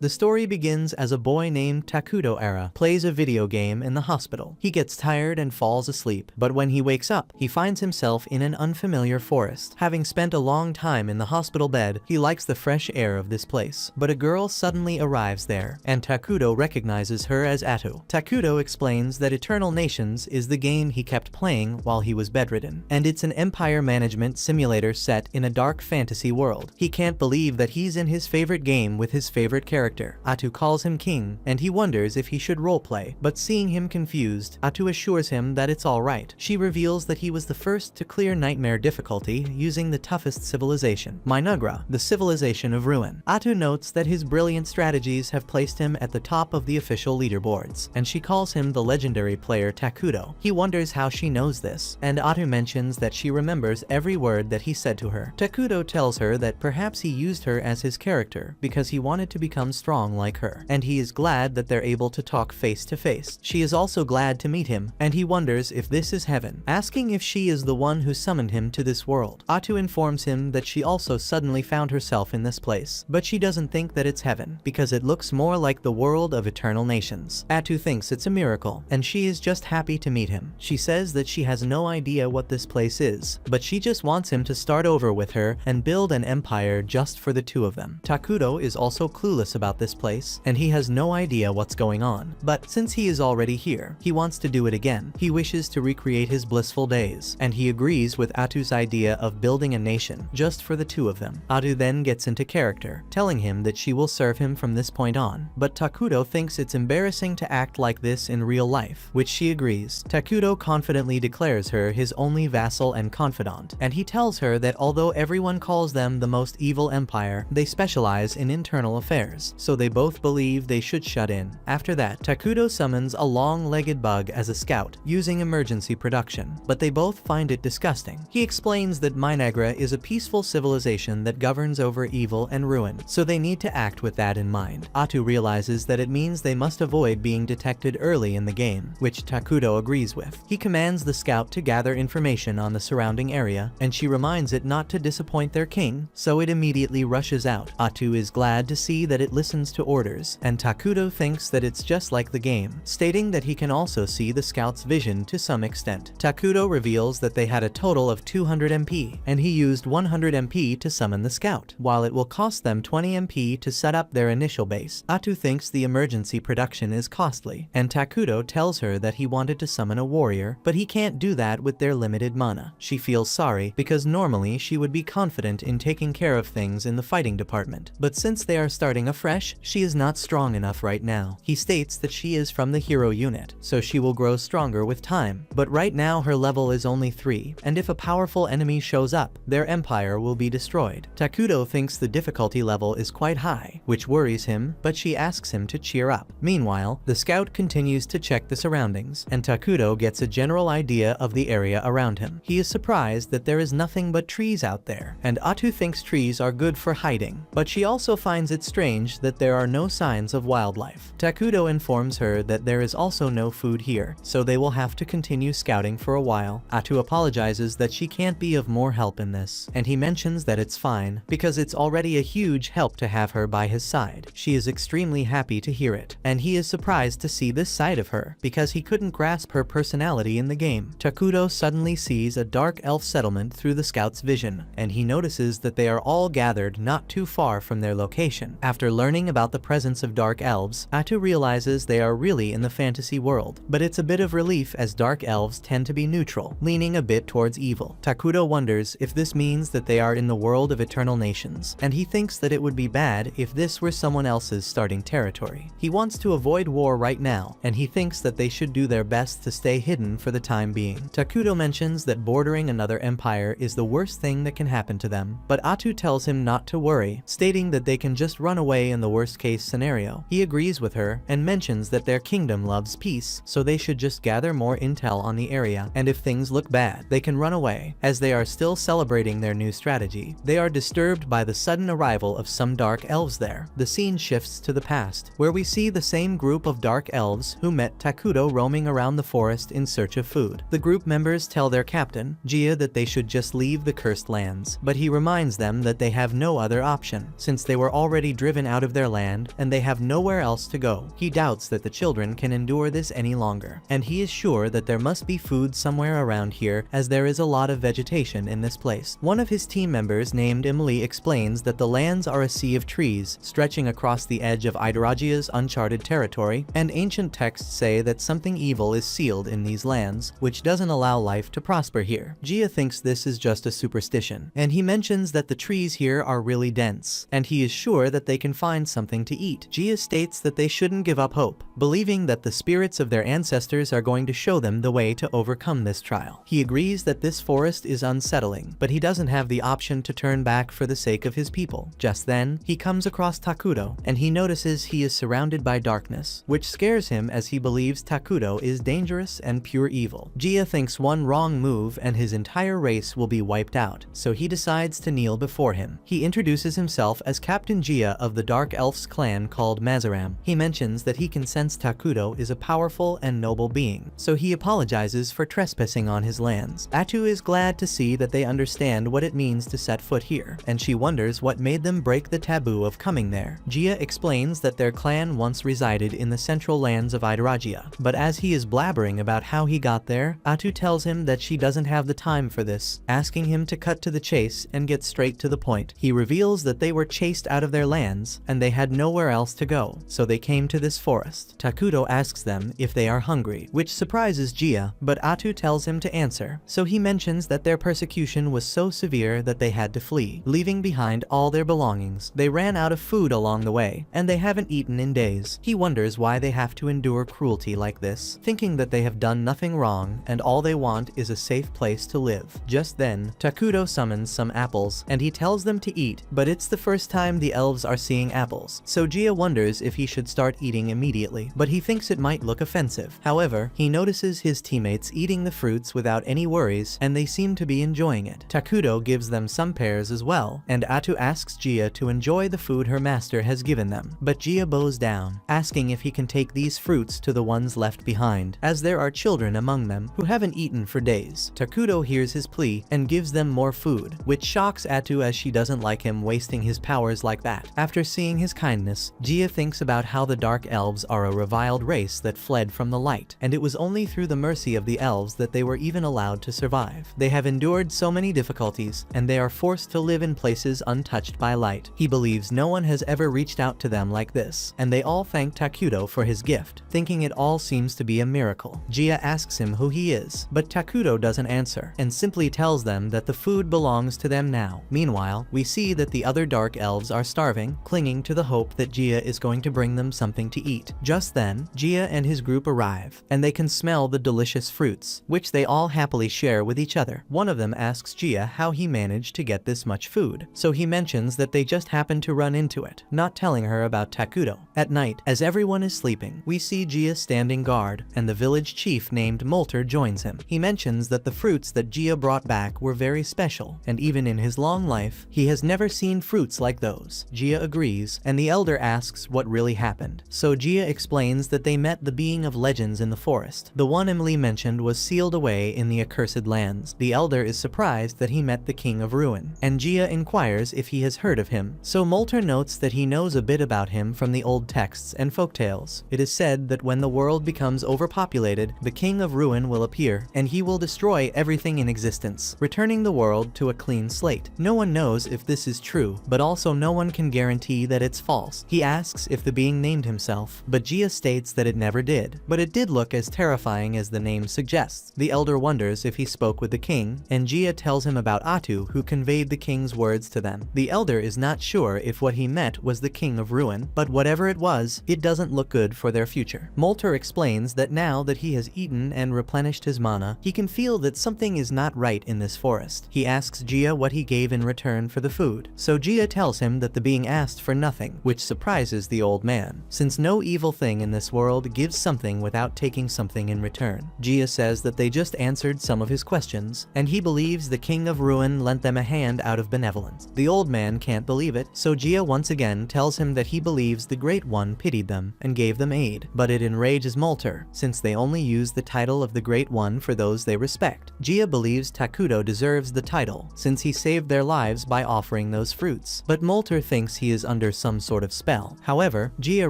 The story begins as a boy named Takudo plays a video game in the hospital. He gets tired and falls asleep, but when he wakes up, he finds himself in an unfamiliar forest. Having spent a long time in the hospital bed, he likes the fresh air of this place. But a girl suddenly arrives there, and Takudo recognizes her as Atu. Takudo explains that Eternal Nations is the game he kept playing while he was bedridden, and it's an empire management simulator set in a dark fantasy world. He can't believe that he's in his favorite game with his favorite character. Atu calls him king, and he wonders if he should roleplay, but seeing him confused, Atu assures him that it's alright. She reveals that he was the first to clear nightmare difficulty using the toughest civilization, Minagra, the civilization of ruin. Atu notes that his brilliant strategies have placed him at the top of the official leaderboards, and she calls him the legendary player Takudo. He wonders how she knows this, and Atu mentions that she remembers every word that he said to her. Takudo tells her that perhaps he used her as his character because he wanted to become strong like her, and he is glad that they're able to talk face to face. She is also glad to meet him, and he wonders if this is heaven, asking if she is the one who summoned him to this world. Atu informs him that she also suddenly found herself in this place, but she doesn't think that it's heaven, because it looks more like the world of Eternal Nations. Atu thinks it's a miracle, and she is just happy to meet him. She says that she has no idea what this place is, but she just wants him to start over with her and build an empire just for the two of them. Takudo is also clueless about this place, and he has no idea what's going on. But since he is already here, he wants to do it again. He wishes to recreate his blissful days, and he agrees with Atu's idea of building a nation just for the two of them. Atu then gets into character, telling him that she will serve him from this point on, but Takudo thinks it's embarrassing to act like this in real life, which she agrees. Takudo confidently declares her his only vassal and confidant, and he tells her that although everyone calls them the most evil empire, they specialize in internal affairs, so they both believe they should shut in. After that, Takudo summons a long-legged bug as a scout, using emergency production, but they both find it disgusting. He explains that Minagra is a peaceful civilization that governs over evil and ruin, so they need to act with that in mind. Atu realizes that it means they must avoid being detected early in the game, which Takudo agrees with. He commands the scout to gather information on the surrounding area, and she reminds it not to disappoint their king, so it immediately rushes out. Atu is glad to see that it listens to orders, and Takudo thinks that it's just like the game, stating that he can also see the scout's vision to some extent. Takudo reveals that they had a total of 200 MP, and he used 100 MP to summon the scout, while it will cost them 20 MP to set up their initial base. Atu thinks the emergency production is costly, and Takudo tells her that he wanted to summon a warrior, but he can't do that with their limited mana. She feels sorry because normally she would be confident in taking care of things in the fighting department, but since they are starting afresh, she is not strong enough right now. He states that she is from the hero unit, so she will grow stronger with time, but right now her level is only 3, and if a powerful enemy shows up, their empire will be destroyed. Takudo thinks the difficulty level is quite high, which worries him, but she asks him to cheer up. Meanwhile, the scout continues to check the surroundings, and Takudo gets a general idea of the area around him. He is surprised that there is nothing but trees out there, and Atu thinks trees are good for hiding, but she also finds it strange that there are no signs of wildlife. Takudo informs her that there is also no food here, so they will have to continue scouting for a while. Atu apologizes that she can't be of more help in this, and he mentions that it's fine, because it's already a huge help to have her by his side. She is extremely happy to hear it, and he is surprised to see this side of her, because he couldn't grasp her personality in the game. Takudo suddenly sees a dark elf settlement through the scout's vision, and he notices that they are all gathered not too far from their location. After learning about the presence of dark elves, Atu realizes they are really in the fantasy world, but it's a bit of relief as dark elves tend to be neutral, leaning a bit towards evil. Takudo wonders if this means that they are in the world of Eternal Nations, and he thinks that it would be bad if this were someone else's starting territory. He wants to avoid war right now, and he thinks that they should do their best to stay hidden for the time being. Takudo mentions that bordering another empire is the worst thing that can happen to them, but Atu tells him not to worry, stating that they can just run away in the worst case scenario. He agrees with her, and mentions that their kingdom loves peace, so they should just gather more intel on the area, and if things look bad, they can run away. As they are still celebrating their new strategy, they are disturbed by the sudden arrival of some dark elves there. The scene shifts to the past, where we see the same group of dark elves who met Takudo roaming around the forest in search of food. The group members tell their captain, Gia, that they should just leave the cursed lands, but he reminds them that they have no other option, since they were already driven out of of their land and they have nowhere else to go. He doubts that the children can endure this any longer, and he is sure that there must be food somewhere around here as there is a lot of vegetation in this place. One of his team members named Emily explains that the lands are a sea of trees stretching across the edge of Idaragia's uncharted territory, and ancient texts say that something evil is sealed in these lands, which doesn't allow life to prosper here. Gia thinks this is just a superstition, and he mentions that the trees here are really dense, and he is sure that they can find something to eat. Gia states that they shouldn't give up hope, believing that the spirits of their ancestors are going to show them the way to overcome this trial. He agrees that this forest is unsettling, but he doesn't have the option to turn back for the sake of his people. Just then, he comes across Takudo, and he notices he is surrounded by darkness, which scares him as he believes Takudo is dangerous and pure evil. Gia thinks one wrong move and his entire race will be wiped out, so he decides to kneel before him. He introduces himself as Captain Gia of the Dark Elves clan called Mazaram. He mentions that he can sense Takudo is a powerful and noble being, so he apologizes for trespassing on his lands. Atu is glad to see that they understand what it means to set foot here, and she wonders what made them break the taboo of coming there. Gia explains that their clan once resided in the central lands of Idaragia, but as he is blabbering about how he got there, Atu tells him that she doesn't have the time for this, asking him to cut to the chase and get straight to the point. He reveals that they were chased out of their lands, and they had nowhere else to go, so they came to this forest. Takudo asks them if they are hungry, which surprises Gia, but Atu tells him to answer, so he mentions that their persecution was so severe that they had to flee, leaving behind all their belongings. They ran out of food along the way, and they haven't eaten in days. He wonders why they have to endure cruelty like this, thinking that they have done nothing wrong, and all they want is a safe place to live. Just then, Takudo summons some apples, and he tells them to eat, but it's the first time the elves are seeing apples, so Gia wonders if he should start eating immediately, but he thinks it might look offensive. However, he notices his teammates eating the fruits without any worries, and they seem to be enjoying it. Takudo gives them some pears as well, and Atu asks Gia to enjoy the food her master has given them, but Gia bows down, asking if he can take these fruits to the ones left behind, as there are children among them who haven't eaten for days. Takudo hears his plea and gives them more food, which shocks Atu as she doesn't like him wasting his powers like that. After seeing his kindness, Gia thinks about how the Dark Elves are a reviled race that fled from the light, and it was only through the mercy of the elves that they were even allowed to survive. They have endured so many difficulties, and they are forced to live in places untouched by light. He believes no one has ever reached out to them like this, and they all thank Takudo for his gift, thinking it all seems to be a miracle. Gia asks him who he is, but Takudo doesn't answer, and simply tells them that the food belongs to them now. Meanwhile, we see that the other Dark Elves are starving, clinging to the hope that Gia is going to bring them something to eat. Just then, Gia and his group arrive, and they can smell the delicious fruits, which they all happily share with each other. One of them asks Gia how he managed to get this much food, so he mentions that they just happened to run into it, not telling her about Takudo. At night, as everyone is sleeping, we see Gia standing guard, and the village chief named Molter joins him. He mentions that the fruits that Gia brought back were very special, and even in his long life, he has never seen fruits like those. Gia agrees, and the elder asks what really happened. So Gia explains that they met the being of legends in the forest. The one Emily mentioned was sealed away in the accursed lands. The elder is surprised that he met the King of Ruin, and Gia inquires if he has heard of him. So Molter notes that he knows a bit about him from the old texts and folktales. It is said that when the world becomes overpopulated, the King of Ruin will appear, and he will destroy everything in existence, returning the world to a clean slate. No one knows if this is true, but also no one can guarantee that it's false. He asks if the being named himself, but Gia states that it never did, but it did look as terrifying as the name suggests. The elder wonders if he spoke with the king, and Gia tells him about Atu, who conveyed the king's words to them. The elder is not sure if what he met was the King of Ruin, but whatever it was, it doesn't look good for their future. Molter explains that now that he has eaten and replenished his mana, he can feel that something is not right in this forest. He asks Gia what he gave in return for the food, so Gia tells him that the being asked for nothing, which surprises the old man, since no evil thing in this world gives something without taking something in return. Gia says that they just answered some of his questions, and he believes the King of Ruin lent them a hand out of benevolence. The old man can't believe it, so Gia once again tells him that he believes the Great One pitied them and gave them aid, but it enrages Molter, since they only use the title of the Great One for those they respect. Gia believes Takudo deserves the title, since he saved their lives by offering those fruits, but Molter thinks he is under under some sort of spell. However, Gia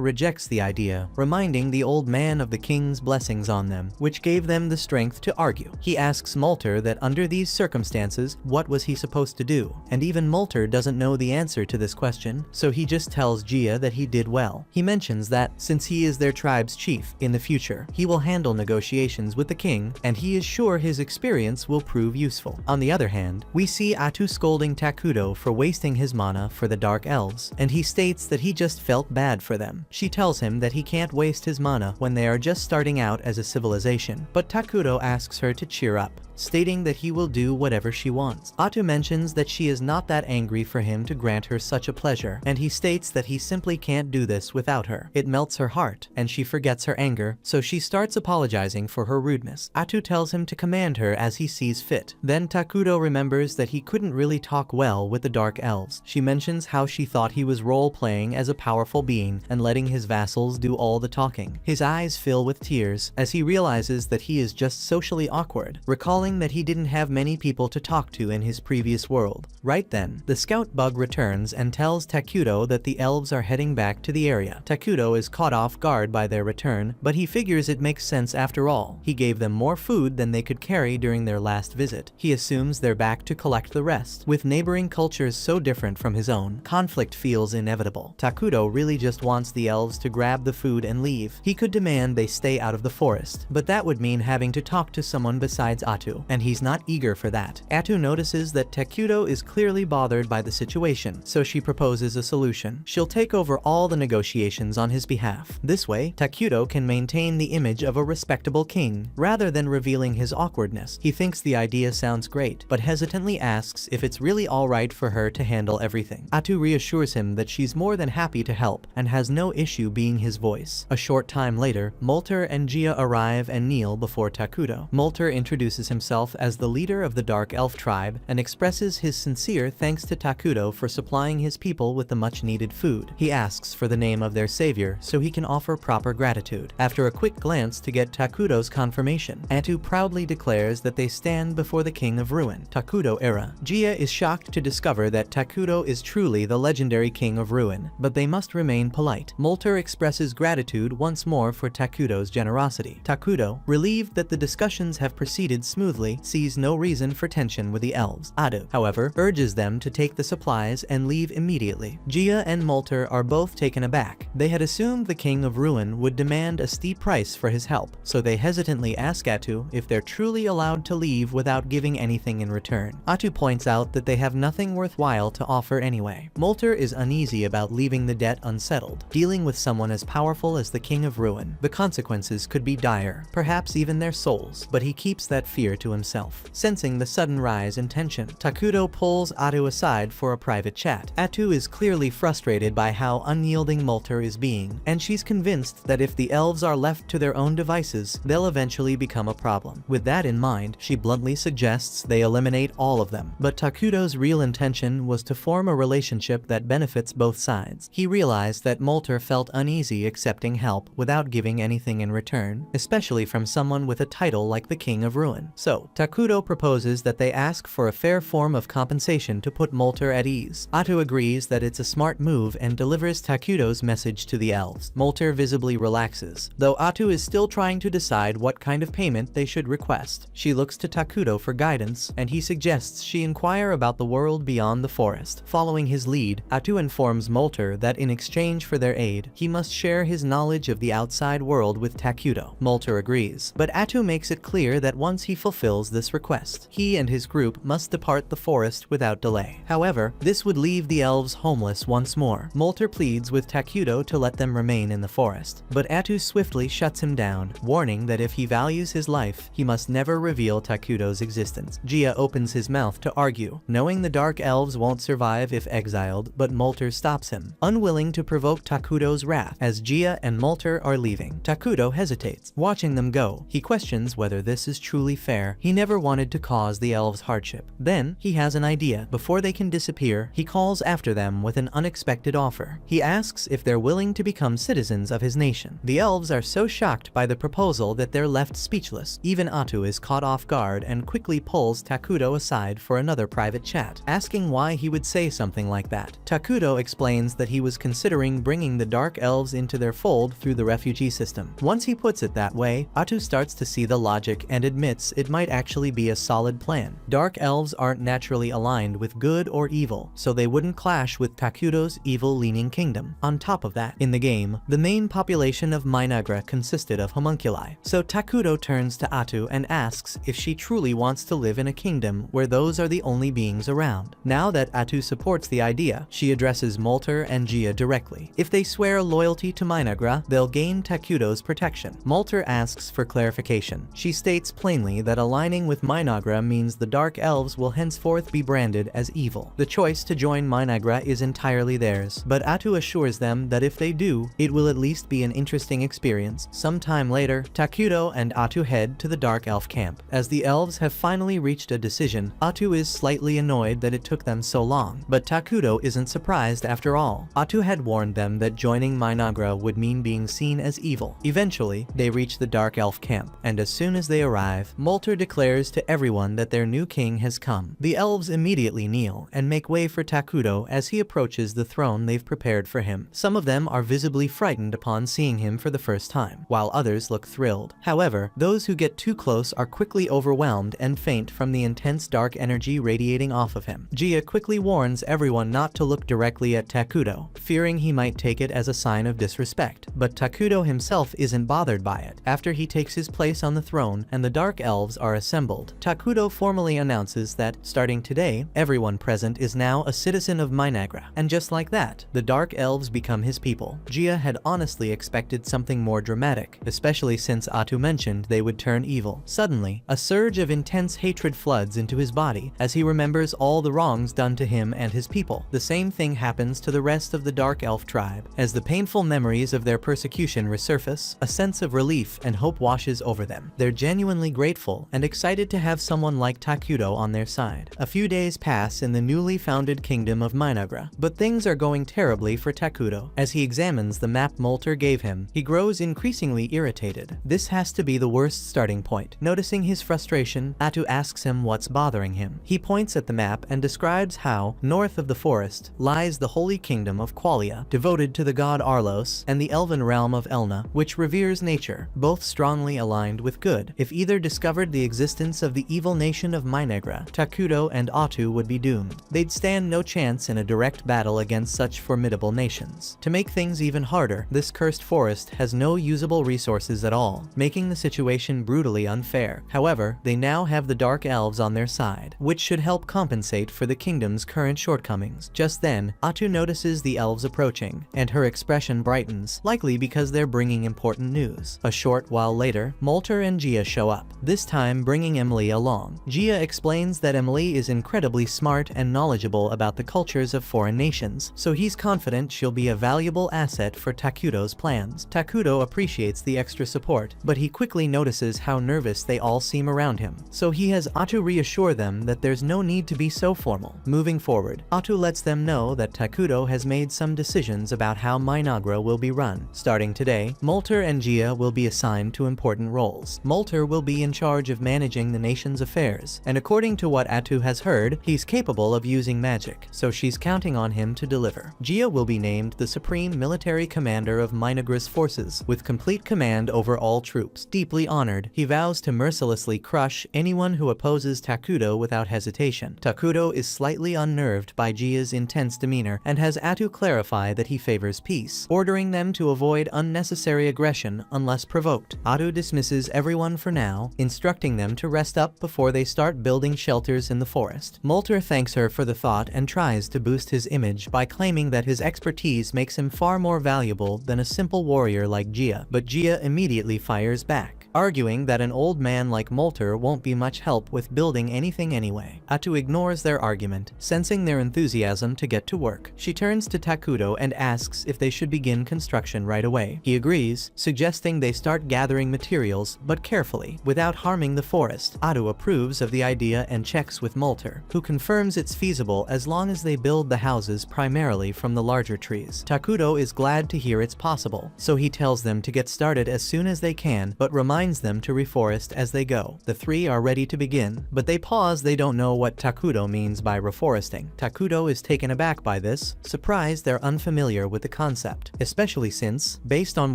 rejects the idea, reminding the old man of the king's blessings on them, which gave them the strength to argue. He asks Moulter that under these circumstances, what was he supposed to do? And even Moulter doesn't know the answer to this question, so he just tells Gia that he did well. He mentions that, since he is their tribe's chief, in the future, he will handle negotiations with the king, and he is sure his experience will prove useful. On the other hand, we see Atu scolding Takuto for wasting his mana for the Dark Elves, and he states that he just felt bad for them. She tells him that he can't waste his mana when they are just starting out as a civilization, but Takuto asks her to cheer up, stating that he will do whatever she wants. Atu mentions that she is not that angry for him to grant her such a pleasure, and he states that he simply can't do this without her. It melts her heart, and she forgets her anger, so she starts apologizing for her rudeness. Atu tells him to command her as he sees fit. Then Takuto remembers that he couldn't really talk well with the Dark Elves. She mentions how she thought he was role-playing as a powerful being and letting his vassals do all the talking. His eyes fill with tears as he realizes that he is just socially awkward, recalling that he didn't have many people to talk to in his previous world. Right then, the scout bug returns and tells Takuto that the elves are heading back to the area. Takuto is caught off guard by their return, but he figures it makes sense after all. He gave them more food than they could carry during their last visit. He assumes they're back to collect the rest. With neighboring cultures so different from his own, conflict feels inevitable. Takuto really just wants the elves to grab the food and leave. He could demand they stay out of the forest, but that would mean having to talk to someone besides Atu, and he's not eager for that. Atu notices that Takuto is clearly bothered by the situation, so she proposes a solution. She'll take over all the negotiations on his behalf. This way, Takuto can maintain the image of a respectable king, rather than revealing his awkwardness. He thinks the idea sounds great, but hesitantly asks if it's really alright for her to handle everything. Atu reassures him that she's more than happy to help, and has no issue being his voice. A short time later, Moulter and Gia arrive and kneel before Takuto. Moulter introduces himself as the leader of the Dark Elf tribe, and expresses his sincere thanks to Takuto for supplying his people with the much-needed food. He asks for the name of their savior so he can offer proper gratitude. After a quick glance to get Takuto's confirmation, Atu proudly declares that they stand before the King of Ruin. Takuto era. Gia is shocked to discover that Takuto is truly the legendary King of Ruin, but they must remain polite. Moulter expresses gratitude once more for Takuto's generosity. Takuto, relieved that the discussions have proceeded smoothly, sees no reason for tension with the elves. Atu, however, urges them to take the supplies and leave immediately. Gia and Moulter are both taken aback. They had assumed the King of Ruin would demand a steep price for his help, so they hesitantly ask Atu if they're truly allowed to leave without giving anything in return. Atu points out that they have nothing worthwhile to offer anyway. Moulter is uneasy about leaving the debt unsettled. Dealing with someone as powerful as the King of Ruin, the consequences could be dire, perhaps even their souls, but he keeps that fear to himself. Sensing the sudden rise in tension, Takuto pulls Atu aside for a private chat. Atu is clearly frustrated by how unyielding Moulter is being, and she's convinced that if the elves are left to their own devices, they'll eventually become a problem. With that in mind, she bluntly suggests they eliminate all of them. But Takuto's real intention was to form a relationship that benefits both sides. He realized that Moulter felt uneasy accepting help without giving anything in return, especially from someone with a title like the King of Ruin. So, Takuto proposes that they ask for a fair form of compensation to put Moulter at ease. Atu agrees that it's a smart move and delivers Takuto's message to the elves. Moulter visibly relaxes, though Atu is still trying to decide what kind of payment they should request. She looks to Takuto for guidance, and he suggests she inquire about the world beyond the forest. Following his lead, Atu informs Moulter that in exchange for their aid, he must share his knowledge of the outside world with Takuto. Moulter agrees, but Atu makes it clear that once he fulfills this request, he and his group must depart the forest without delay. However, this would leave the elves homeless once more. Moulter pleads with Takuto to let them remain in the forest, but Atu swiftly shuts him down, warning that if he values his life, he must never reveal Takuto's existence. Gia opens his mouth to argue, knowing the Dark Elves won't survive if exiled, but Moulter stops him, unwilling to provoke Takuto's wrath. As Gia and Moulter are leaving, Takuto hesitates. Watching them go, he questions whether this is truly fair. there, he never wanted to cause the elves hardship. Then, he has an idea. Before they can disappear, he calls after them with an unexpected offer. He asks if they're willing to become citizens of his nation. The elves are so shocked by the proposal that they're left speechless. Even Atu is caught off guard and quickly pulls Takudo aside for another private chat, asking why he would say something like that. Takudo explains that he was considering bringing the dark elves into their fold through the refugee system. Once he puts it that way, Atu starts to see the logic and admits it might actually be a solid plan. Dark elves aren't naturally aligned with good or evil, so they wouldn't clash with Takudo's evil-leaning kingdom. On top of that, in the game, the main population of Minagra consisted of homunculi, so Takudo turns to Atu and asks if she truly wants to live in a kingdom where those are the only beings around. Now that Atu supports the idea, she addresses Molter and Gia directly. If they swear loyalty to Minagra, they'll gain Takudo's protection. Molter asks for clarification. She states plainly that aligning with Minagra means the Dark Elves will henceforth be branded as evil. The choice to join Minagra is entirely theirs, but Atu assures them that if they do, it will at least be an interesting experience. Sometime later, Takudo and Atu head to the Dark Elf camp. As the elves have finally reached a decision, Atu is slightly annoyed that it took them so long, but Takudo isn't surprised after all. Atu had warned them that joining Minagra would mean being seen as evil. Eventually, they reach the Dark Elf camp, and as soon as they arrive, Molter declares to everyone that their new king has come. The elves immediately kneel and make way for Takudo as he approaches the throne they've prepared for him. Some of them are visibly frightened upon seeing him for the first time, while others look thrilled. However, those who get too close are quickly overwhelmed and faint from the intense dark energy radiating off of him. Gia quickly warns everyone not to look directly at Takudo, fearing he might take it as a sign of disrespect. But Takudo himself isn't bothered by it. After he takes his place on the throne and the Dark Elves are assembled, Takudo formally announces that, starting today, everyone present is now a citizen of Minagra. And just like that, the Dark Elves become his people. Gia had honestly expected something more dramatic, especially since Atu mentioned they would turn evil. Suddenly, a surge of intense hatred floods into his body as he remembers all the wrongs done to him and his people. The same thing happens to the rest of the Dark Elf tribe. As the painful memories of their persecution resurface, a sense of relief and hope washes over them. They're genuinely grateful and excited to have someone like Takudo on their side. A few days pass in the newly founded kingdom of Minagra, but things are going terribly for Takudo. As he examines the map Molter gave him, he grows increasingly irritated. This has to be the worst starting point. Noticing his frustration, Atu asks him what's bothering him. He points at the map and describes how, north of the forest, lies the holy kingdom of Qualia, devoted to the god Arlos, and the elven realm of Elna, which reveres nature, both strongly aligned with good. If either discovered the existence of the evil nation of Minagra, Takudo and Atu would be doomed. They'd stand no chance in a direct battle against such formidable nations. To make things even harder, this cursed forest has no usable resources at all, making the situation brutally unfair. However, they now have the Dark Elves on their side, which should help compensate for the kingdom's current shortcomings. Just then, Atu notices the elves approaching, and her expression brightens, likely because they're bringing important news. A short while later, Molter and Gia show up, this time bringing Emily along. Gia explains that Emily is incredibly smart and knowledgeable about the cultures of foreign nations, so he's confident she'll be a valuable asset for Takudo's plans. Takudo appreciates the extra support, but he quickly notices how nervous they all seem around him, so he has Atu reassure them that there's no need to be so formal. Moving forward, Atu lets them know that Takudo has made some decisions about how Minagra will be run. Starting today, Molter and Gia will be assigned to important roles. Molter will be in charge of managing the nation's affairs, and according to what Atu has heard, he's capable of using magic, so she's counting on him to deliver. Gia will be named the supreme military commander of Minagra's forces, with complete command over all troops. Deeply honored, he vows to mercilessly crush anyone who opposes Takudo without hesitation. Takudo is slightly unnerved by Gia's intense demeanor and has Atu clarify that he favors peace, ordering them to avoid unnecessary aggression unless provoked. Atu dismisses everyone for now, instructing them to rest up before they start building shelters in the forest. Molter thanks her for the thought and tries to boost his image by claiming that his expertise makes him far more valuable than a simple warrior like Gia, but Gia immediately fires back. arguing that an old man like Molter won't be much help with building anything anyway. Atu ignores their argument, sensing their enthusiasm to get to work. She turns to Takuto and asks if they should begin construction right away. He agrees, suggesting they start gathering materials, but carefully, without harming the forest. Atu approves of the idea and checks with Molter, who confirms it's feasible as long as they build the houses primarily from the larger trees. Takuto is glad to hear it's possible, so he tells them to get started as soon as they can, but reminds them to reforest as they go. The three are ready to begin, but they pause. They don't know what Takuto means by reforesting. Takuto is taken aback by this, surprised they're unfamiliar with the concept, especially since, based on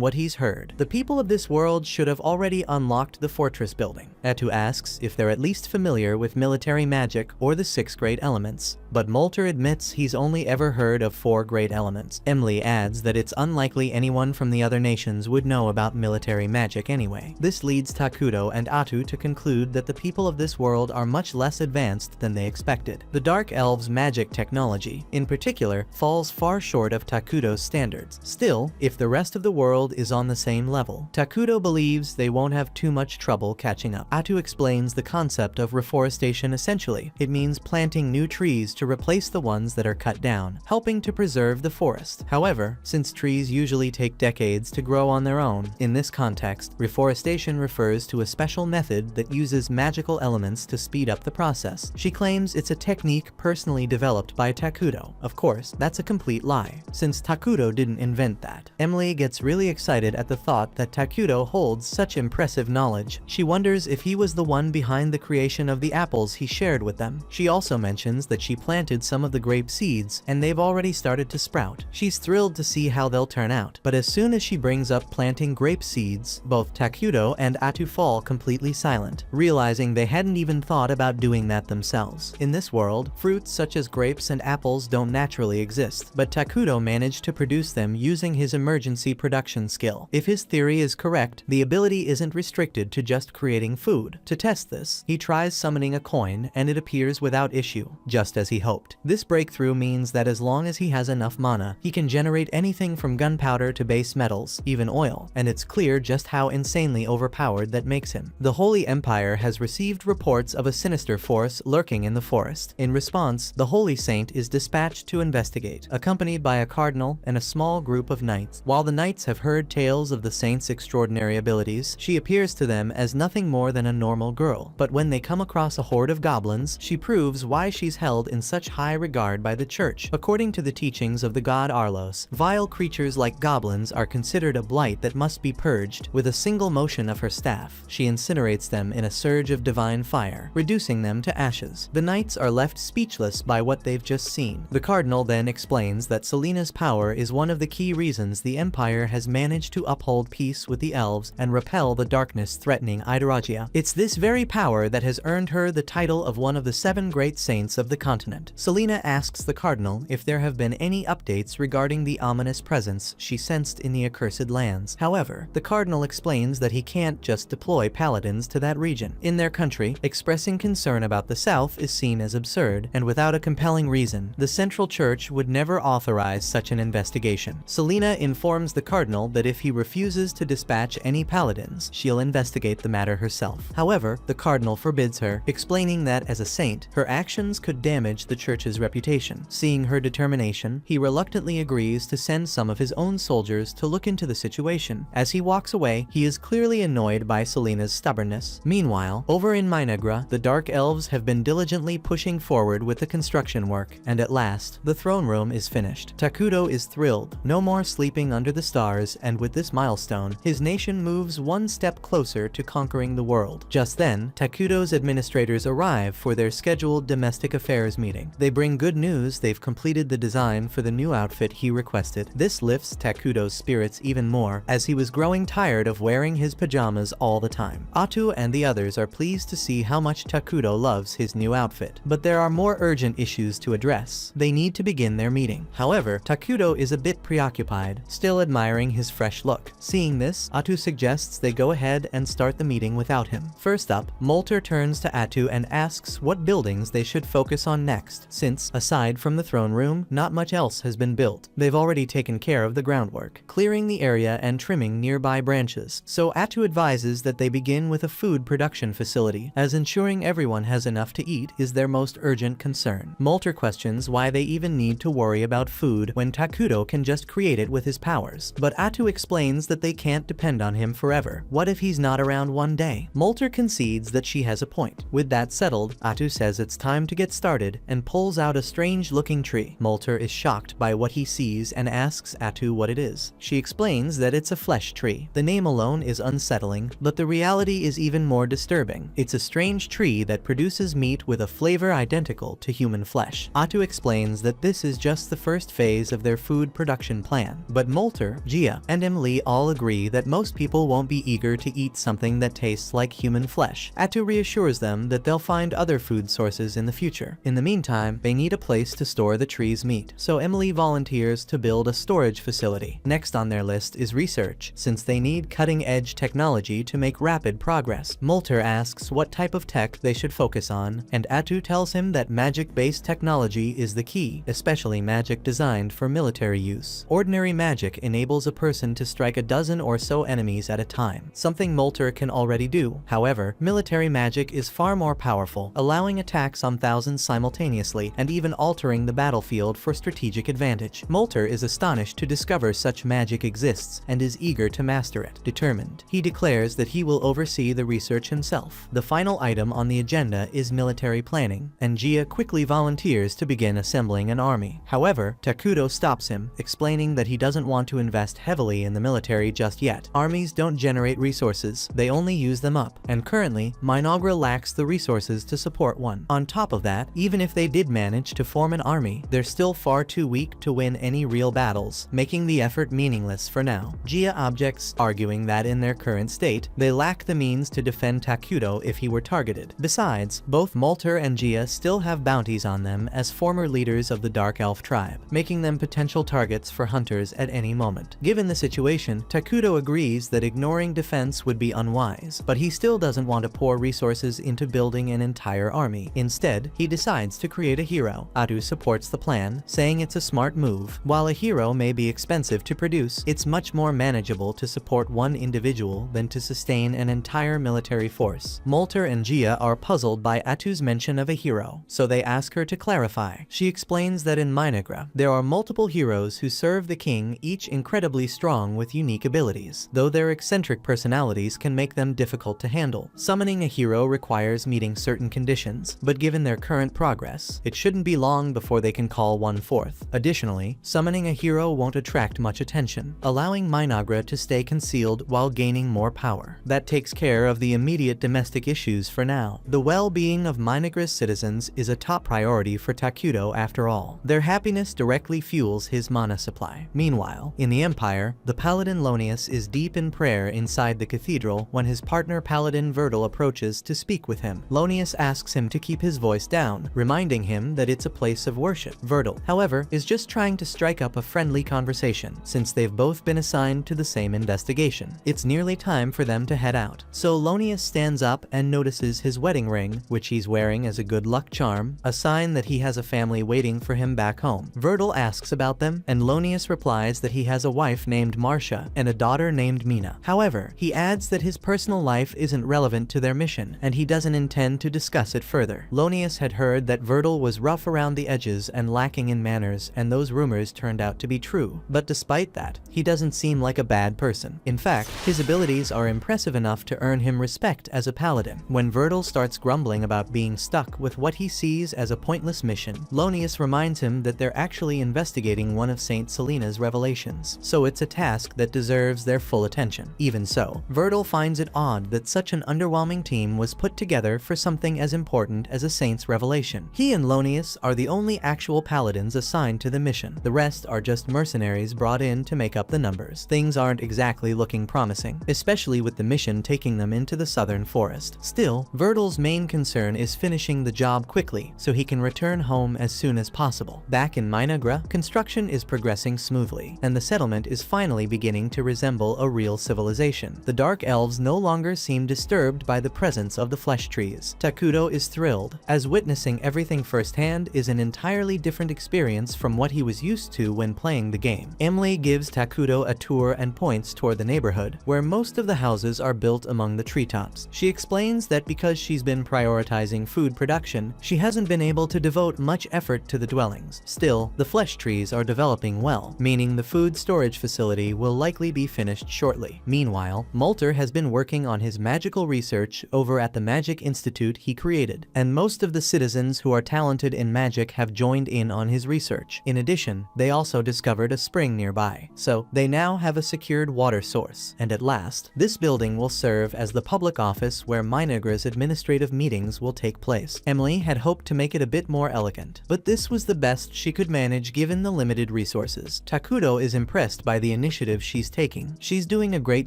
what he's heard, the people of this world should have already unlocked the fortress building. Atu asks if they're at least familiar with military magic or the 6 great elements, but Molter admits he's only ever heard of 4 great elements. Emily adds that it's unlikely anyone from the other nations would know about military magic anyway. This leads Takuto and Atu to conclude that the people of this world are much less advanced than they expected. The Dark Elves' magic technology, in particular, falls far short of Takuto's standards. Still, if the rest of the world is on the same level, Takuto believes they won't have too much trouble catching up. Atu explains the concept of reforestation essentially. It means planting new trees to replace the ones that are cut down, helping to preserve the forest. However, since trees usually take decades to grow on their own, in this context, reforestation refers to a special method that uses magical elements to speed up the process. She claims it's a technique personally developed by Takuto. Of course, that's a complete lie, since Takuto didn't invent that. Emily gets really excited at the thought that Takuto holds such impressive knowledge. She wonders if he was the one behind the creation of the apples he shared with them. She also mentions that she planted some of the grape seeds, and they've already started to sprout. She's thrilled to see how they'll turn out, but as soon as she brings up planting grape seeds, both Takuto and Atu fall completely silent, realizing they hadn't even thought about doing that themselves. In this world, fruits such as grapes and apples don't naturally exist, but Takuto managed to produce them using his emergency production skill. If his theory is correct, the ability isn't restricted to just creating food. To test this, he tries summoning a coin, and it appears without issue, just as he hoped. This breakthrough means that as long as he has enough mana, he can generate anything from gunpowder to base metals, even oil, and it's clear just how insanely overpowered that makes him. The Holy Empire has received reports of a sinister force lurking in the forest. In response, the Holy Saint is dispatched to investigate, accompanied by a cardinal and a small group of knights. While the knights have heard tales of the saint's extraordinary abilities, she appears to them as nothing more than a normal girl. But when they come across a horde of goblins, she proves why she's held in such high regard by the church. According to the teachings of the god Arlos, vile creatures like goblins are considered a blight that must be purged. With a single motion of her staff, she incinerates them in a surge of divine fire, reducing them to ashes. The knights are left speechless by what they've just seen. The cardinal then explains that Selena's power is one of the key reasons the Empire has managed to uphold peace with the elves and repel the darkness threatening Ideragia. It's this very power that has earned her the title of one of the 7 great saints of the continent. Selena asks the cardinal if there have been any updates regarding the ominous presence she sensed in the accursed lands. However, the cardinal explains that he can't just deploy paladins to that region. In their country, expressing concern about the south is seen as absurd, and without a compelling reason, the central church would never authorize such an investigation. Selena informs the cardinal that if he refuses to dispatch any paladins, she'll investigate the matter herself. However, the cardinal forbids her, explaining that as a saint, her actions could damage the church's reputation. Seeing her determination, he reluctantly agrees to send some of his own soldiers to look into the situation. As he walks away, he is clearly annoyed by Selena's stubbornness. Meanwhile, over in Minagra, the Dark Elves have been diligently pushing forward with the construction work, and at last, the throne room is finished. Takuto is thrilled. No more sleeping under the stars, and with this milestone, his nation moves one step closer to conquering the world. Just then, Takuto's administrators arrive for their scheduled domestic affairs meeting. They bring good news: they've completed the design for the new outfit he requested. This lifts Takuto's spirits even more, as he was growing tired of wearing his pajamas all the time. Atu and the others are pleased to see how much Takuto loves his new outfit, but there are more urgent issues to address. They need to begin their meeting. However, Takuto is a bit preoccupied, still admiring his fresh look. Seeing this, Atu suggests they go ahead and start the meeting without him. First up, Molter turns to Atu and asks what buildings they should focus on next, since, aside from the throne room, not much else has been built. They've already taken care of the groundwork, clearing the area and trimming nearby branches, so Atu advises that they begin with a food production facility, as ensuring everyone has enough to eat is their most urgent concern. Molter questions why they even need to worry about food when Takuto can just create it with his powers, but Atu explains that they can't depend on him forever. What if he's not around one day? Molter concedes that she has a point. With that settled, Atu says it's time to get started and pulls out a strange-looking tree. Molter is shocked by what he sees and asks Atu what it is. She explains that it's a flesh tree. The name alone is unsettling, but the reality is even more disturbing. It's a strange tree that produces meat with a flavor identical to human flesh. Atu explains that this is just the first phase of their food production plan, but Molter, Gia, and Emily all agree that most people won't be eager to eat something that tastes like human flesh. Atu reassures them that they'll find other food sources in the future. In the meantime, they need a place to store the tree's meat, so Emily volunteers to build a storage facility. Next on their list is research, since they need cutting-edge technology to make rapid progress. Molter asks what type of tech they should focus on, and Atu tells him that magic-based technology is the key, especially magic designed for military use. Ordinary magic enables a person to strike a dozen or so enemies at a time, something Molter can already do. However, military magic is far more powerful, allowing attacks on thousands simultaneously and even altering the battlefield for strategic advantage. Molter is astonished to discover such magic exists and is eager to master it. Determined, he declares that he will oversee the research himself. The final item on the agenda is military planning, and Gia quickly volunteers to begin assembling an army. However, Takuto stops him, explaining that he doesn't want to invest heavily in the military just yet. Armies don't generate resources, they only use them up, and currently, Minagra lacks the resources to support one. On top of that, even if they did manage to form an army, they're still far too weak to win any real battles, making the effort meaningless for now. Gia objects, arguing that in their current state, they lack the means to defend Takuto if he were targeted. Besides, both Molter and Gia still have bounties on them as former leaders of the Dark Elf tribe, making them potential targets for hunters at any moment. Given the situation, Takuto agrees that ignoring defense would be unwise, but he still doesn't want to pour resources into building an entire army. Instead, he decides to create a hero. Atu supports the plan, saying it's a smart move. While a hero may be expensive to produce, it's much more manageable to support one individual than to sustain an entire military force. Molter and Gia are puzzled by Atu's mention of a hero, so they ask her to clarify. She explains that in Minagra, there are multiple heroes who serve the king, each incredibly strong with unique abilities, though their eccentric personalities can make them difficult to handle. Summoning a hero requires meeting certain conditions, but given their current progress, it shouldn't be long before they can call one forth. Additionally, summoning a hero won't attract much attention, allowing Minagra to stay concealed while gaining more power. That takes care of the immediate domestic issues for now. The well-being of Minagra's citizens is a top priority for Takuto after all. Their happiness directly fuels his mana supply. Meanwhile, in the Empire, the Paladin Lonius is deep in prayer inside the cathedral when his partner Paladin Verdal approaches to speak with him. Lonius asks him to keep his voice down, reminding him that it's a place of worship. Verdal, however, is just trying to strike up a friendly conversation, since they've both been assigned to the same investigation. It's nearly time for them to head out, so Lonius stands up and notices his wedding ring, which he's wearing as a good luck charm, a sign that he has a family waiting for him back home. Verdal asks about them, and Lonius replies that he has a wife named Marcia and a daughter named Mina. However, he adds that his personal life isn't relevant to their mission, and he doesn't intend to discuss it further. Lonius had heard that Verdal was rough around the edges and lacking in manners, and those rumors turned out to be true. But despite that, he doesn't seem like a bad person. In fact, his abilities are impressive enough to earn him respect as a paladin. When Verdal starts grumbling about being stuck with what he sees as a pointless mission, Lonius reminds him that they're actually investigating one of Saint Selena's revelations, so it's a task that deserves their full attention. Even so, Verdal finds it odd that such an underwhelming team was put together for something as important as a saint's revelation. He and Lonius are the only actual paladins assigned to the mission. The rest are just mercenaries brought in to make up the numbers. Things aren't exactly looking promising, especially with the mission taking them into the southern forest. Still, Verdal's main concern is finishing the job quickly so he can return home as soon as possible. Back in Minagra, construction is progressing smoothly, and the settlement is finally beginning to resemble a real civilization. The Dark Elves no longer seem disturbed by the presence of the flesh trees. Takuto is thrilled, as witnessing everything firsthand is an entirely different experience from what he was used to when playing the game. Emily gives Takuto a tour and points toward the neighborhood, where most Most of the houses are built among the treetops. She explains that because she's been prioritizing food production, she hasn't been able to devote much effort to the dwellings. Still, the flesh trees are developing well, meaning the food storage facility will likely be finished shortly. Meanwhile, Molter has been working on his magical research over at the Magic Institute he created, and most of the citizens who are talented in magic have joined in on his research. In addition, they also discovered a spring nearby, so they now have a secured water source. And at last, this building will serve as the public office where Minagra's administrative meetings will take place. Emily had hoped to make it a bit more elegant, but this was the best she could manage given the limited resources. Takudo is impressed by the initiative she's taking. She's doing a great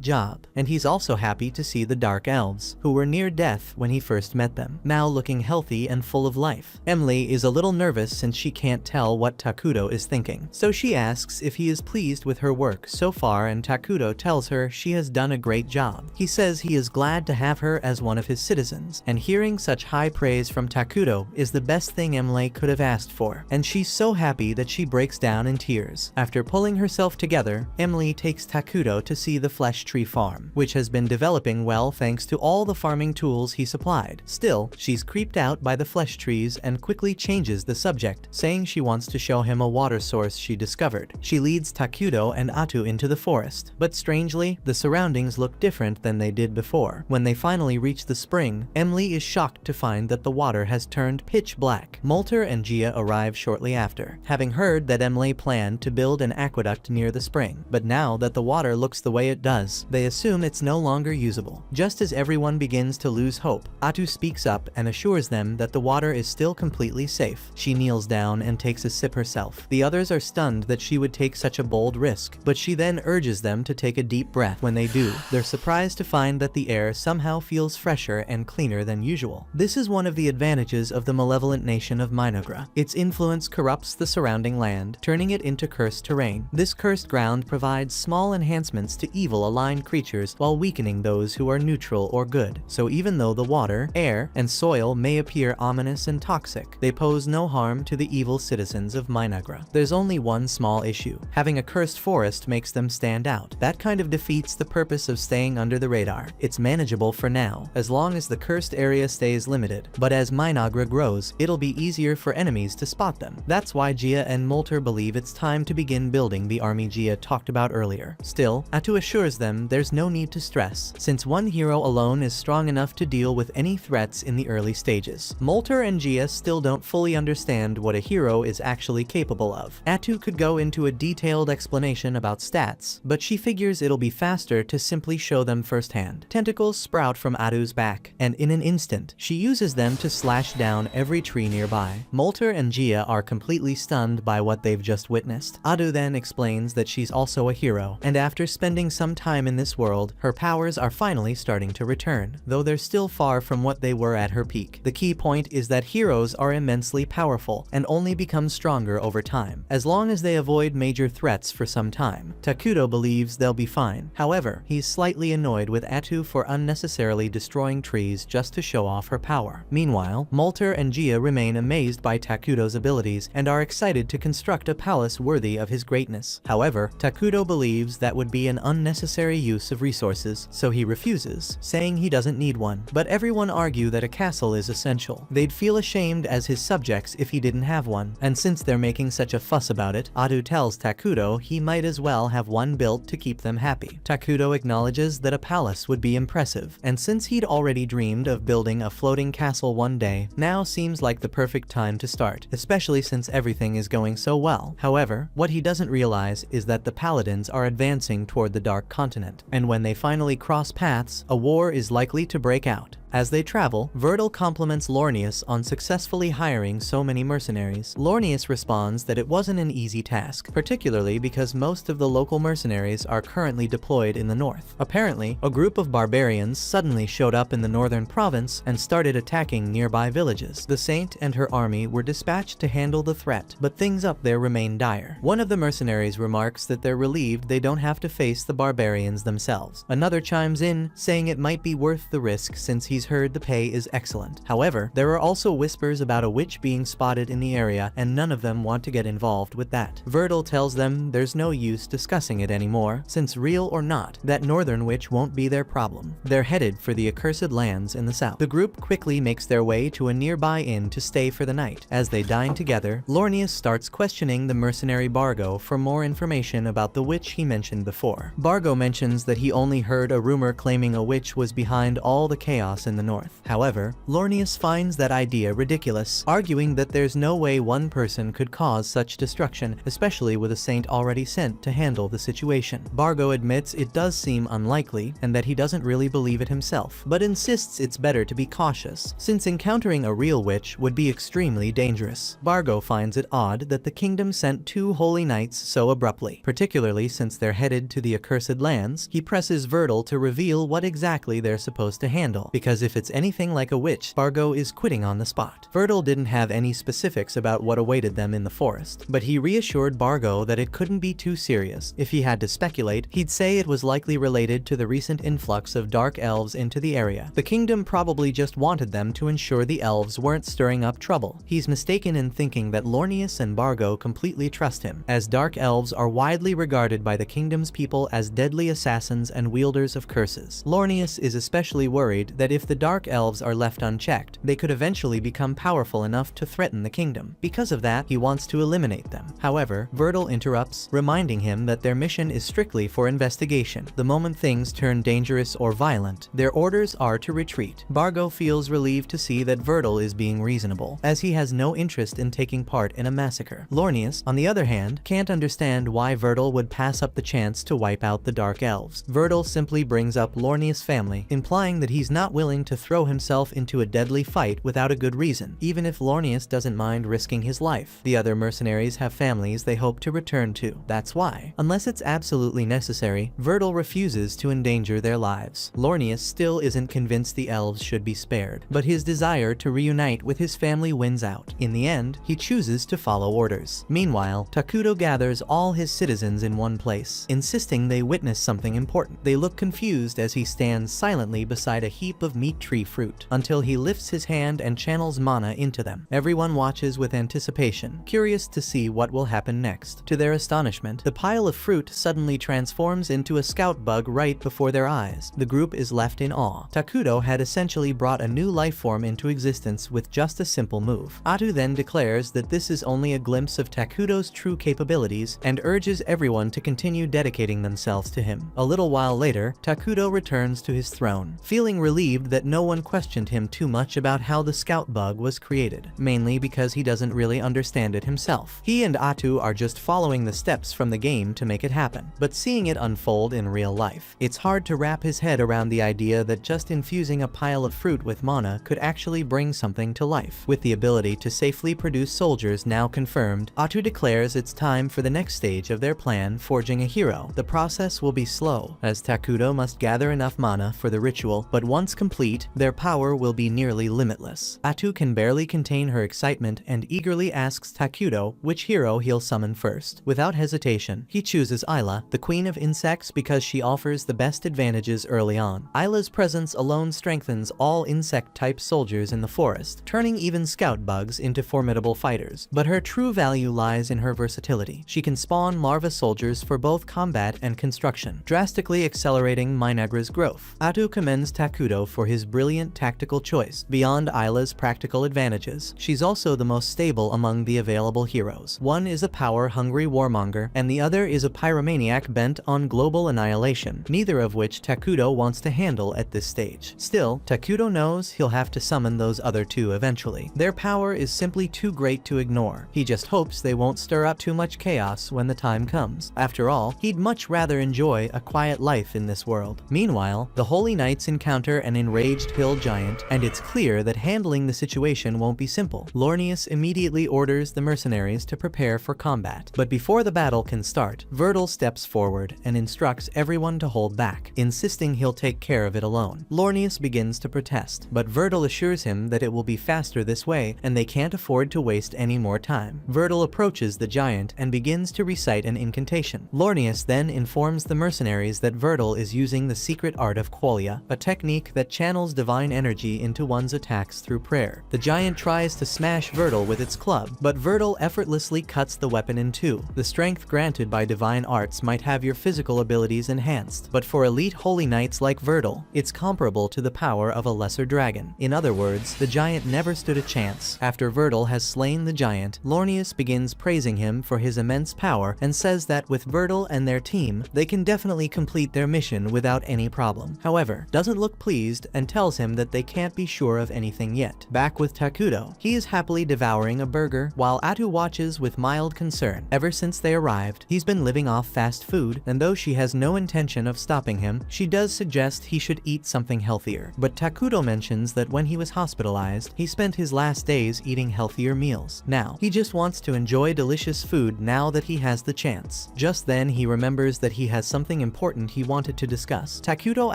job, and he's also happy to see the Dark Elves, who were near death when he first met them, now looking healthy and full of life. Emily is a little nervous since she can't tell what Takudo is thinking, so she asks if he is pleased with her work so far, and Takudo tells her she has done a great job. He says he is glad to have her as one of his citizens, and hearing such high praise from Takudo is the best thing Emily could have asked for, and she's so happy that she breaks down in tears. After pulling herself together, Emily takes Takudo to see the flesh tree farm, which has been developing well thanks to all the farming tools he supplied. Still, she's creeped out by the flesh trees and quickly changes the subject, saying she wants to show him a water source she discovered. She leads Takudo and Atu into the forest, but strangely, the surroundings look different than they did before. When they finally reach the spring, Emily is shocked to find that the water has turned pitch black. Molter and Gia arrive shortly after, having heard that Emily planned to build an aqueduct near the spring, but now that the water looks the way it does, they assume it's no longer usable. Just as everyone begins to lose hope, Atu speaks up and assures them that the water is still completely safe. She kneels down and takes a sip herself. The others are stunned that she would take such a bold risk, but she then urges them to take a deep breath. When they do, they're surprised to find that the air somehow feels fresher and cleaner than usual. This is one of the advantages of the malevolent nation of Minagra. Its influence corrupts the surrounding land, turning it into cursed terrain. This cursed ground provides small enhancements to evil-aligned creatures while weakening those who are neutral or good. So even though the water, air, and soil may appear ominous and toxic, they pose no harm to the evil citizens of Minagra. There's only one small issue. Having a cursed forest makes them stand out. That kind of defeats the purpose of staying under the radar. It's manageable for now, as long as the cursed area stays limited, but as Minagra grows, it'll be easier for enemies to spot them. That's why Gia and Molter believe it's time to begin building the army Gia talked about earlier. Still, Atu assures them there's no need to stress, since one hero alone is strong enough to deal with any threats in the early stages. Molter and Gia still don't fully understand what a hero is actually capable of. Atu could go into a detailed explanation about stats, but she figures it'll be faster to simply show them firsthand. Tentacles sprout from Atu's back, and in an instant, she uses them to slash down every tree nearby. Molter and Gia are completely stunned by what they've just witnessed. Atu then explains that she's also a hero, and after spending some time in this world, her powers are finally starting to return, though they're still far from what they were at her peak. The key point is that heroes are immensely powerful and only become stronger over time, as long as they avoid major threats for some time. Takudo believes they'll be fine. However, he's slightly annoyed with Atu for unnecessarily destroying trees just to show off her power. Meanwhile, Molter and Gia remain amazed by Takudo's abilities and are excited to construct a palace worthy of his greatness. However, Takudo believes that would be an unnecessary use of resources, so he refuses, saying he doesn't need one. But everyone argue that a castle is essential. They'd feel ashamed as his subjects if he didn't have one, and since they're making such a fuss about it, Atu tells Takudo he might as well have one built to keep them happy. Takudo acknowledges that a palace would be impressive, and since he'd already dreamed of building a floating castle one day, now seems like the perfect time to start, especially since everything is going so well. However, what he doesn't realize is that the paladins are advancing toward the Dark Continent, and when they finally cross paths, a war is likely to break out. As they travel, Virgil compliments Lornius on successfully hiring so many mercenaries. Lornius responds that it wasn't an easy task, particularly because most of the local mercenaries are currently deployed in the north. Apparently, a group of barbarians suddenly showed up in the northern province and started attacking nearby villages. The Saint and her army were dispatched to handle the threat, but things up there remain dire. One of the mercenaries remarks that they're relieved they don't have to face the barbarians themselves. Another chimes in, saying it might be worth the risk since he's he's heard the pay is excellent. However, there are also whispers about a witch being spotted in the area, and none of them want to get involved with that. Verdal tells them there's no use discussing it anymore, since real or not, that northern witch won't be their problem. They're headed for the accursed lands in the south. The group quickly makes their way to a nearby inn to stay for the night. As they dine together, Lornius starts questioning the mercenary Bargo for more information about the witch he mentioned before. Bargo mentions that he only heard a rumor claiming a witch was behind all the chaos in the north. However, Lornius finds that idea ridiculous, arguing that there's no way one person could cause such destruction, especially with a saint already sent to handle the situation. Bargo admits it does seem unlikely and that he doesn't really believe it himself, but insists it's better to be cautious, since encountering a real witch would be extremely dangerous. Bargo finds it odd that the kingdom sent 2 holy knights so abruptly, particularly since they're headed to the accursed lands. He presses Verdal to reveal what exactly they're supposed to handle, because if it's anything like a witch, Bargo is quitting on the spot. Verdal didn't have any specifics about what awaited them in the forest, but he reassured Bargo that it couldn't be too serious. If he had to speculate, he'd say it was likely related to the recent influx of dark elves into the area. The kingdom probably just wanted them to ensure the elves weren't stirring up trouble. He's mistaken in thinking that Lornius and Bargo completely trust him, as dark elves are widely regarded by the kingdom's people as deadly assassins and wielders of curses. Lornius is especially worried that if the dark elves are left unchecked, they could eventually become powerful enough to threaten the kingdom. Because of that, he wants to eliminate them. However, Verdal interrupts, reminding him that their mission is strictly for investigation. The moment things turn dangerous or violent, their orders are to retreat. Bargo feels relieved to see that Verdal is being reasonable, as he has no interest in taking part in a massacre. Lornius, on the other hand, can't understand why Verdal would pass up the chance to wipe out the dark elves. Verdal simply brings up Lornius' family, implying that he's not willing to throw himself into a deadly fight without a good reason, even if Lornius doesn't mind risking his life. The other mercenaries have families they hope to return to. That's why, unless it's absolutely necessary, Verdal refuses to endanger their lives. Lornius still isn't convinced the elves should be spared, but his desire to reunite with his family wins out. In the end, he chooses to follow orders. Meanwhile, Takuto gathers all his citizens in one place, insisting they witness something important. They look confused as he stands silently beside a heap of meat tree fruit, until he lifts his hand and channels mana into them. Everyone watches with anticipation, curious to see what will happen next. To their astonishment, the pile of fruit suddenly transforms into a scout bug right before their eyes. The group is left in awe. Takuto had essentially brought a new life form into existence with just a simple move. Atu then declares that this is only a glimpse of Takuto's true capabilities and urges everyone to continue dedicating themselves to him. A little while later, Takuto returns to his throne, feeling relieved that no one questioned him too much about how the scout bug was created, mainly because he doesn't really understand it himself. He and Atu are just following the steps from the game to make it happen, but seeing it unfold in real life, it's hard to wrap his head around the idea that just infusing a pile of fruit with mana could actually bring something to life. With the ability to safely produce soldiers now confirmed, Atu declares it's time for the next stage of their plan, forging a hero. The process will be slow, as Takuto must gather enough mana for the ritual, but once complete, their power will be nearly limitless. Atu can barely contain her excitement and eagerly asks Takuto which hero he'll summon first. Without hesitation, he chooses Isla, the queen of insects, because she offers the best advantages early on. Isla's presence alone strengthens all insect-type soldiers in the forest, turning even scout bugs into formidable fighters. But her true value lies in her versatility. She can spawn larva soldiers for both combat and construction, drastically accelerating Minagra's growth. Atu commends Takuto for his brilliant tactical choice. Beyond Isla's practical advantages, she's also the most stable among the available heroes. One is a power-hungry warmonger, and the other is a pyromaniac bent on global annihilation, neither of which Takuto wants to handle at this stage. Still, Takuto knows he'll have to summon those other two eventually. Their power is simply too great to ignore. He just hopes they won't stir up too much chaos when the time comes. After all, he'd much rather enjoy a quiet life in this world. Meanwhile, the Holy Knights encounter an enraged hill giant, and it's clear that handling the situation won't be simple. Lornius immediately orders the mercenaries to prepare for combat, but before the battle can start, Verdal steps forward and instructs everyone to hold back, insisting he'll take care of it alone. Lornius begins to protest, but Verdal assures him that it will be faster this way, and they can't afford to waste any more time. Verdal approaches the giant and begins to recite an incantation. Lornius then informs the mercenaries that Verdal is using the secret art of Qualia, a technique that channels channels divine energy into one's attacks through prayer. The giant tries to smash Vertil with its club, but Vertil effortlessly cuts the weapon in two. The strength granted by divine arts might have your physical abilities enhanced, but for elite holy knights like Vertil, it's comparable to the power of a lesser dragon. In other words, the giant never stood a chance. After Vertil has slain the giant, Lornius begins praising him for his immense power and says that with Vertil and their team, they can definitely complete their mission without any problem. However, doesn't look pleased and tells him that they can't be sure of anything yet. Back with Takuto, he is happily devouring a burger while Atu watches with mild concern. Ever since they arrived, he's been living off fast food, and though she has no intention of stopping him, she does suggest he should eat something healthier. But Takuto mentions that when he was hospitalized, he spent his last days eating healthier meals. Now, he just wants to enjoy delicious food now that he has the chance. Just then, he remembers that he has something important he wanted to discuss. Takuto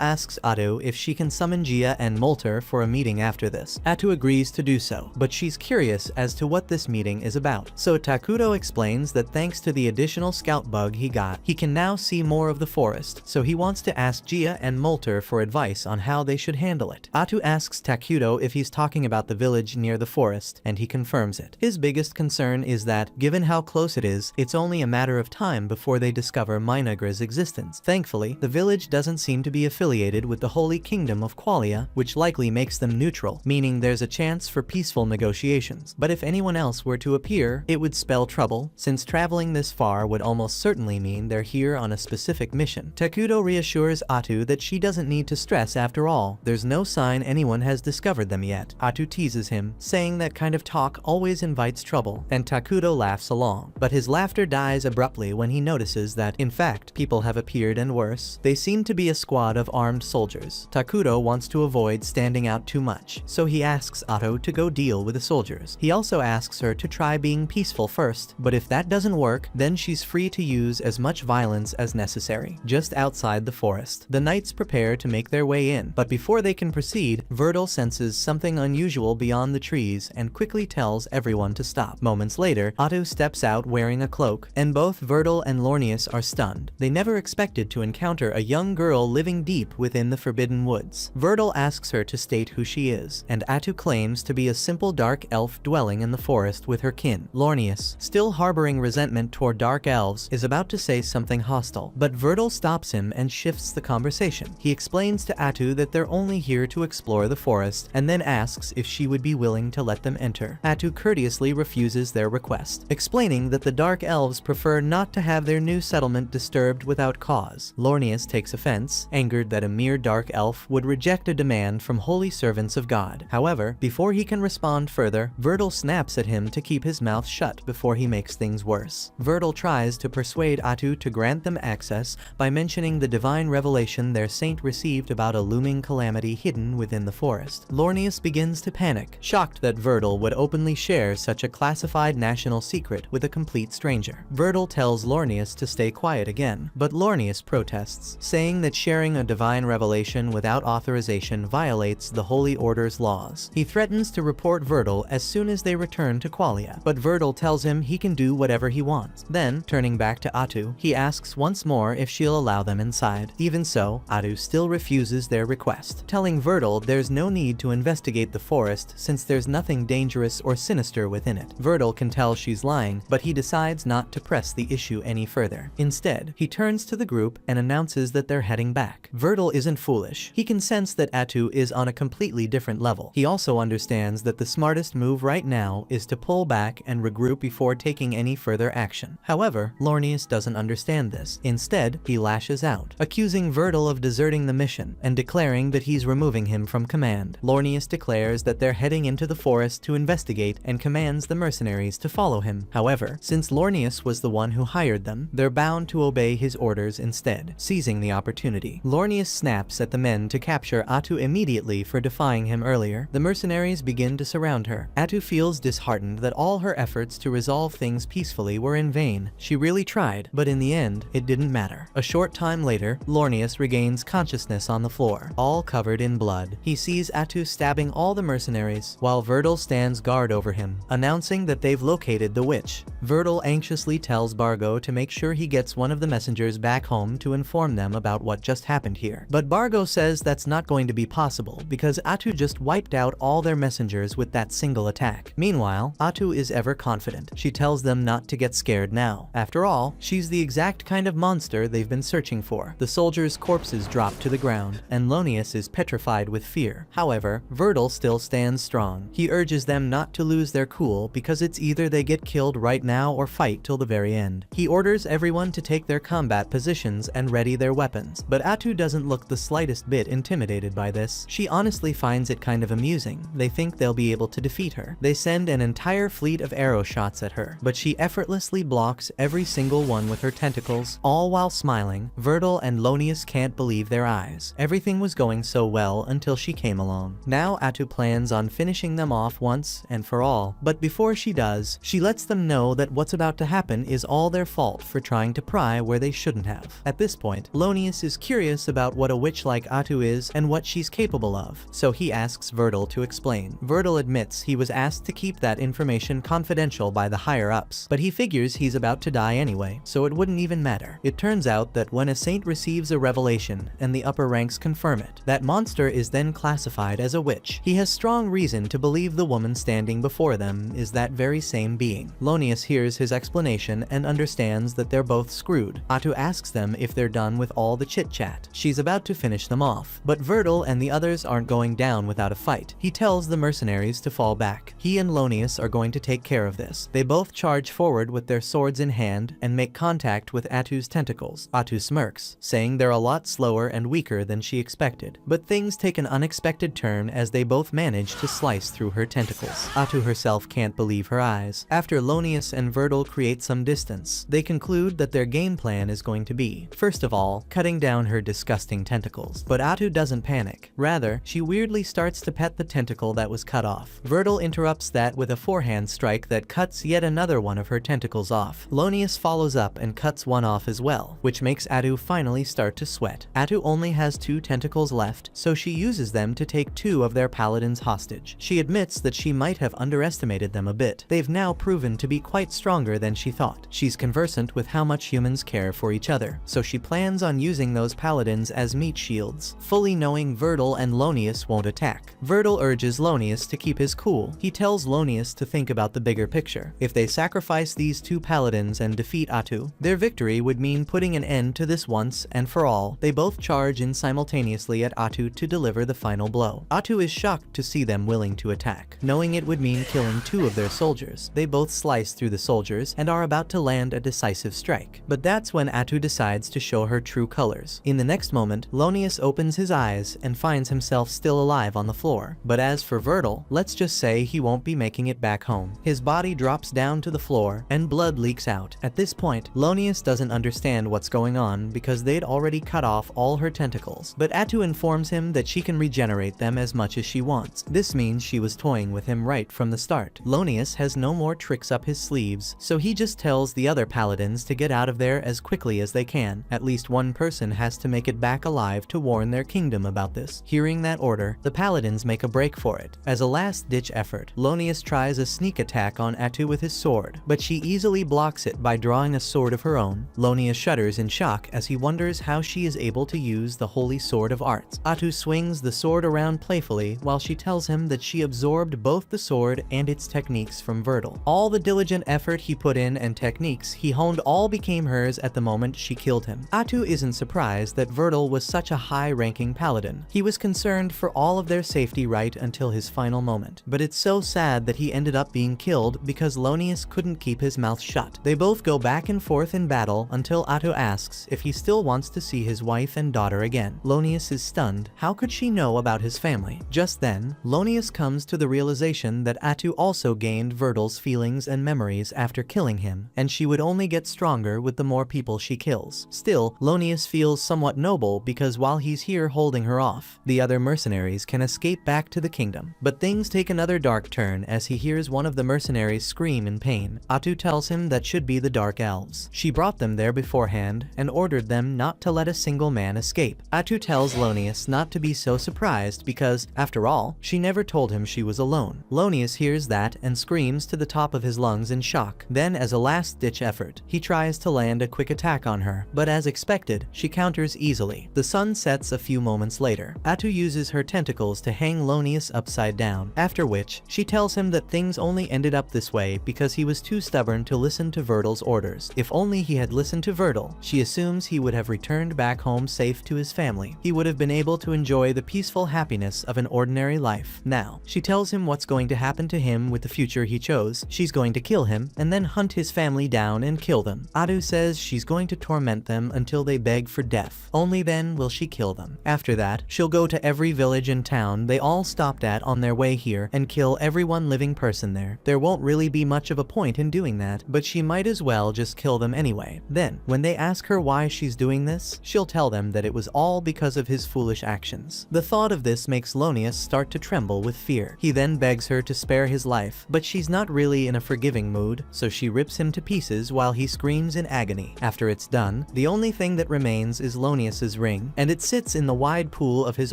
asks Atu if she can summon Gia and Molter for a meeting after this. Atu agrees to do so, but she's curious as to what this meeting is about. So Takuto explains that thanks to the additional scout bug he got, he can now see more of the forest, so he wants to ask Gia and Molter for advice on how they should handle it. Atu asks Takuto if he's talking about the village near the forest, and he confirms it. His biggest concern is that, given how close it is, it's only a matter of time before they discover Minagra's existence. Thankfully, the village doesn't seem to be affiliated with the Holy Kingdom of Qualia, which likely makes them neutral, meaning there's a chance for peaceful negotiations. But if anyone else were to appear, it would spell trouble, since traveling this far would almost certainly mean they're here on a specific mission. Takuto reassures Atu that she doesn't need to stress after all. There's no sign anyone has discovered them yet. Atu teases him, saying that kind of talk always invites trouble, and Takuto laughs along. But his laughter dies abruptly when he notices that, in fact, people have appeared and worse. They seem to be a squad of armed soldiers. Takuto wants to avoid standing out too much, so he asks Atu to go deal with the soldiers. He also asks her to try being peaceful first, but if that doesn't work, then she's free to use as much violence as necessary. Just outside the forest, the knights prepare to make their way in, but before they can proceed, Vertil senses something unusual beyond the trees and quickly tells everyone to stop. Moments later, Atu steps out wearing a cloak, and both Vertil and Lornius are stunned. They never expected to encounter a young girl living deep within the Forbidden Woods. Vertil asks her to state who she is, and Atu claims to be a simple dark elf dwelling in the forest with her kin. Lornius, still harboring resentment toward dark elves, is about to say something hostile, but Vertil stops him and shifts the conversation. He explains to Atu that they're only here to explore the forest, and then asks if she would be willing to let them enter. Atu courteously refuses their request, explaining that the dark elves prefer not to have their new settlement disturbed without cause. Lornius takes offense, angered that a mere dark elf would reject a demand from holy servants of God. However, before he can respond further, Vertil snaps at him to keep his mouth shut before he makes things worse. Vertil tries to persuade Atu to grant them access by mentioning the divine revelation their saint received about a looming calamity hidden within the forest. Lornius begins to panic, shocked that Vertil would openly share such a classified national secret with a complete stranger. Vertil tells Lornius to stay quiet again, but Lornius protests, saying that sharing a divine revelation without authorization violates the Holy Order's laws. He threatens to report Vertil as soon as they return to Qualia, but Vertil tells him he can do whatever he wants. Then, turning back to Atu, he asks once more if she'll allow them inside. Even so, Atu still refuses their request, telling Vertil there's no need to investigate the forest since there's nothing dangerous or sinister within it. Vertil can tell she's lying, but he decides not to press the issue any further. Instead, he turns to the group and announces that they're heading back. Vertil isn't foolish. He can sense that Atu is on a completely different level. He also understands that the smartest move right now is to pull back and regroup before taking any further action. However, Lornius doesn't understand this. Instead, he lashes out, accusing Vertil of deserting the mission and declaring that he's removing him from command. Lornius declares that they're heading into the forest to investigate and commands the mercenaries to follow him. However, since Lornius was the one who hired them, they're bound to obey his orders instead. Seizing the opportunity, Lornius snaps at the men to capture Atu immediately for defying him earlier. The mercenaries begin to surround her. Atu feels disheartened that all her efforts to resolve things peacefully were in vain. She really tried, but in the end, it didn't matter. A short time later, Lornius regains consciousness on the floor, all covered in blood. He sees Atu stabbing all the mercenaries, while Vertil stands guard over him, announcing that they've located the witch. Vertil anxiously tells Bargo to make sure he gets one of the messengers back home to inform them about what just happened here. But Bargo says that's not going going to be possible because Atu just wiped out all their messengers with that single attack. Meanwhile, Atu is ever confident. She tells them not to get scared now. After all, she's the exact kind of monster they've been searching for. The soldiers' corpses drop to the ground, and Lonius is petrified with fear. However, Verdal still stands strong. He urges them not to lose their cool because it's either they get killed right now or fight till the very end. He orders everyone to take their combat positions and ready their weapons, but Atu doesn't look the slightest bit intimidated by this. She honestly finds it kind of amusing. They think they'll be able to defeat her. They send an entire fleet of arrow shots at her, but she effortlessly blocks every single one with her tentacles, all while smiling. Verdal and Lonius can't believe their eyes. Everything was going so well until she came along. Now Atu plans on finishing them off once and for all, but before she does, she lets them know that what's about to happen is all their fault for trying to pry where they shouldn't have. At this point, Lonius is curious about what a witch like Atu is and what she's capable of, so he asks Verdal to explain. Verdal admits he was asked to keep that information confidential by the higher-ups, but he figures he's about to die anyway, so it wouldn't even matter. It turns out that when a saint receives a revelation and the upper ranks confirm it, that monster is then classified as a witch. He has strong reason to believe the woman standing before them is that very same being. Lonius hears his explanation and understands that they're both screwed. Atu asks them if they're done with all the chit-chat. She's about to finish them off, but Verdal and the others aren't going down without a fight. He tells the mercenaries to fall back. He and Lonius are going to take care of this. They both charge forward with their swords in hand and make contact with Atu's tentacles. Atu smirks, saying they're a lot slower and weaker than she expected. But things take an unexpected turn as they both manage to slice through her tentacles. Atu herself can't believe her eyes. After Lonius and Verdal create some distance, they conclude that their game plan is going to be, first of all, cutting down her disgusting tentacles. But Atu doesn't panic. Rather, she weirdly starts to pet the tentacle that was cut off. Verdal interrupts that with a forehand strike that cuts yet another one of her tentacles off. Lonius follows up and cuts one off as well, which makes Atu finally start to sweat. Atu only has 2 tentacles left, so she uses them to take 2 of their paladins hostage. She admits that she might have underestimated them a bit. They've now proven to be quite stronger than she thought. She's conversant with how much humans care for each other, so she plans on using those paladins as meat shields, fully knowing Verdal and Lonius won't attack. Verdal urges Lonius to keep his cool. He tells Lonius to think about the bigger picture. If they sacrifice these 2 paladins and defeat Atu, their victory would mean putting an end to this once and for all. They both charge in simultaneously at Atu to deliver the final blow. Atu is shocked to see them willing to attack, knowing it would mean killing 2 of their soldiers. They both slice through the soldiers and are about to land a decisive strike. But that's when Atu decides to show her true colors. In the next moment, Lonius opens his eyes and finds himself still alive on the floor. But as for Verdal, let's just say he won't be making it back home. His body drops down to the floor and blood leaks out. At this point, Lonius doesn't understand what's going on because they'd already cut off all her tentacles. But Atu informs him that she can regenerate them as much as she wants. This means she was toying with him right from the start. Lonius has no more tricks up his sleeves, so he just tells the other paladins to get out of there as quickly as they can. At least one person has to make it back alive to warn their kingdom about this. Hearing that order, the paladins make a break for it. As a last-ditch effort, Lonius tries a sneak attack on Atu with his sword, but she easily blocks it by drawing a sword of her own. Lonius shudders in shock as he wonders how she is able to use the holy sword of arts. Atu swings the sword around playfully while she tells him that she absorbed both the sword and its techniques from Verdal. All the diligent effort he put in and techniques he honed all became hers at the moment she killed him. Atu isn't surprised that Verdal was such a high-ranking paladin. He was concerned for all of their safety right until his final moment. But it's so sad that he ended up being killed because Lonius couldn't keep his mouth shut. They both go back and forth in battle until Atu asks if he still wants to see his wife and daughter again. Lonius is stunned. How could she know about his family? Just then, Lonius comes to the realization that Atu also gained Verdal's feelings and memories after killing him, and she would only get stronger with the more people she kills. Still, Lonius feels somewhat noble because while he's here holding her off, the other mercenaries can escape back to the kingdom. But things take another dark turn as he hears one of the mercenaries scream in pain. Atu tells him that should be the Dark Elves. She brought them there beforehand and ordered them not to let a single man escape. Atu tells Lonius not to be so surprised because, after all, she never told him she was alone. Lonius hears that and screams to the top of his lungs in shock. Then, as a last-ditch effort, he tries to land a quick attack on her, but as expected, she counters easily. The sun sets a few moments later. later, Atu uses her tentacles to hang Lonius upside down, after which, she tells him that things only ended up this way because he was too stubborn to listen to Vertil's orders. If only he had listened to Vertil, she assumes he would have returned back home safe to his family. He would have been able to enjoy the peaceful happiness of an ordinary life. Now, she tells him what's going to happen to him with the future he chose. She's going to kill him, and then hunt his family down and kill them. Atu says she's going to torment them until they beg for death. Only then will she kill them. After that, she'll go to every village and town they all stopped at on their way here and kill everyone living person there. There won't really be much of a point in doing that, but she might as well just kill them anyway. Then, when they ask her why she's doing this, she'll tell them that it was all because of his foolish actions. The thought of this makes Lonius start to tremble with fear. He then begs her to spare his life, but she's not really in a forgiving mood, so she rips him to pieces while he screams in agony. After it's done, the only thing that remains is Lonius's ring, and it sits in the wide pool of his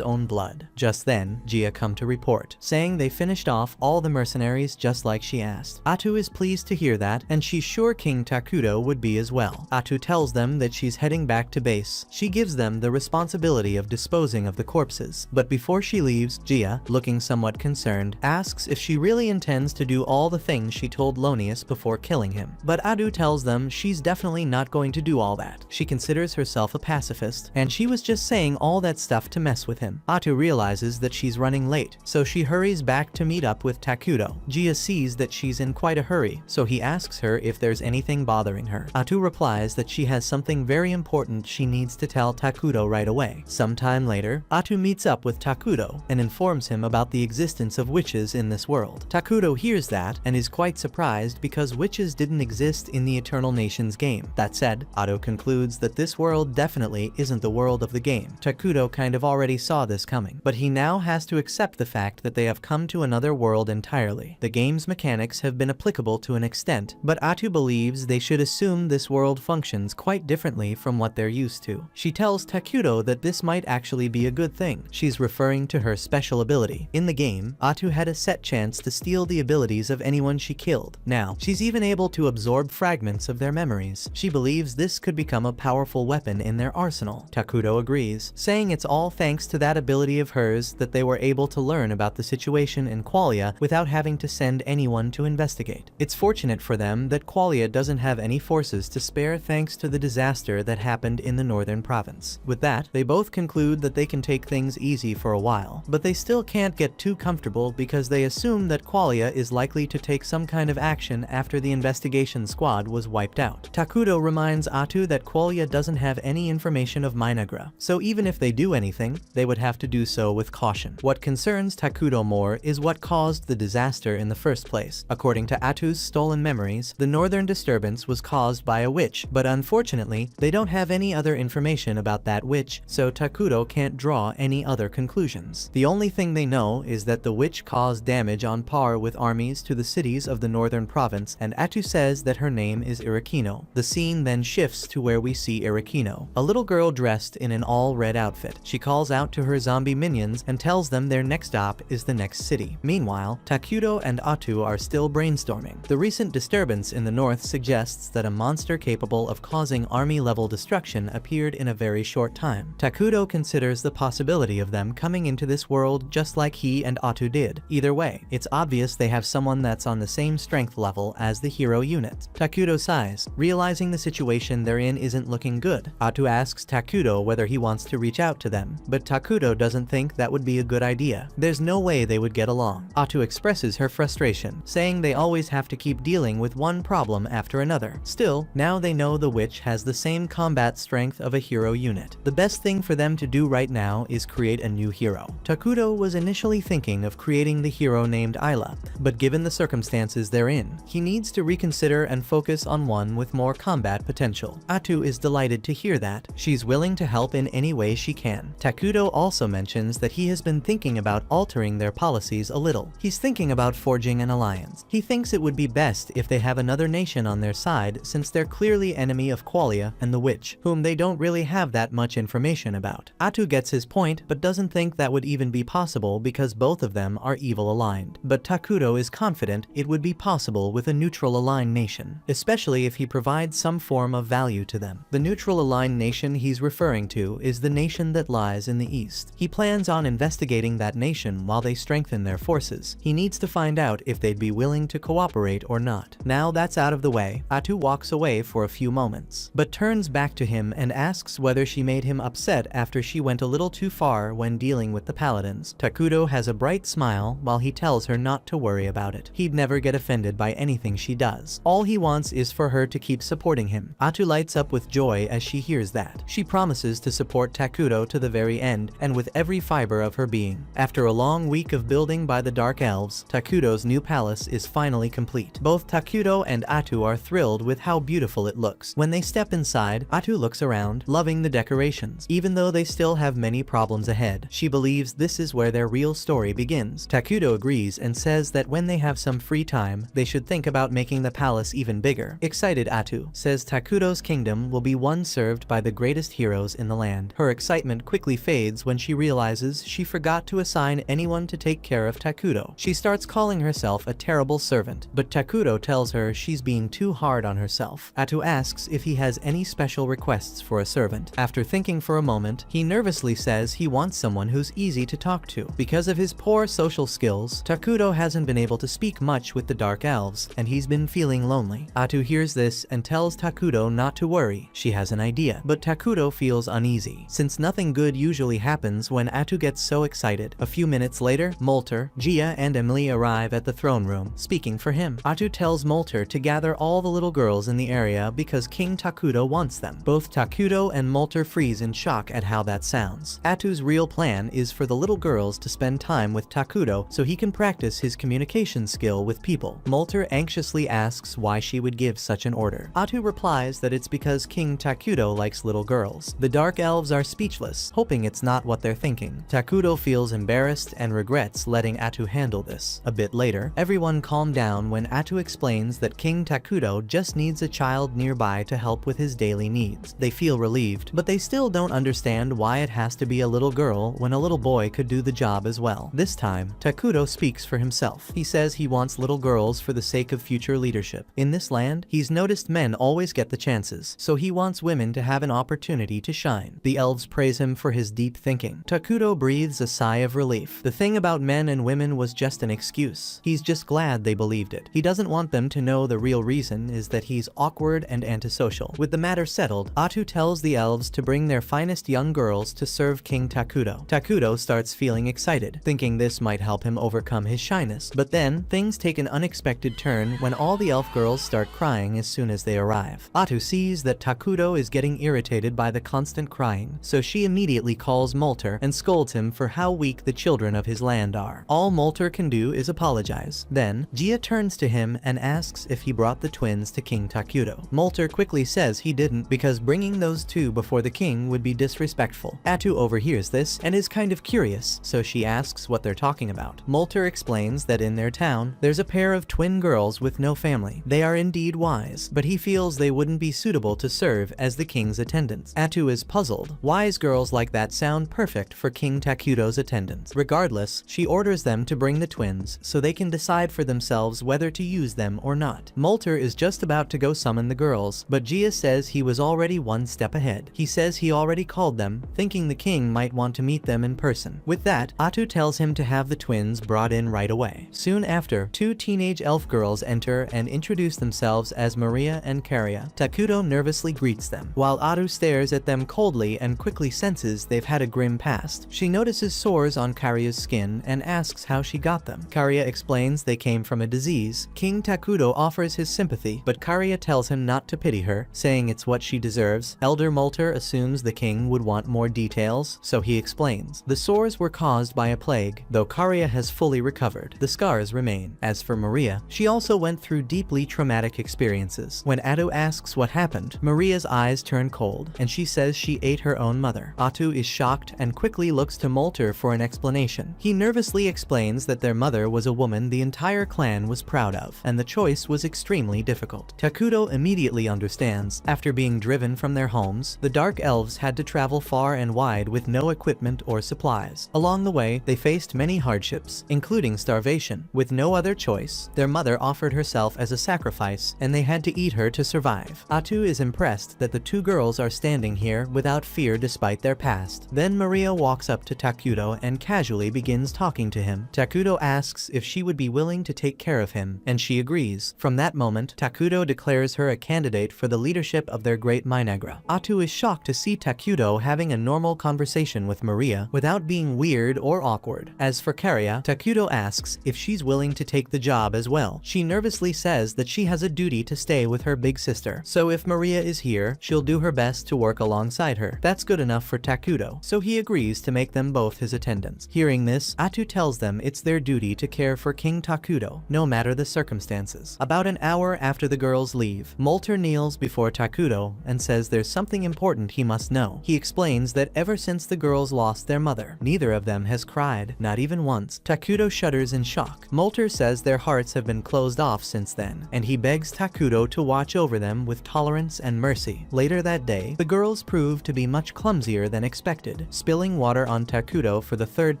own blood. Just then, Gia come to report, saying they finished off all the mercenaries just like she asked. Atu is pleased to hear that, and she's sure King Takuto would be as well. Atu tells them that she's heading back to base. She gives them the responsibility of disposing of the corpses. But before she leaves, Gia, looking somewhat concerned, asks if she really intends to do all the things she told Lonius before killing him. But Atu tells them she's definitely not going to do all that. She considers herself a pacifist, and she was just saying all that stuff to mess with him. Atu realizes that she's running late, so she hurries back to meet up with Takuto. Gia sees that she's in quite a hurry, so he asks her if there's anything bothering her. Atu replies that she has something very important she needs to tell Takuto right away. Sometime later, Atu meets up with Takuto and informs him about the existence of witches in this world. Takuto hears that and is quite surprised because witches didn't exist in the Eternal Nations game. That said, Atu concludes that this world definitely isn't the world of the game. Takuto kind of already saw this coming, but he now has to accept the fact that they have come to another world entirely. The game's mechanics have been applicable to an extent, but Atu believes they should assume this world functions quite differently from what they're used to. She tells Takuto that this might actually be a good thing. She's referring to her special ability. In the game, Atu had a set chance to steal the abilities of anyone she killed. Now, she's even able to absorb fragments of their memories. She believes this could become a powerful weapon in their arsenal. Takuto agrees, saying it's all thanks to that ability of hers that they were able to learn about the situation in Qualia without having to send anyone to investigate. It's fortunate for them that Qualia doesn't have any forces to spare thanks to the disaster that happened in the northern province. With that, they both conclude that they can take things easy for a while, but they still can't get too comfortable because they assume that Qualia is likely to take some kind of action after the investigation squad was wiped out. Takuto reminds Atu that Qualia doesn't have any information of Minagra, so even if they do anything, they would have to do so with caution. What concerns Takuto more is what caused the disaster in the first place. According to Atu's stolen memories, the northern disturbance was caused by a witch, but unfortunately, they don't have any other information about that witch, so Takuto can't draw any other conclusions. The only thing they know is that the witch caused damage on par with armies to the cities of the northern province, and Atu says that her name is Irakino. The scene then shifts to where we see Irakino, a little girl dressed in an all-red outfit. She calls out to her zombie minions and tells them their next stop is the next city. Meanwhile, Takuto and Atu are still brainstorming. The recent disturbance in the north suggests that a monster capable of causing army-level destruction appeared in a very short time. Takuto considers the possibility of them coming into this world just like he and Atu did. Either way, it's obvious they have someone that's on the same strength level as the hero unit. Takuto sighs, realizing the situation they're in isn't looking good. Atu asks Takuto whether he wants to reach out to them, but Takuto doesn't think that would be a good idea. There's no way they would get along. Atu expresses her frustration, saying they always have to keep dealing with one problem after another. Still, now they know the witch has the same combat strength of a hero unit. The best thing for them to do right now is create a new hero. Takuto was initially thinking of creating the hero named Ayla, but given the circumstances they're in, he needs to reconsider and focus on one with more combat potential. Atu is delighted to hear that. She's willing to help in any way she can. Takuto also mentions that he has been thinking about altering their policies a little. He's thinking about forging an alliance. He thinks it would be best if they have another nation on their side since they're clearly enemy of Qualia and the witch, whom they don't really have that much information about. Atu gets his point but doesn't think that would even be possible because both of them are evil aligned. But Takuto is confident it would be possible with a neutral aligned nation, especially if he provides some form of value to them. The neutral aligned nation he's referring to is the nation that lies lies in the east. He plans on investigating that nation while they strengthen their forces. He needs to find out if they'd be willing to cooperate or not. Now that's out of the way, Atu walks away for a few moments, but turns back to him and asks whether she made him upset after she went a little too far when dealing with the paladins. Takudo has a bright smile while he tells her not to worry about it. He'd never get offended by anything she does. All he wants is for her to keep supporting him. Atu lights up with joy as she hears that. She promises to support Takudo to the very end and with every fiber of her being. After a long week of building by the Dark Elves, Takudo's new palace is finally complete. Both Takudo and Atu are thrilled with how beautiful it looks. When they step inside, Atu looks around, loving the decorations. Even though they still have many problems ahead, she believes this is where their real story begins. Takudo agrees and says that when they have some free time, they should think about making the palace even bigger. Excited Atu says Takudo's kingdom will be one served by the greatest heroes in the land. Her excitement quickly fades when she realizes she forgot to assign anyone to take care of Takudo. She starts calling herself a terrible servant, but Takudo tells her she's being too hard on herself. Atu asks if he has any special requests for a servant. After thinking for a moment, he nervously says he wants someone who's easy to talk to. Because of his poor social skills, Takudo hasn't been able to speak much with the Dark Elves, and he's been feeling lonely. Atu hears this and tells Takudo not to worry. She has an idea, but Takudo feels uneasy, since nothing good usually happens when Atu gets so excited. A few minutes later, Molter, Gia, and Emily arrive at the throne room, speaking for him. Atu tells Molter to gather all the little girls in the area because King Takudo wants them. Both Takudo and Molter freeze in shock at how that sounds. Atu's real plan is for the little girls to spend time with Takudo so he can practice his communication skill with people. Molter anxiously asks why she would give such an order. Atu replies that it's because King Takudo likes little girls. The Dark Elves are speechless, hoping it's not what they're thinking. Takudo feels embarrassed and regrets letting Atu handle this. A bit later, everyone calmed down when Atu explains that King Takudo just needs a child nearby to help with his daily needs. They feel relieved, but they still don't understand why it has to be a little girl when a little boy could do the job as well. This time, Takudo speaks for himself. He says he wants little girls for the sake of future leadership. In this land, he's noticed men always get the chances, so he wants women to have an opportunity to shine. The elves praise him for his deep thinking. Takudo breathes a sigh of relief. The thing about men and women was just an excuse. He's just glad they believed it. He doesn't want them to know the real reason is that he's awkward and antisocial. With the matter settled, Atu tells the elves to bring their finest young girls to serve King Takudo. Takudo starts feeling excited, thinking this might help him overcome his shyness. But then, things take an unexpected turn when all the elf girls start crying as soon as they arrive. Atu sees that Takudo is getting irritated by the constant crying, so she immediately calls Molter and scolds him for how weak the children of his land are. All Molter can do is apologize. Then, Gia turns to him and asks if he brought the twins to King Takudo. Molter quickly says he didn't because bringing those two before the king would be disrespectful. Atu overhears this and is kind of curious, so she asks what they're talking about. Molter explains that in their town, there's a pair of twin girls with no family. They are indeed wise, but he feels they wouldn't be suitable to serve as the king's attendants. Atu is puzzled. Wise girls like that sound perfect for King Takudo's attendants. Regardless, she orders them to bring the twins so they can decide for themselves whether to use them or not. Molter is just about to go summon the girls, but Gia says he was already one step ahead. He says he already called them, thinking the king might want to meet them in person. With that, Atu tells him to have the twins brought in right away. Soon after, two teenage elf girls enter and introduce themselves as Maria and Karia. Takudo nervously greets them, while Atu stares at them coldly and quickly senses they've had a grim past. She notices sores on Karia's skin and asks how she got them. Karia explains they came from a disease. King Takudo offers his sympathy, but Karia tells him not to pity her, saying it's what she deserves. Elder Molter assumes the king would want more details, so he explains. The sores were caused by a plague, though Karia has fully recovered. The scars remain. As for Maria, she also went through deeply traumatic experiences. When Atu asks what happened, Maria's eyes turn cold, and she says she ate her own mother. Atu is shocked and quickly looks to Molter for an explanation. He nervously explains that their mother was a woman the entire clan was proud of, and the choice was extremely difficult. Takudo immediately understands. After being driven from their homes, the Dark Elves had to travel far and wide with no equipment or supplies. Along the way, they faced many hardships, including starvation. With no other choice, their mother offered herself as a sacrifice, and they had to eat her to survive. Atu is impressed that the two girls are standing here without fear despite their past. forest. Then Maria walks up to Takudo and casually begins talking to him. Takudo asks if she would be willing to take care of him, and she agrees. From that moment, Takudo declares her a candidate for the leadership of their great Minagra. Atu is shocked to see Takudo having a normal conversation with Maria without being weird or awkward. As for Karia, Takudo asks if she's willing to take the job as well. She nervously says that she has a duty to stay with her big sister, so if Maria is here, she'll do her best to work alongside her. That's good enough for Takudo, so he agrees to make them both his attendants. Hearing this, Atu tells them it's their duty to care for King Takudo, no matter the circumstances. About an hour after the girls leave, Molter kneels before Takudo and says there's something important he must know. He explains that ever since the girls lost their mother, neither of them has cried, not even once. Takudo shudders in shock. Molter says their hearts have been closed off since then, and he begs Takudo to watch over them with tolerance and mercy. Later that day, the girls prove to be much clumsier than expected, spilling water on Takudo for the third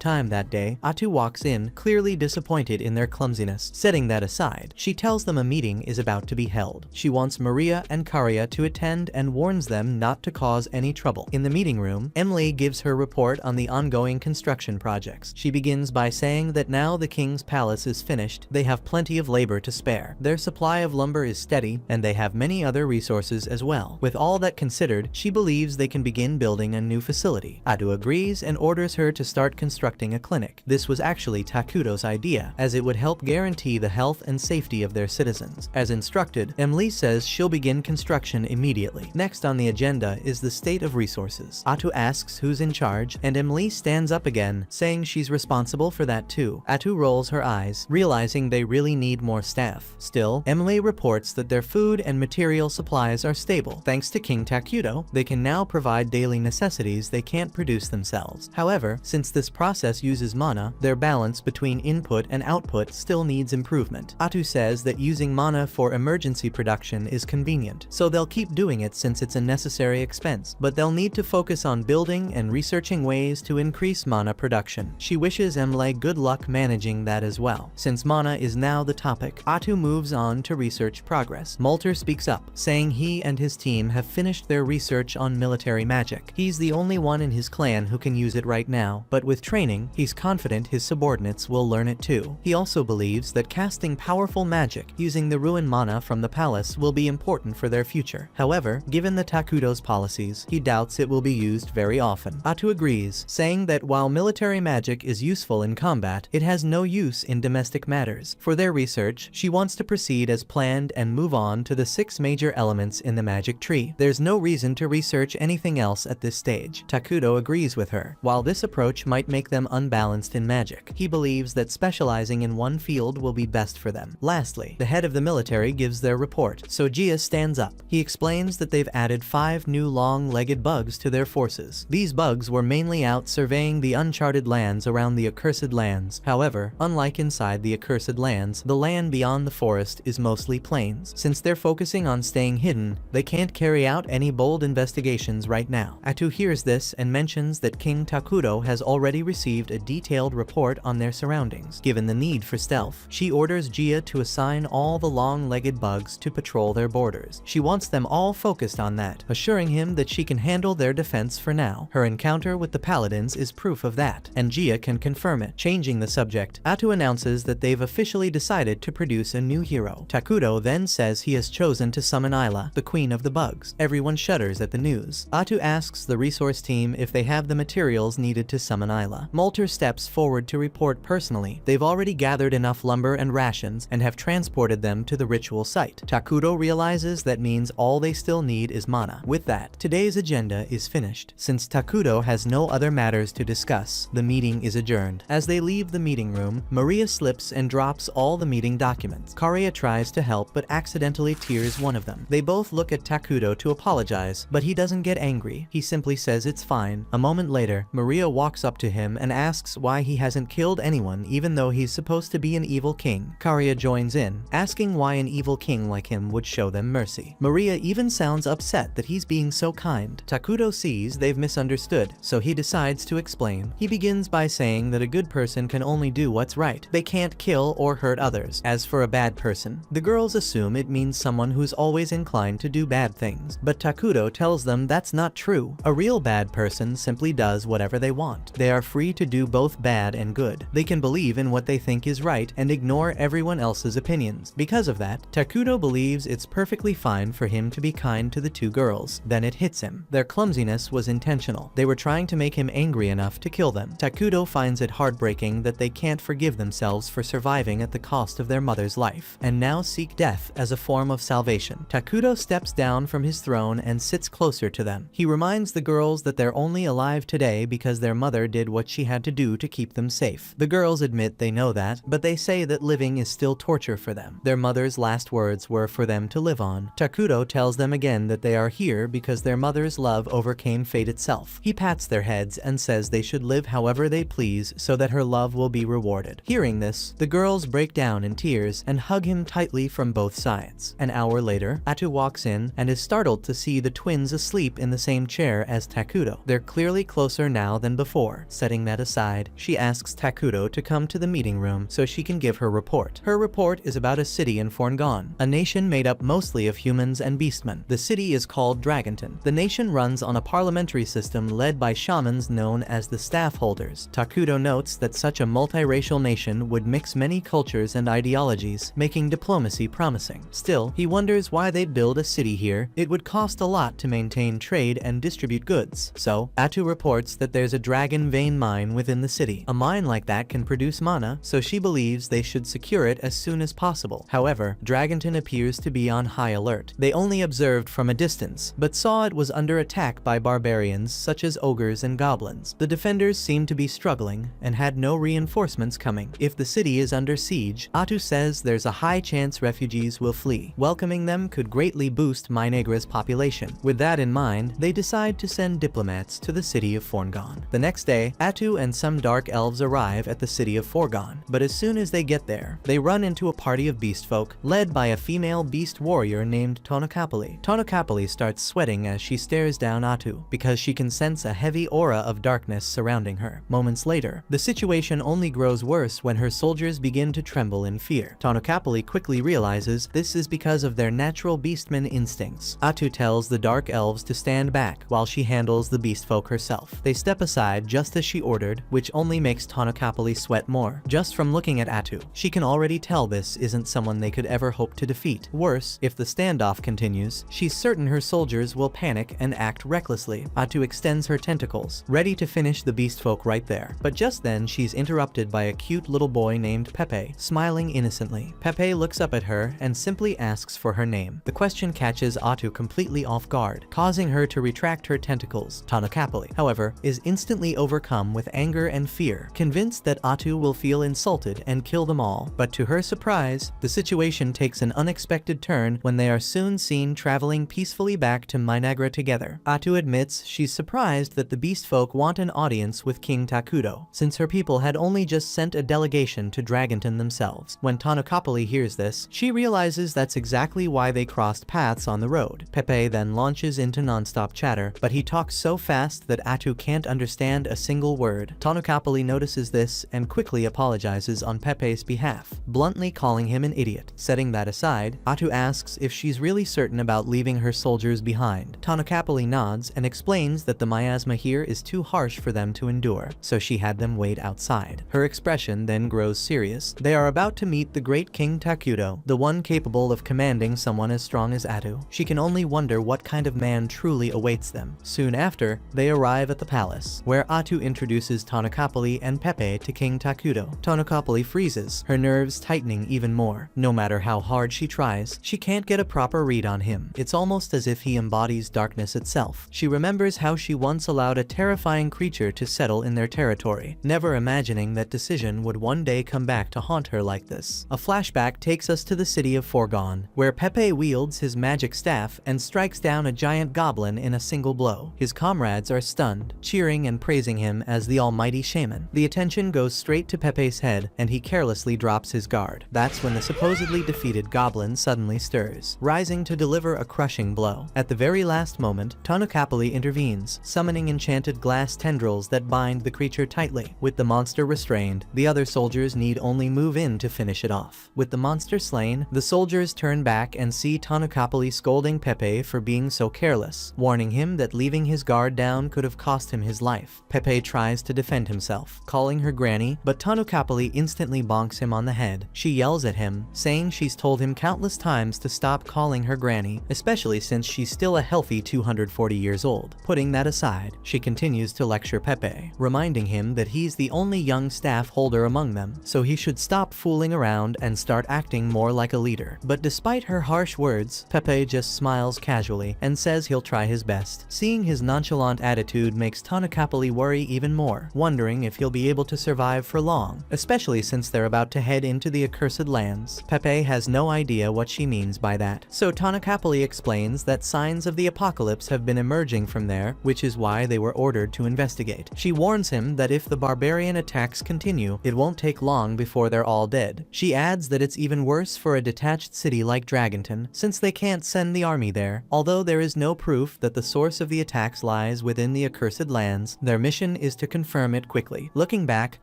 time that day. Atu walks in, clearly disappointed in their clumsiness. Setting that aside, she tells them a meeting is about to be held. She wants Maria and Karia to attend and warns them not to cause any trouble. In the meeting room, Emily gives her report on the ongoing construction projects. She begins by saying that now the king's palace is finished, they have plenty of labor to spare. Their supply of lumber is steady, and they have many other resources as well. With all that considered, she believes they can begin building a new facility. Atu agrees and orders her to start constructing a clinic. This was actually Takudo's idea, as it would help guarantee the health and safety of their citizens. As instructed, Emily says she'll begin construction immediately. Next on the agenda is the state of resources. Atu asks who's in charge, and Emily stands up again, saying she's responsible for that too. Atu rolls her eyes, realizing they really need more staff. Still, Emily reports that their food and material supplies are stable. Thanks to King Takudo, they can now provide daily necessities they can't produce themselves. However, since this process uses mana, their balance between input and output still needs improvement. Atu says that using mana for emergency production is convenient, so they'll keep doing it since it's a necessary expense, but they'll need to focus on building and researching ways to increase mana production. She wishes Emily good luck managing that as well. Since mana is now the topic, Atu moves on to research progress. Molter speaks up, saying he and his team have finished their research on military magic. He's the only one in his clan who can use it right now, but with training, he's confident his subordinates will learn it too. He also believes that casting powerful magic using the ruin mana from the palace will be important for their future. However, given the Takudo's policies, he doubts it will be used very often. Atu agrees, saying that while military magic is useful in combat, it has no use in domestic matters. For their research, she wants to proceed as planned and move on to the 6 major elements in the magic tree. There's no reason to research anything else at this stage. Takudo agrees with her. While this approach might make them unbalanced in magic, he believes that specializing in one field will be best for them. Lastly, the head of the military gives their report. Sojiya stands up. He explains that they've added 5 new long-legged bugs to their forces. These bugs were mainly out surveying the uncharted lands around the accursed lands. However, unlike inside the accursed lands, the land beyond the forest is mostly plains. Since they're focusing on staying hidden, they can't carry out any bold investigations right now. Atu hears this and mentions that King Takudo has already received a detailed report on their surroundings. Given the need for stealth, she orders Jia to assign all the long-legged bugs to patrol their borders. She wants them all focused on that, assuring him that she can handle their defense for now. Her encounter with the paladins is proof of that, and Jia can confirm it. Changing the subject, Atu announces that they've officially decided to produce a new hero. Takudo then says he has chosen to summon Ayla, the queen of the bugs. Everyone shudders at the news. Atu asks the resource team if they have the materials needed to summon Ayla. Molter steps forward to report personally. They've already gathered enough lumber and rations and have transported them to the ritual site. Takudo realizes that means all they still need is mana. With that, today's agenda is finished. Since Takudo has no other matters to discuss, the meeting is adjourned. As they leave the meeting room, Maria slips and drops all the meeting documents. Karia tries to help but accidentally tears one of them. They both look at Takudo to apologize, but he doesn't get angry. He simply says it's fine. A moment later, Maria walks up to him and asks why he hasn't killed anyone even though he's supposed to be an evil king. Karia joins in, asking why an evil king like him would show them mercy. Maria even sounds upset that he's being so kind. Takudo sees they've misunderstood, so he decides to explain. He begins by saying that a good person can only do what's right. They can't kill or hurt others. As for a bad person, the girls assume it means someone who's always inclined to do bad things. But Takudo tells them that's not true. A real bad person person simply does whatever they want. They are free to do both bad and good. They can believe in what they think is right and ignore everyone else's opinions. Because of that, Takudo believes it's perfectly fine for him to be kind to the two girls. Then it hits him. Their clumsiness was intentional. They were trying to make him angry enough to kill them. Takudo finds it heartbreaking that they can't forgive themselves for surviving at the cost of their mother's life, and now seek death as a form of salvation. Takudo steps down from his throne and sits closer to them. He reminds the girls that they're only alive today because their mother did what she had to do to keep them safe. The girls admit they know that, but they say that living is still torture for them. Their mother's last words were for them to live on. Takudo tells them again that they are here because their mother's love overcame fate itself. He pats their heads and says they should live however they please so that her love will be rewarded. Hearing this, the girls break down in tears and hug him tightly from both sides. An hour later, Atu walks in and is startled to see the twins asleep in the same chair as Takudo. They're clearly closer now than before. Setting that aside, she asks Takudo to come to the meeting room so she can give her report. Her report is about a city in Forngon, a nation made up mostly of humans and beastmen. The city is called Dragonton. The nation runs on a parliamentary system led by shamans known as the staff holders. Takudo notes that such a multiracial nation would mix many cultures and ideologies, making diplomacy promising. Still, he wonders why they'd build a city here. It would cost a lot to maintain trade and distribute goods. So, Atu reports that there's a dragon vein mine within the city. A mine like that can produce mana, so she believes they should secure it as soon as possible. However, Dragonton appears to be on high alert. They only observed from a distance, but saw it was under attack by barbarians such as ogres and goblins. The defenders seemed to be struggling and had no reinforcements coming. If the city is under siege, Atu says there's a high chance refugees will flee. Welcoming them could greatly boost Minegra's population. With that in mind, they decide to send diplomats to the city of Forngon. The next day, Atu and some dark elves arrive at the city of Forngon, but as soon as they get there, they run into a party of beast folk led by a female beast warrior named Tonokapali. Tonokapali starts sweating as she stares down Atu because she can sense a heavy aura of darkness surrounding her. Moments later, the situation only grows worse when her soldiers begin to tremble in fear. Tonokapali quickly realizes this is because of their natural beastman instincts. Atu tells the dark elves to stand back while she handles the beast folk herself. They step aside just as she ordered, which only makes Tonokapali sweat more. Just from looking at Atu, she can already tell this isn't someone they could ever hope to defeat. Worse, if the standoff continues, she's certain her soldiers will panic and act recklessly. Atu extends her tentacles, ready to finish the beast folk right there. But just then, she's interrupted by a cute little boy named Pepe, smiling innocently. Pepe looks up at her and simply asks for her name. The question catches Atu completely off guard, causing her to retract her tentacles. Tonokapali, however, is instantly overcome with anger and fear, convinced that Atu will feel insulted and kill them all. But to her surprise, the situation takes an unexpected turn when they are soon seen traveling peacefully back to Minegra together. Atu admits she's surprised that the beast folk want an audience with King Takudo, since her people had only just sent a delegation to Dragonton themselves. When Tonokapali hears this, she realizes that's exactly why they crossed paths on the road. Pepe then launches into non-stop chatter, but he talks so fast that Atu can't understand a single word. Tonokapali notices this and quickly apologizes on Pepe's behalf, bluntly calling him an idiot. Setting that aside, Atu asks if she's really certain about leaving her soldiers behind. Tonokapali nods and explains that the miasma here is too harsh for them to endure, so she had them wait outside. Her expression then grows serious. They are about to meet the great King Takudo, the one capable of commanding someone as strong as Atu. She can only wonder what kind of man truly awaits them. Soon after, they arrive at the palace, where Atu introduces Tonokapali and Pepe to King Takudo. Tonokapali freezes, her nerves tightening even more. No matter how hard she tries, she can't get a proper read on him. It's almost as if he embodies darkness itself. She remembers how she once allowed a terrifying creature to settle in their territory, never imagining that decision would one day come back to haunt her like this. A flashback takes us to the city of Forngon, where Pepe wields his magic staff and strikes down a giant goblin in a single blow. His comrades are stunned, cheering and praising him as the almighty shaman. The attention goes straight to Pepe's head, and he carelessly drops his guard. That's when the supposedly defeated goblin suddenly stirs, rising to deliver a crushing blow. At the very last moment, Tonokapali intervenes, summoning enchanted glass tendrils that bind the creature tightly. With the monster restrained, the other soldiers need only move in to finish it off. With the monster slain, the soldiers turn back and see Tonokapali scolding Pepe for being so careless, warning him that leaving his guard guard down could have cost him his life. Pepe tries to defend himself, calling her granny, but Tanukapali instantly bonks him on the head. She yells at him, saying she's told him countless times to stop calling her granny, especially since she's still a healthy 240 years old. Putting that aside, she continues to lecture Pepe, reminding him that he's the only young staff holder among them, so he should stop fooling around and start acting more like a leader. But despite her harsh words, Pepe just smiles casually and says he'll try his best. Seeing his nonchalant attitude makes Tanukapali worry even more, wondering if he'll be able to survive for long, especially since they're about to head into the accursed lands. Pepe has no idea what she means by that, so Tanukapali explains that signs of the apocalypse have been emerging from there, which is why they were ordered to investigate. She warns him that if the barbarian attacks continue, it won't take long before they're all dead. She adds that it's even worse for a detached city like Dragonton, since they can't send the army there. Although there is no proof that the source of the attacks lies within the accursed lands, their mission is to confirm it quickly. Looking back,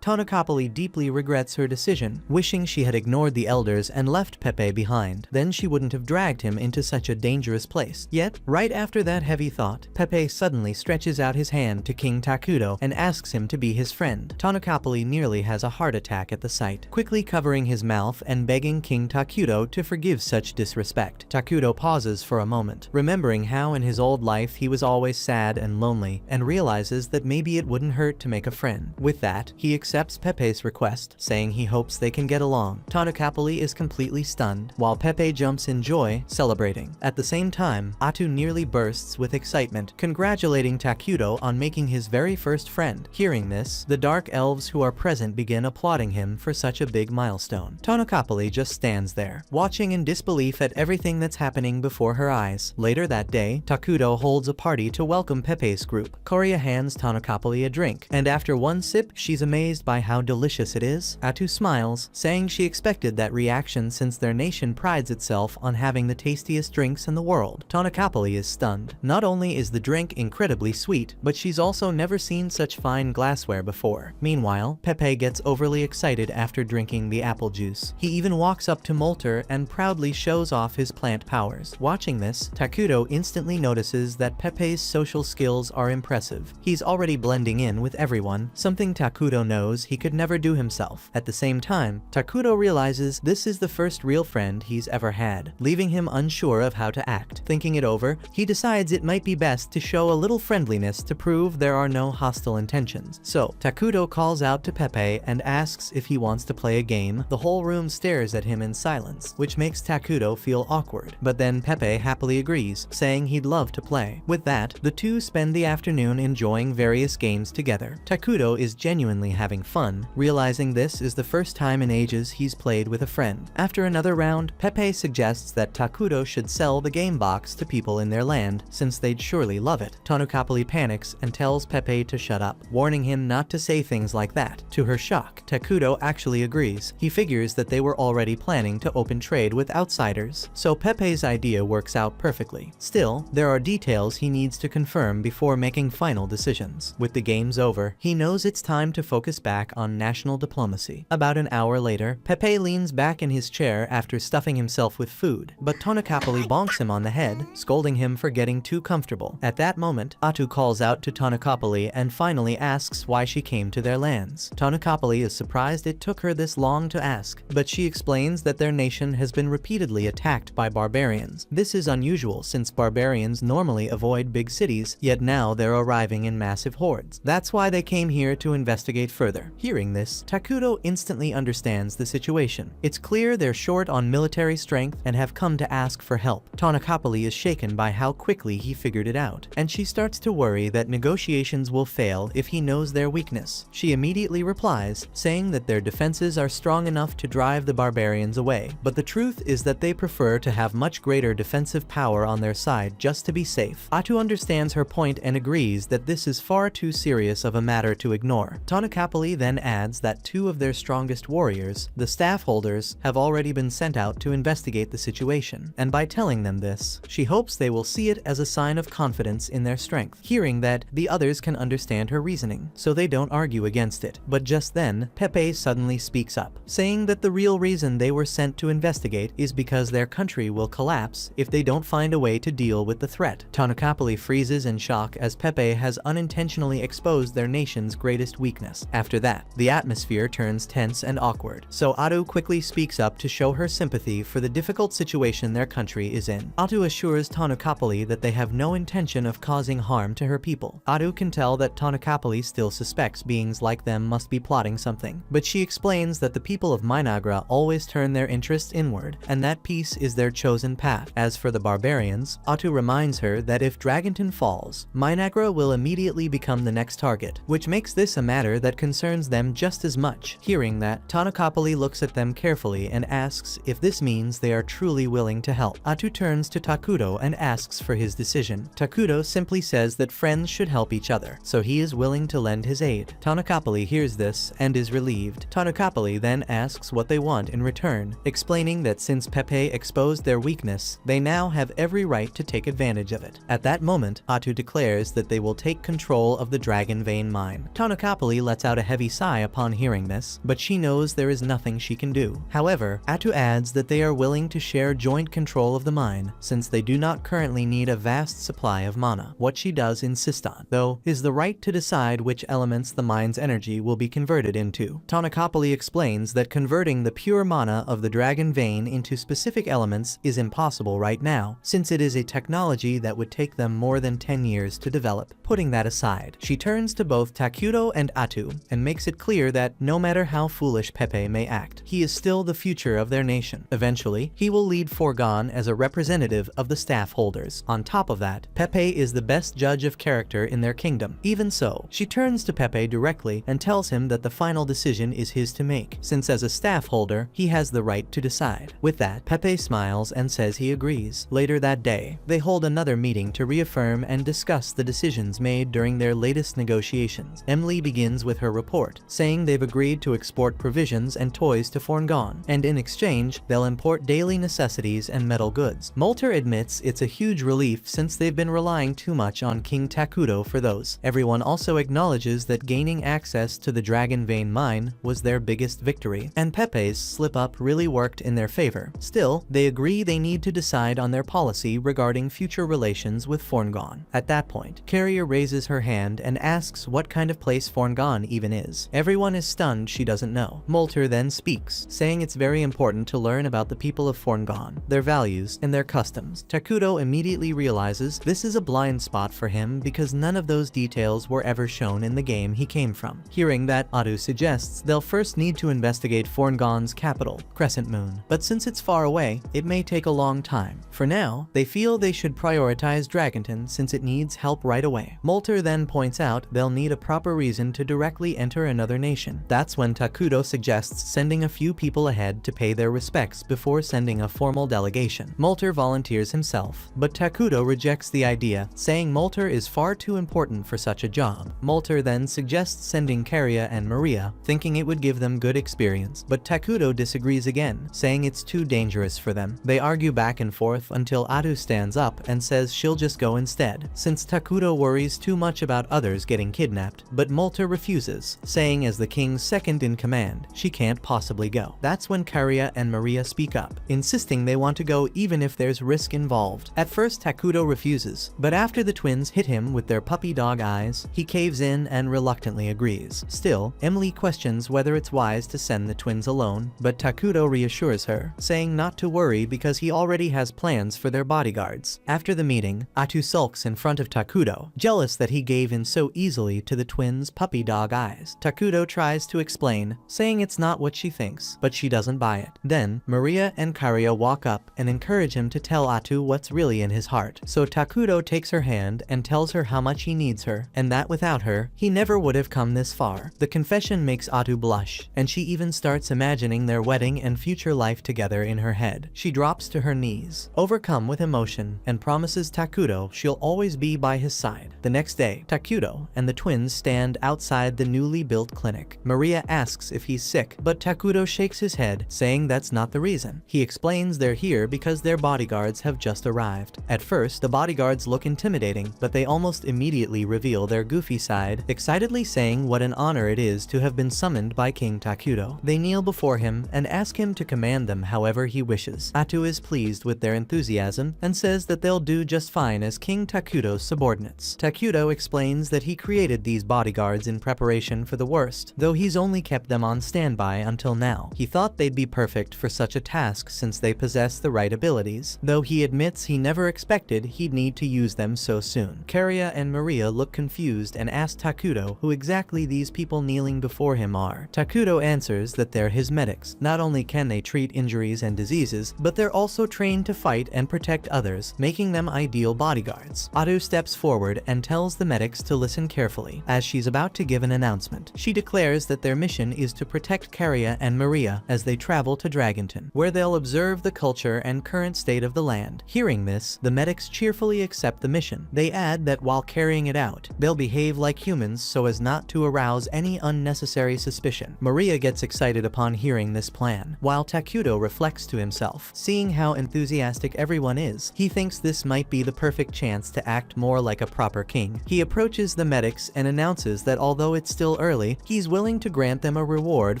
Tanukapali deeply regrets her decision, wishing she had ignored the elders and left Pepe behind. Then she wouldn't have dragged him into such a dangerous place. Yet, right after that heavy thought, Pepe suddenly stretches out his hand to King Takudo and asks him to be his friend. Tanukapali nearly has a heart attack at the sight, quickly covering his mouth and begging King Takudo to forgive such disrespect. Takudo pauses for a moment, remembering how in his old life he was always sad and lonely, and realizes that maybe it wouldn't hurt to make a friend. With that, he accepts Pepe's request, saying he hopes they can get along. Tanukapali is completely stunned, while Pepe jumps in joy, celebrating. At the same time, Atu nearly bursts with excitement, congratulating Takudo on making his very first friend. Hearing this, the dark elves who are present begin applauding him for such a big milestone. Tanukapali just stands there, watching in disbelief at everything that's happening before her eyes. Later that day, Takudo holds a party to welcome Pepe's group. Korea hands Tanukapali a drink, and after one sip, she's amazed by how delicious it is. Atu smiles, saying she expected that reaction since their nation prides itself on having the tastiest drinks in the world. Tanukapali is stunned. Not only is the drink incredibly sweet, but she's also never seen such fine glassware before. Meanwhile, Pepe gets overly excited after drinking the apple juice. He even walks up to Molter and proudly shows off his plant powers. Watching this, Takudo instantly notices that Pepe's social skills are impressive. He's already blending in with everyone, something Takudo knows he could never do himself. At the same time, Takudo realizes this is the first real friend he's ever had, leaving him unsure of how to act. Thinking it over, he decides it might be best to show a little friendliness to prove there are no hostile intentions. So, Takudo calls out to Pepe and asks if he wants to play a game. The whole room stares at him in silence, which makes Takudo feel awkward. But then Pepe happily agrees, saying he'd love to play. With that, the two spend the afternoon enjoying various games together. Takudo is genuinely having fun, realizing this is the first time in ages he's played with a friend. After another round, Pepe suggests that Takudo should sell the game box to people in their land, since they'd surely love it. Tanukapali panics and tells Pepe to shut up, warning him not to say things like that. To her shock, Takudo actually agrees. He figures that they were already planning to open trade with outsiders, so Pepe's idea works out perfectly. Still, there are details he needs to confirm before making final decisions. With the games over, he knows it's time to focus back on national diplomacy. About an hour later, Pepe leans back in his chair after stuffing himself with food, but Tanukapali bonks him on the head, scolding him for getting too comfortable. At that moment, Atu calls out to Tanukapali and finally asks why she came to their lands. Tanukapali is surprised it took her this long to ask, but she explains that their nation has been repeatedly attacked by barbarians. This is unusual since barbarians normally avoid big cities, yet now they're arriving in massive hordes. That's why they came here to investigate further. Hearing this, Takudo instantly understands the situation. It's clear they're short on military strength and have come to ask for help. Tanukapali is shaken by how quickly he figured it out, and she starts to worry that negotiations will fail if he knows their weakness. She immediately replies, saying that their defenses are strong enough to drive the barbarians away, but the truth is that they prefer to have much greater defensive power on their side just to be safe. Atu understands her point and agrees that this is far too serious of a matter to ignore. Tanukapali then adds that two of their strongest warriors, the staff holders, have already been sent out to investigate the situation, and by telling them this, she hopes they will see it as a sign of confidence in their strength. Hearing that, the others can understand her reasoning, so they don't argue against it. But just then, Pepe suddenly speaks up, saying that the real reason they were sent to investigate is because their country will collapse if they don't find a way to deal with the threat. Tanukapali freezes and shuts shock as Pepe has unintentionally exposed their nation's greatest weakness. After that, the atmosphere turns tense and awkward, so Atu quickly speaks up to show her sympathy for the difficult situation their country is in. Atu assures Tonakapali that they have no intention of causing harm to her people. Atu can tell that Tonakapali still suspects beings like them must be plotting something, but she explains that the people of Minagra always turn their interests inward, and that peace is their chosen path. As for the barbarians, Atu reminds her that if Dragonton falls, Minagra will immediately become the next target, which makes this a matter that concerns them just as much. Hearing that, Tonakapali looks at them carefully and asks if this means they are truly willing to help. Atu turns to Takuto and asks for his decision. Takuto simply says that friends should help each other, so he is willing to lend his aid. Tonakapali hears this and is relieved. Tonakapali then asks what they want in return, explaining that since Pepe exposed their weakness, they now have every right to take advantage of it. At that moment, Atu declares that they will take control of the Dragon Vein mine. Tonakapali lets out a heavy sigh upon hearing this, but she knows there is nothing she can do. However, Atu adds that they are willing to share joint control of the mine, since they do not currently need a vast supply of mana. What she does insist on, though, is the right to decide which elements the mine's energy will be converted into. Tonakapali explains that converting the pure mana of the Dragon Vein into specific elements is impossible right now, since it is a technology that would take them more than 10 years to develop. Putting that aside, she turns to both Takuto and Atu and makes it clear that no matter how foolish Pepe may act, he is still the future of their nation. Eventually, he will lead Forgone as a representative of the staff holders. On top of that, Pepe is the best judge of character in their kingdom. Even so, she turns to Pepe directly and tells him that the final decision is his to make, since as a staff holder, he has the right to decide. With that, Pepe smiles and says he agrees. Later that day, they hold another meeting to reaffirm and discuss the decisions made during their latest negotiations. Emily begins with her report, saying they've agreed to export provisions and toys to Forgone, and in exchange, they'll import daily necessities and metal goods. Moulter admits it's a huge relief since they've been relying too much on King Takuto for those. Everyone also acknowledges that gaining access to the Dragon Vein mine was their biggest victory, and Pepe's slip-up really worked in their favor. Still, they agree they need to decide on their policy regarding future relations with Forgone. At that point, Carrier raises her hand and asks what kind of place Forgone even is. Everyone is stunned she doesn't know. Moulter then speaks, saying it's very important to learn about the people of Forgone, their values, and their customs. Takuto immediately realizes this is a blind spot for him because none of those details were ever shown in the game he came from. Hearing that, Atu suggests they'll first need to investigate Forgone's capital, Crescent Moon, but since it's far away, it may take a long time. For now, they feel they should prioritize Dragonton since it needs help right away. Moulter then points out they'll need a proper reason to directly enter another nation. That's when Takuto suggests sending a few people ahead to pay their respects before sending a formal delegation. Moulter volunteers himself, but Takuto rejects the idea, saying Moulter is far too important for such a job. Moulter then suggests sending Carrier and Maria, thinking it would give them good experience, but Takuto disagrees again, saying it's too dangerous for them. They argue back and forth until Atu stands up and says she'll just go instead, since Takuto worries too much about others getting kidnapped, but Moulter refuses, saying as the king's second in command, she can't possibly go. That's when Carrier and Maria speak up, insisting they want to go even if there's risk involved. At first, Takuto refuses, but after the twins hit him with their puppy dog eyes, he caves in and reluctantly agrees. Still, Emily questions whether it's wise to send the twins alone, but Takuto reassures her, saying not to worry because he already has plans for their bodyguards. After the meeting, Atu sulks in front of Takuto, jealous that he gave in so easily to the twins' puppy dog eyes. Takuto tries to explain, saying it's not what she thinks, but she doesn't buy it. Then, Maria and Carrier walk up and encourage him to tell Atu what's really in his heart. So Takuto takes her hand and tells her how much he needs her, and that without her, he never would have come this far. The confession makes Atu blush, and she even starts imagining their wedding and future life together in her head. She drops to her knees, overcome with emotion, and promises Takuto she'll always be by his side. The next day, Takuto and the twins stand outside the newly built clinic. Maria asks if he's sick, but Takuto shakes his head, saying that's not the reason. He explains they're here because their bodyguards have just arrived. At first, the bodyguards look intimidating, but they almost immediately reveal their goofy side, excitedly saying what an honor it is to have been summoned by King Takuto. They kneel before him and ask him to command them however he wishes. Atu is pleased with their enthusiasm and says that they'll do just fine as King Takuto close subordinates. Takuto explains that he created these bodyguards in preparation for the worst, though he's only kept them on standby until now. He thought they'd be perfect for such a task since they possess the right abilities, though he admits he never expected he'd need to use them so soon. Karia and Maria look confused and ask Takuto who exactly these people kneeling before him are. Takuto answers that they're his medics. Not only can they treat injuries and diseases, but they're also trained to fight and protect others, making them ideal bodyguards. Atu steps forward and tells the medics to listen carefully, as she's about to give an announcement. She declares that their mission is to protect Karia and Maria as they travel to Dragonton, where they'll observe the culture and current state of the land. Hearing this, the medics cheerfully accept the mission. They add that while carrying it out, they'll behave like humans so as not to arouse any unnecessary suspicion. Maria gets excited upon hearing this plan, while Takuto reflects to himself. Seeing how enthusiastic everyone is, he thinks this might be the perfect chance to act more like a proper king. He approaches the medics and announces that although it's still early, he's willing to grant them a reward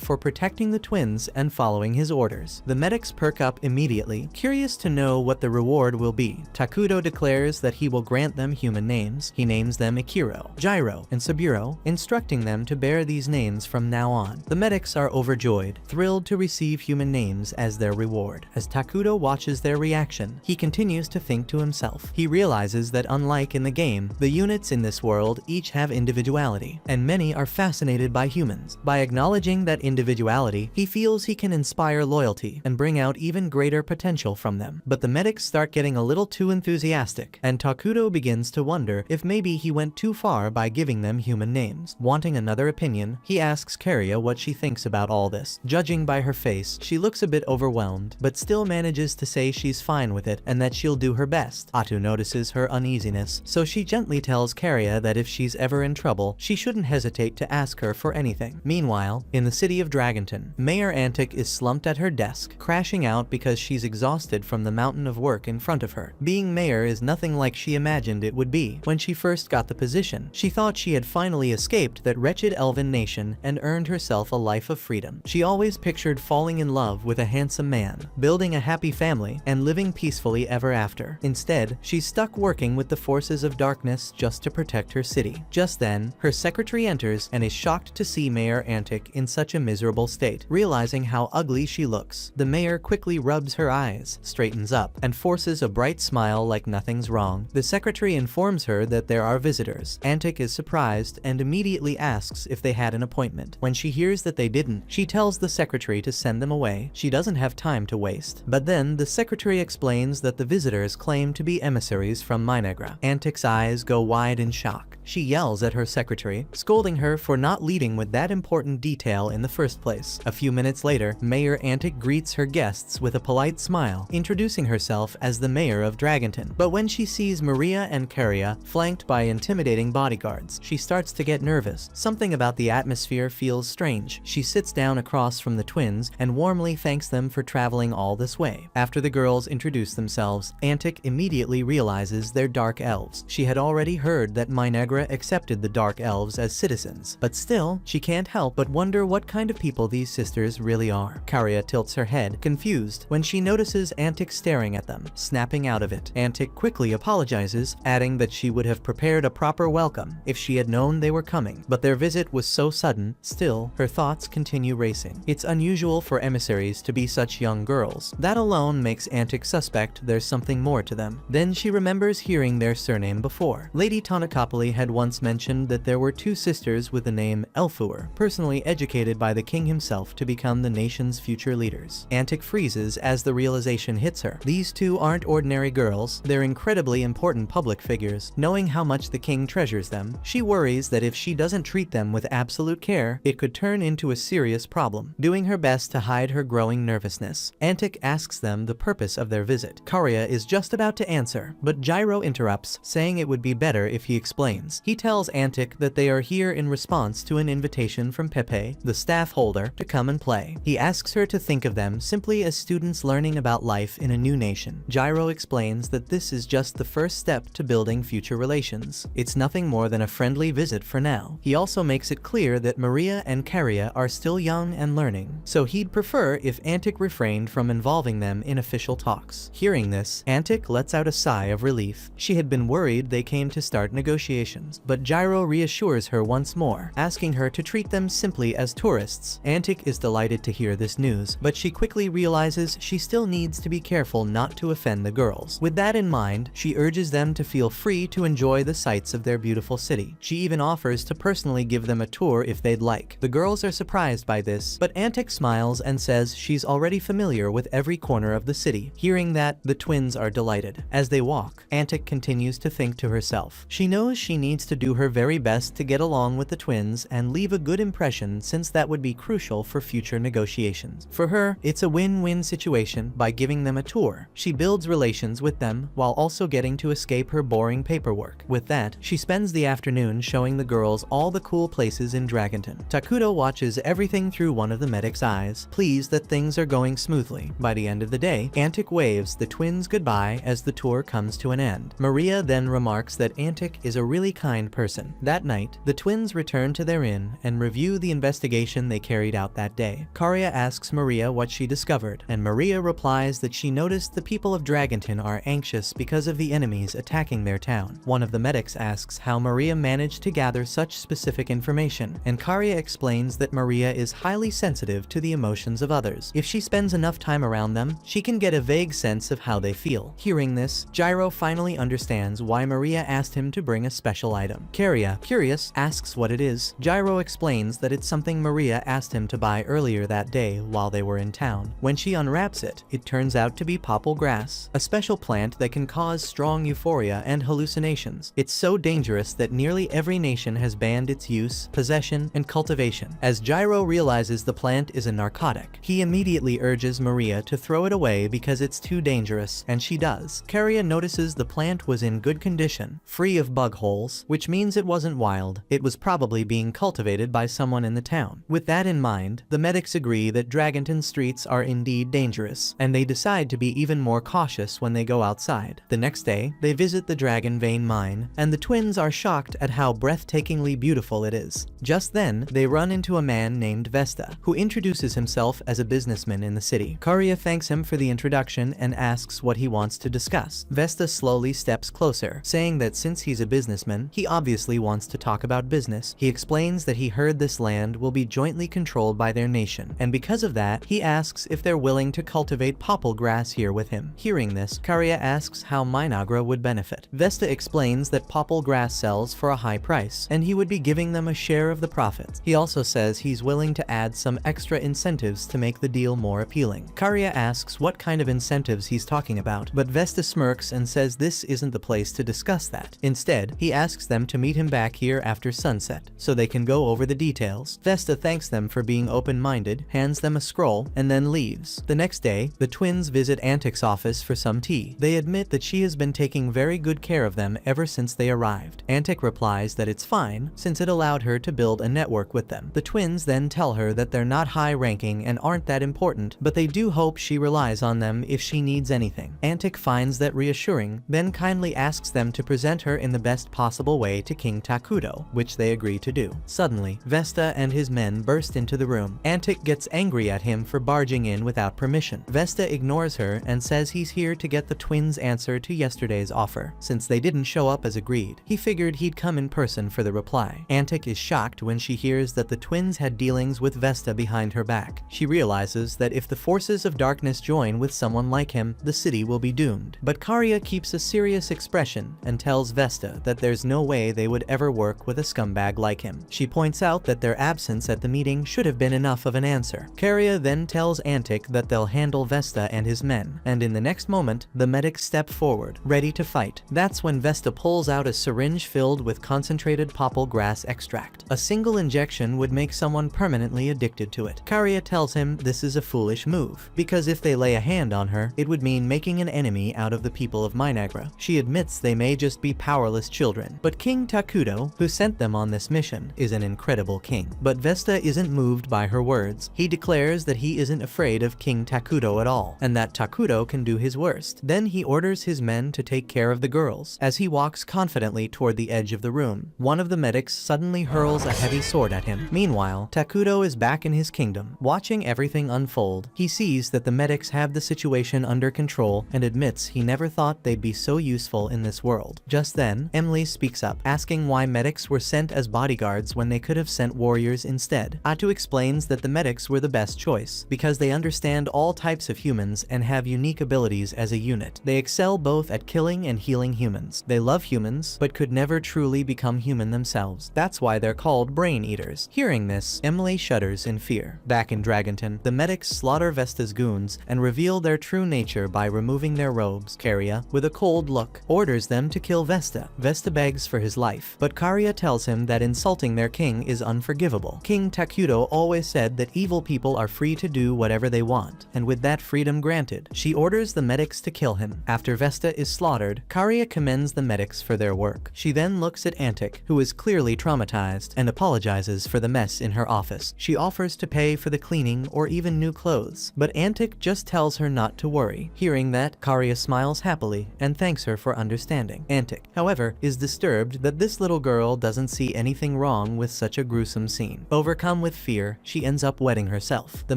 for protecting the twins and following his orders. The medics perk up immediately, curious to know what the reward will be. Takuto declares that he will grant them human names. He names them Ikiro, Gyro, and Saburo, instructing them to bear these names from now on. The medics are overjoyed, thrilled to receive human names as their reward. As Takuto watches their reaction, he continues to think to himself. He realizes that unlike in the game, the units in this world each have individuality, and many are fascinated by humans. By acknowledging that individuality, he feels he can inspire loyalty and bring out even greater potential from them. But the medics start getting a little too enthusiastic, and Takuto begins to wonder if maybe he went too far by giving them human names. Wanting another opinion, he asks Karia what she thinks about all this. Judging by her face, she looks a bit overwhelmed, but still manages to say she's fine with it and that she'll do her best. Atu notices her uneasiness, so she gently tells Karia that if she's ever in trouble, she shouldn't hesitate to ask her for anything. Meanwhile, in the city of Dragonton, Mayor Antic is slumped at her desk, crashing out because she's exhausted from the mountain of work in front of her. Being mayor is nothing like she imagined it would be. When she first got the position, she thought she had finally escaped that wretched elven nation and earned herself a life of freedom. She always pictured falling in love with a handsome man, building a happy family, and living peacefully ever after. Instead, she's stuck working with the forces of darkness just to protect her city. Just then, her secretary enters and is shocked to see Mayor Antic in such a miserable state. Realizing how ugly she looks, the mayor quickly rubs her eyes, straightens up, and forces a bright smile like nothing's wrong. The secretary informs her that there are visitors. Antic is surprised and immediately asks if they had an appointment. When she hears that they didn't, she tells the secretary to send them away. She doesn't have time to waste. But then, the secretary explains that the visitors claim to be emissaries from Minegra. Antic's eyes go wide in shock. She yells at her secretary, scolding her for not leading with that important detail in the first place. A few minutes later, Mayor Antic greets her guests with a polite smile, introducing herself as the mayor of Dragonton. But when she sees Maria and Karia flanked by intimidating bodyguards, she starts to get nervous. Something about the atmosphere feels strange. She sits down across from the twins and warmly thanks them for traveling all this way. After the girls introduce themselves, Antic immediately realizes they're dark elves. She had already heard that Minegra accepted the dark elves as citizens, but still, she can't help but wonder what kind of people these sisters really are. Karia tilts her head, confused, when she notices Antic staring at them, snapping out of it. Antic quickly apologizes, adding that she would have prepared a proper welcome if she had known they were coming, but their visit was so sudden. Still, her thoughts continue racing. It's unusual for emissaries to be such young girls. That alone makes Antic suspect there's something more to them. Then she remembers hearing their surname before. Lady Tonakopoli had once mentioned that there were two sisters with the name Elfuer, personally educated by the king himself to become the nation's future leaders. Antic freezes as the realization hits her. These two aren't ordinary girls, they're incredibly important public figures. Knowing how much the king treasures them, she worries that if she doesn't treat them with absolute care, it could turn into a serious problem. Doing her best to hide her growing nervousness, Antic asks them the purpose of their visit. Karia is just about to answer, but Gyro interrupts, saying it would be better if he explains. He tells Antic that they are here in response to an invitation from Pepe, the staff holder, to come and play. He asks her to think of them simply as students learning about life in a new nation. Gyro explains that this is just the first step to building future relations. It's nothing more than a friendly visit for now. He also makes it clear that Maria and Karia are still young and learning, so he'd prefer if Antic refrained from involving them in official talks. Hearing this, Antic lets out a sigh of relief. She had been worried they came to start negotiations, but Gyro reassures her once more, asking her to treat them simply as tourists. Antic is delighted to hear this news, but she quickly realizes she still needs to be careful not to offend the girls. With that in mind, she urges them to feel free to enjoy the sights of their beautiful city. She even offers to personally give them a tour if they'd like. The girls are surprised by this, but Antic smiles and says she's already familiar with every corner of the city. Hearing that, the twins are delighted. As they walk, Antic continues to think to herself. She knows she needs to do her very best to get along with the twins and leave a good impression, since that would be crucial for future negotiations. For her, it's a win-win situation by giving them a tour. She builds relations with them while also getting to escape her boring paperwork. With that, she spends the afternoon showing the girls all the cool places in Dragonton. Takuto watches everything through one of the medic's eyes, pleased that things are going smoothly. By the end of the day, Antic waves the twins goodbye as the tour comes to an end. Maria then remarks that Antic is a really kind person. That night, the twins return to their inn and review the investigation they carried out that day. Karia asks Maria what she discovered, and Maria replies that she noticed the people of Dragonton are anxious because of the enemies attacking their town. One of the medics asks how Maria managed to gather such specific information, and Karia explains that Maria is highly sensitive to the emotions of others. If she spends enough time around them, she can get a vague sense of how they feel. Hearing this, Gyro finally understands why Maria asked him to bring a special item. Karia, curious, asks what it is. Gyro explains that it's something Maria asked him to buy earlier that day while they were in town. When she unwraps it, it turns out to be popple grass, a special plant that can cause strong euphoria and hallucinations. It's so dangerous that nearly every nation has banned its use, possession, and cultivation. As Gyro realizes the plant is a narcotic, he immediately urges Maria to throw it away because it's too dangerous, and she does. Karia notices the plant was in good condition, free of bug holes, which means it wasn't wild. It was probably being cultivated by someone in the town. With that in mind, the medics agree that Dragonton streets are indeed dangerous, and they decide to be even more cautious when they go outside. The next day, they visit the Dragon Vein mine, and the twins are shocked at how breathtakingly beautiful it is. Just then, they run into a man named Vesta, who introduces himself as a businessman in the city. Karia thanks him for the introduction and asks what he wants to discuss. Vesta slowly steps closer, saying that since he's a businessman, he obviously wants to talk about business. He explains that he heard this land will be jointly controlled by their nation, and because of that, he asks if they're willing to cultivate popple grass here with him. Hearing this, Karia asks how Minagra would benefit. Vesta explains that popple grass sells for a high price, and he would be giving them a share of the profits. He also says he's willing to add some extra incentives to make the deal more appealing. Karia asks what kind of incentives he's talking about, but Vesta smirks and says this isn't the place to discuss that. Instead, he asks them to meet him back here after sunset, so they can go over the details. Vesta thanks them for being open-minded, hands them a scroll, and then leaves. The next day, the twins visit Antic's office for some tea. They admit that she has been taking very good care of them ever since they arrived. Antic replies that it's fine, since it allowed her to build a network with them. The twins then tell her that they're not high-ranking and aren't that important, but they do hope she relies on them if she needs anything. Antic finds that reassuring, then kindly asks them to present her in the best possible way to King Takuto, which they agree to do. Suddenly, Vesta and his men burst into the room. Antic gets angry at him for barging in without permission. Vesta ignores her and says he's here to get the twins' answer to yesterday's offer, since they didn't show up as agreed. He figured he'd come in person for the reply. Antic is shocked when she hears that the twins had dealings with Vesta behind her back. She realizes that if the forces of darkness join with someone like him, the city will be doomed. But Karia keeps a serious expression and tells Vesta that there's no way they would ever work with a scumbag like him. She points out that their absence at the meeting should have been enough of an answer. Karia then tells Antic that they'll handle Vesta and his men, and in the next moment, the medics step forward, ready to fight. That's when Vesta pulls out a syringe filled with concentrated popple grass extract. A single injection would make someone permanently addicted to it. Karia tells him this is a foolish move, because if they lay a hand on her, it would mean making an enemy out of the people of Minagra. She admits they may just be powerless children, but King Takuto, who sent them on this mission, is an incredible king. But Vesta isn't moved by her words. He declares that he isn't afraid of King Takuto at all, and that Takuto can do his worst. Then he orders his men to take care of the girls. As he walks confidently toward the edge of the room, one of the medics suddenly hurls a heavy sword at him. Meanwhile, Takuto is back in his kingdom. Watching everything unfold, he sees that the medics have the situation under control and admits he never thought they'd be so useful in in this world. Just then, Emily speaks up, asking why medics were sent as bodyguards when they could have sent warriors instead. Atu explains that the medics were the best choice, because they understand all types of humans and have unique abilities as a unit. They excel both at killing and healing humans. They love humans, but could never truly become human themselves. That's why they're called brain eaters. Hearing this, Emily shudders in fear. Back in Dragonton, the medics slaughter Vesta's goons and reveal their true nature by removing their robes. Karia, with a cold look, orders them to kill Vesta. Vesta begs for his life, but Karia tells him that insulting their king is unforgivable. King Takuto always said that evil people are free to do whatever they want, and with that freedom granted, she orders the medics to kill him. After Vesta is slaughtered, Karia commends the medics for their work. She then looks at Antic, who is clearly traumatized, and apologizes for the mess in her office. She offers to pay for the cleaning or even new clothes, but Antic just tells her not to worry. Hearing that, Karia smiles happily and thanks her for understanding. Antic, however, is disturbed that this little girl doesn't see anything wrong with such a gruesome scene. Overcome with fear, she ends up wetting herself. The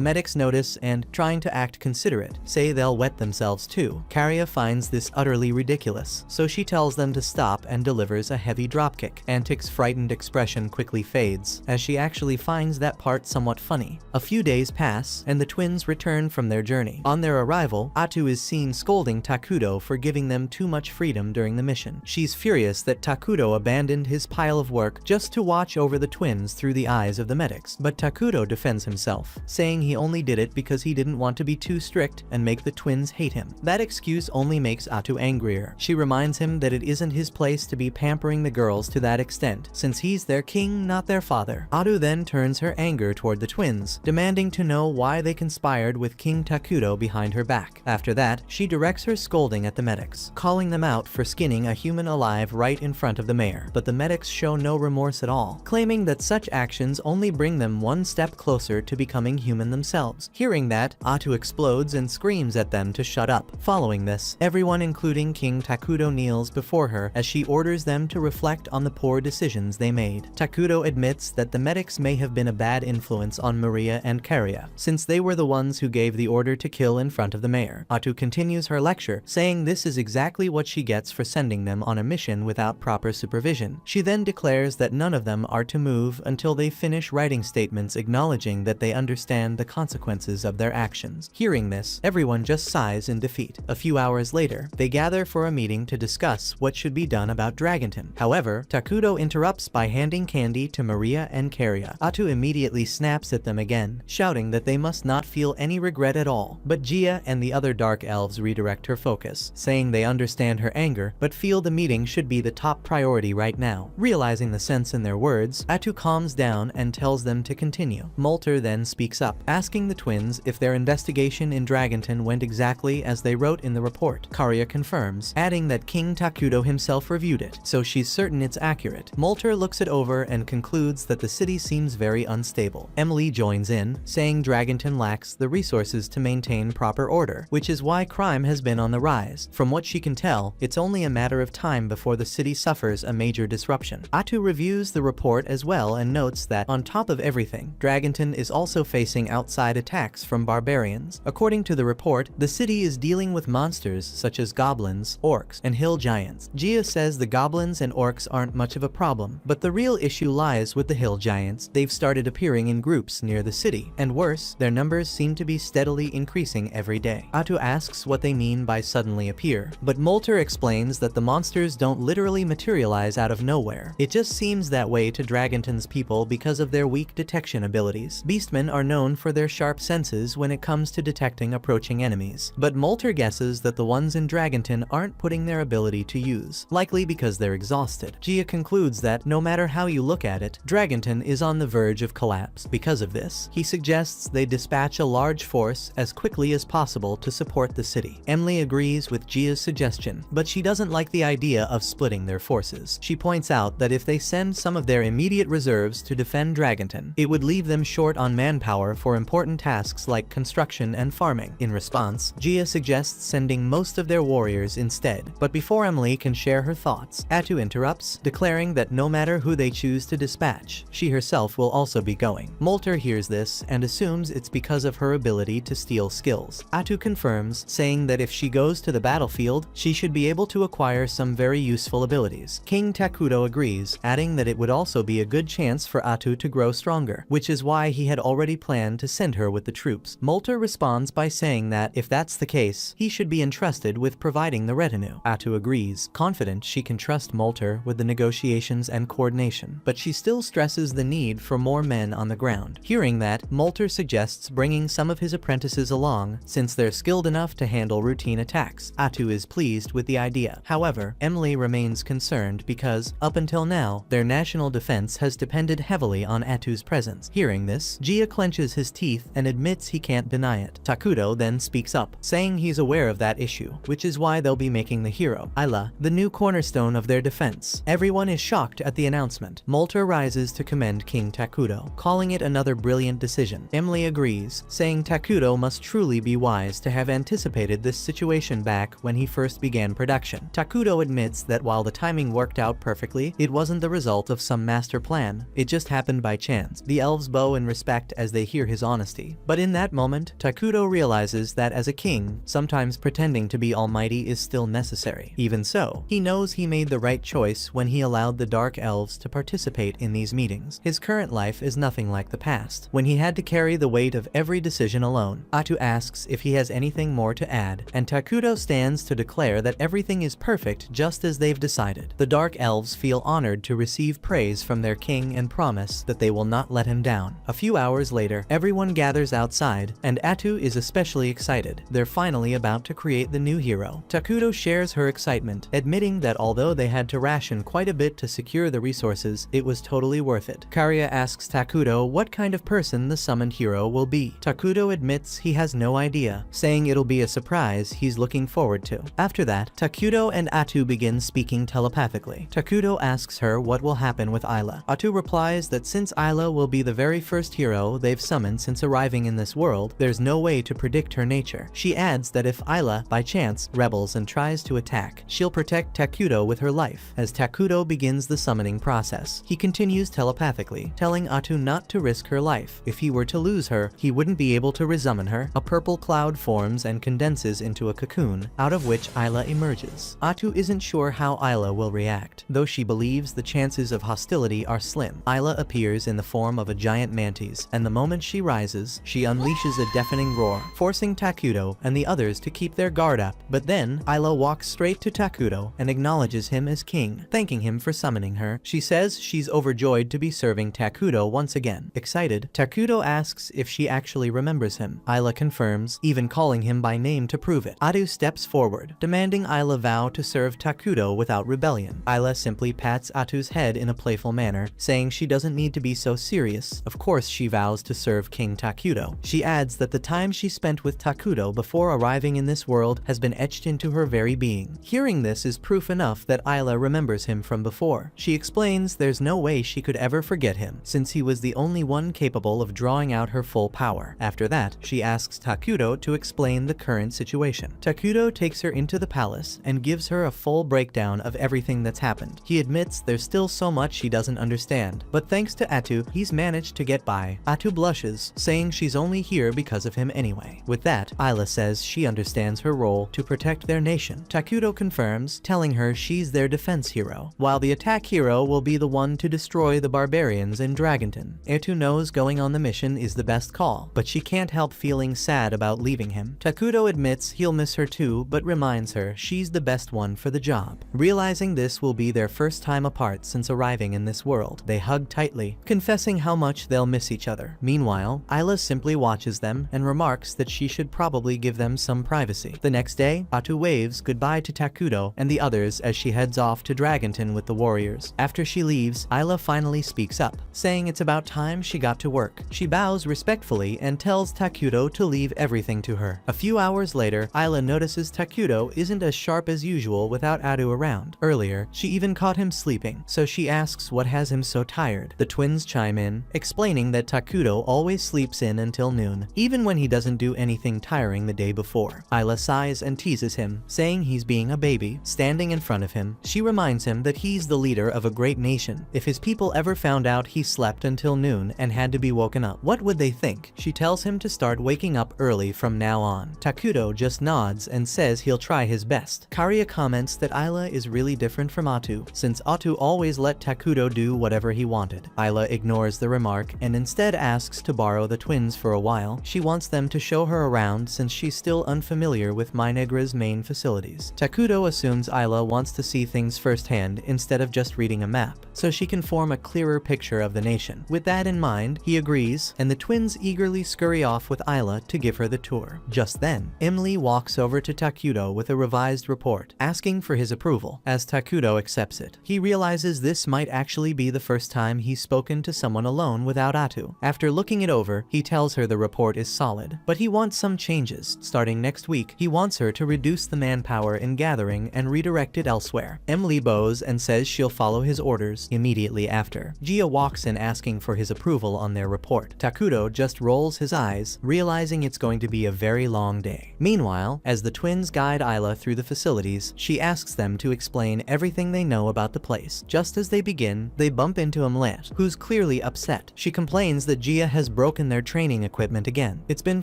medics notice and, trying to act considerate, say they'll wet themselves too. Karia finds this utterly ridiculous, so she tells them to stop and delivers a heavy dropkick. Antic's frightened expression quickly fades, as she actually finds that part somewhat funny. A few days pass, and the twins return from their journey. On their arrival, Atu is seen scolding Takuto for giving them too much freedom during the mission. She's furious that Takuto abandoned his pile of work just to watch over the twins through the eyes of the medics. But Takuto defends himself, saying he only did it because he didn't want to be too strict and make the twins hate him. That excuse only makes Atu angrier. She reminds him that it isn't his place to be pampering the girls to that extent, since he's their king, not their father. Atu then turns her anger toward the twins, demanding to know why they conspired with King Takuto behind her back. After that, she directs her scolding at the medics, calling them out for skinning a human alive right in front of the mayor. But the medics show no remorse at all, claiming that such actions only bring them one step closer to becoming human themselves. Hearing that, Atu explodes and screams at them to shut up. Following this, everyone including King Takuto kneels before her as she orders them to reflect on the poor decisions they made. Takuto admits that the medics may have been a bad influence on Maria and Karia, since they were the ones who gave the order to kill in front of the mayor. Atu continues her lecture, saying this is exactly what she gets for sending them on a mission without proper supervision. She then declares that none of them are to move until they finish writing statements acknowledging that they understand the consequences of their actions. Hearing this, everyone just sighs in defeat. A few hours later, they gather for a meeting to discuss what should be done about Dragonton. However, Takuto interrupts by handing candy to Maria and Karia. Atu immediately snaps at them again, shouting that they must not feel any regret at all. But Gia and the other dark elves redirect her focus, saying they understand her anger, but feel the meeting should be the top priority right now. Realizing the sense in their words, Atu calms down and tells them to continue. Molter then speaks up, asking the twins if their investigation in Dragonton went exactly as they wrote in the report. Karia confirms, adding that King Takuto himself reviewed it, so she's certain it's accurate. Molter looks it over and concludes that the city seems very unstable. Emily joins in, saying Dragonton lacks the resources to maintain proper order, which is why crime has been on the rise. From what she can tell, it's only a matter of time before the city suffers a major disruption. Atu reviews the report as well and notes that, on top of everything, Dragonton is also facing outside attacks from barbarians. According to the report, the city is dealing with monsters such as goblins, orcs, and hill giants. Gia says the goblins and orcs aren't much of a problem, but the real issue lies with the hill giants. They've started appearing in groups near the city, and worse, their numbers seem to be steadily increasing every day. Atu asks what they mean by suddenly appear, but Molter explains that the monsters don't literally materialize out of nowhere. It just seems that way to Dragonton's people because of their weak detection abilities. Beastmen are known for their sharp senses when it comes to detecting approaching enemies, but Molter guesses that the ones in Dragonton aren't putting their ability to use, likely because they're exhausted. Gia concludes that, no matter how you look at it, Dragonton is on the verge of collapse. Because of this, he suggests they dispatch a large force as quickly as possible to support the city. Emily agrees with Gia's suggestion, but she doesn't like the idea of splitting their forces. She points out that if they send some of their immediate reserves to defend Dragonton, it would leave them short on manpower for important tasks like construction and farming. In response, Gia suggests sending most of their warriors instead, but before Emily can share her thoughts, Atu interrupts, declaring that no matter who they choose to dispatch, she herself will also be going. Molter hears this and assumes it's because of her ability to steal skills. Atu confirms, saying that if she goes to the battlefield, she should be able able to acquire some very useful abilities. King Takudo agrees, adding that it would also be a good chance for Atu to grow stronger, which is why he had already planned to send her with the troops. Molter responds by saying that, if that's the case, he should be entrusted with providing the retinue. Atu agrees, confident she can trust Molter with the negotiations and coordination, but she still stresses the need for more men on the ground. Hearing that, Molter suggests bringing some of his apprentices along, since they're skilled enough to handle routine attacks. Atu is pleased with the idea. However, Emily remains concerned because, up until now, their national defense has depended heavily on Atu's presence. Hearing this, Jia clenches his teeth and admits he can't deny it. Takudo then speaks up, saying he's aware of that issue, which is why they'll be making the hero, Ayla, the new cornerstone of their defense. Everyone is shocked at the announcement. Molter rises to commend King Takudo, calling it another brilliant decision. Emily agrees, saying Takudo must truly be wise to have anticipated this situation back when he first began production. Takudo admits that while the timing worked out perfectly, it wasn't the result of some master plan, it just happened by chance. The elves bow in respect as they hear his honesty. But in that moment, Takudo realizes that as a king, sometimes pretending to be almighty is still necessary. Even so, he knows he made the right choice when he allowed the Dark Elves to participate in these meetings. His current life is nothing like the past, when he had to carry the weight of every decision alone. Atu asks if he has anything more to add, and Takudo stands to declare that everything is perfect just as they've decided. The Dark Elves feel honored to receive praise from their king and promise that they will not let him down. A few hours later, everyone gathers outside, and Atu is especially excited. They're finally about to create the new hero. Takudo shares her excitement, admitting that although they had to ration quite a bit to secure the resources, it was totally worth it. Karya asks Takudo what kind of person the summoned hero will be. Takudo admits he has no idea, saying it'll be a surprise he's looking forward to. After that, Takudo and Atu begin speaking telepathically. Takudo asks her what will happen with Ayla. Atu replies that since Ayla will be the very first hero they've summoned since arriving in this world, there's no way to predict her nature. She adds that if Ayla, by chance, rebels and tries to attack, she'll protect Takudo with her life. As Takudo begins the summoning process, he continues telepathically, telling Atu not to risk her life. If he were to lose her, he wouldn't be able to resummon her. A purple cloud forms and condenses into a cocoon, out of which Ayla emerges. Atu isn't sure how Ayla will react, though she believes the chances of hostility are slim. Ayla appears in the form of a giant mantis, and the moment she rises, she unleashes a deafening roar, forcing Takudo and the others to keep their guard up. But then, Ayla walks straight to Takudo and acknowledges him as king, thanking him for summoning her. She says she's overjoyed to be serving Takudo once again. Excited, Takudo asks if she actually remembers him. Ayla confirms, even calling him by name to prove it. Atu steps forward, demanding Ayla vow to serve Takudo without rebellion. Ayla simply pats Atu's head in a playful manner, saying she doesn't need to be so serious. Of course she vows to serve King Takudo. She adds that the time she spent with Takudo before arriving in this world has been etched into her very being. Hearing this is proof enough that Ayla remembers him from before. She explains there's no way she could ever forget him, since he was the only one capable of drawing out her full power. After that, she asks Takudo to explain the current situation. Takudo takes her into the palace and gives her a full breakdown of everything that's happened. He admits there's still so much she doesn't understand, but thanks to Atu, he's managed to get by. Atu blushes, saying she's only here because of him anyway. With that, Ayla says she understands her role to protect their nation. Takudo confirms, telling her she's their defense hero, while the attack hero will be the one to destroy the barbarians in Dragonton. Atu knows going on the mission is the best call, but she can't help feeling sad about leaving him. Takudo admits he'll miss her too, but reminds her she's the best one for the job. Realizing this will be their first time apart since arriving in this world, they hug tightly, confessing how much they'll miss each other. Meanwhile, Ayla simply watches them and remarks that she should probably give them some privacy. The next day, Atu waves goodbye to Takudo and the others as she heads off to Dragonton with the warriors. After she leaves, Ayla finally speaks up, saying it's about time she got to work. She bows respectfully and tells Takudo to leave everything to her. A few hours later, Ayla notices Takudo isn't as sharp as usual without Atu around. Earlier, she even caught him sleeping, so she asks what has him so tired. The twins chime in, explaining that Takudo always sleeps in until noon, even when he doesn't do anything tiring the day before. Ayla sighs and teases him, saying he's being a baby. Standing in front of him, she reminds him that he's the leader of a great nation. If his people ever found out he slept until noon and had to be woken up, what would they think? She tells him to start waking up early from now on. Takudo just nods and says he'll try his best, Karia comments that Ayla is really different from Atu, since Atu always let Takudo do whatever he wanted. Ayla ignores the remark and instead asks to borrow the twins for a while. She wants them to show her around since she's still unfamiliar with Minegra's main facilities. Takudo assumes Ayla wants to see things firsthand instead of just reading a map, so she can form a clearer picture of the nation. With that in mind, he agrees, and the twins eagerly scurry off with Ayla to give her the tour. Just then, Emily walks over to Takudo with a revised report, asking for his approval. As Takudo accepts it, he realizes this might actually be the first time he's spoken to someone alone without Atu. After looking it over, he tells her the report is solid, but he wants some changes. Starting next week, he wants her to reduce the manpower in gathering and redirect it elsewhere. Emily bows and says she'll follow his orders. Immediately after, Gia walks in asking for his approval on their report. Takudo just rolls his eyes, realizing it's going to be a very long day. Meanwhile, as the twins guide Ayla through the facilities, she asks them to explain everything they know about the place. Just as they begin, they bump into Emlet, who's clearly upset. She complains that Gia has broken their training equipment again. It's been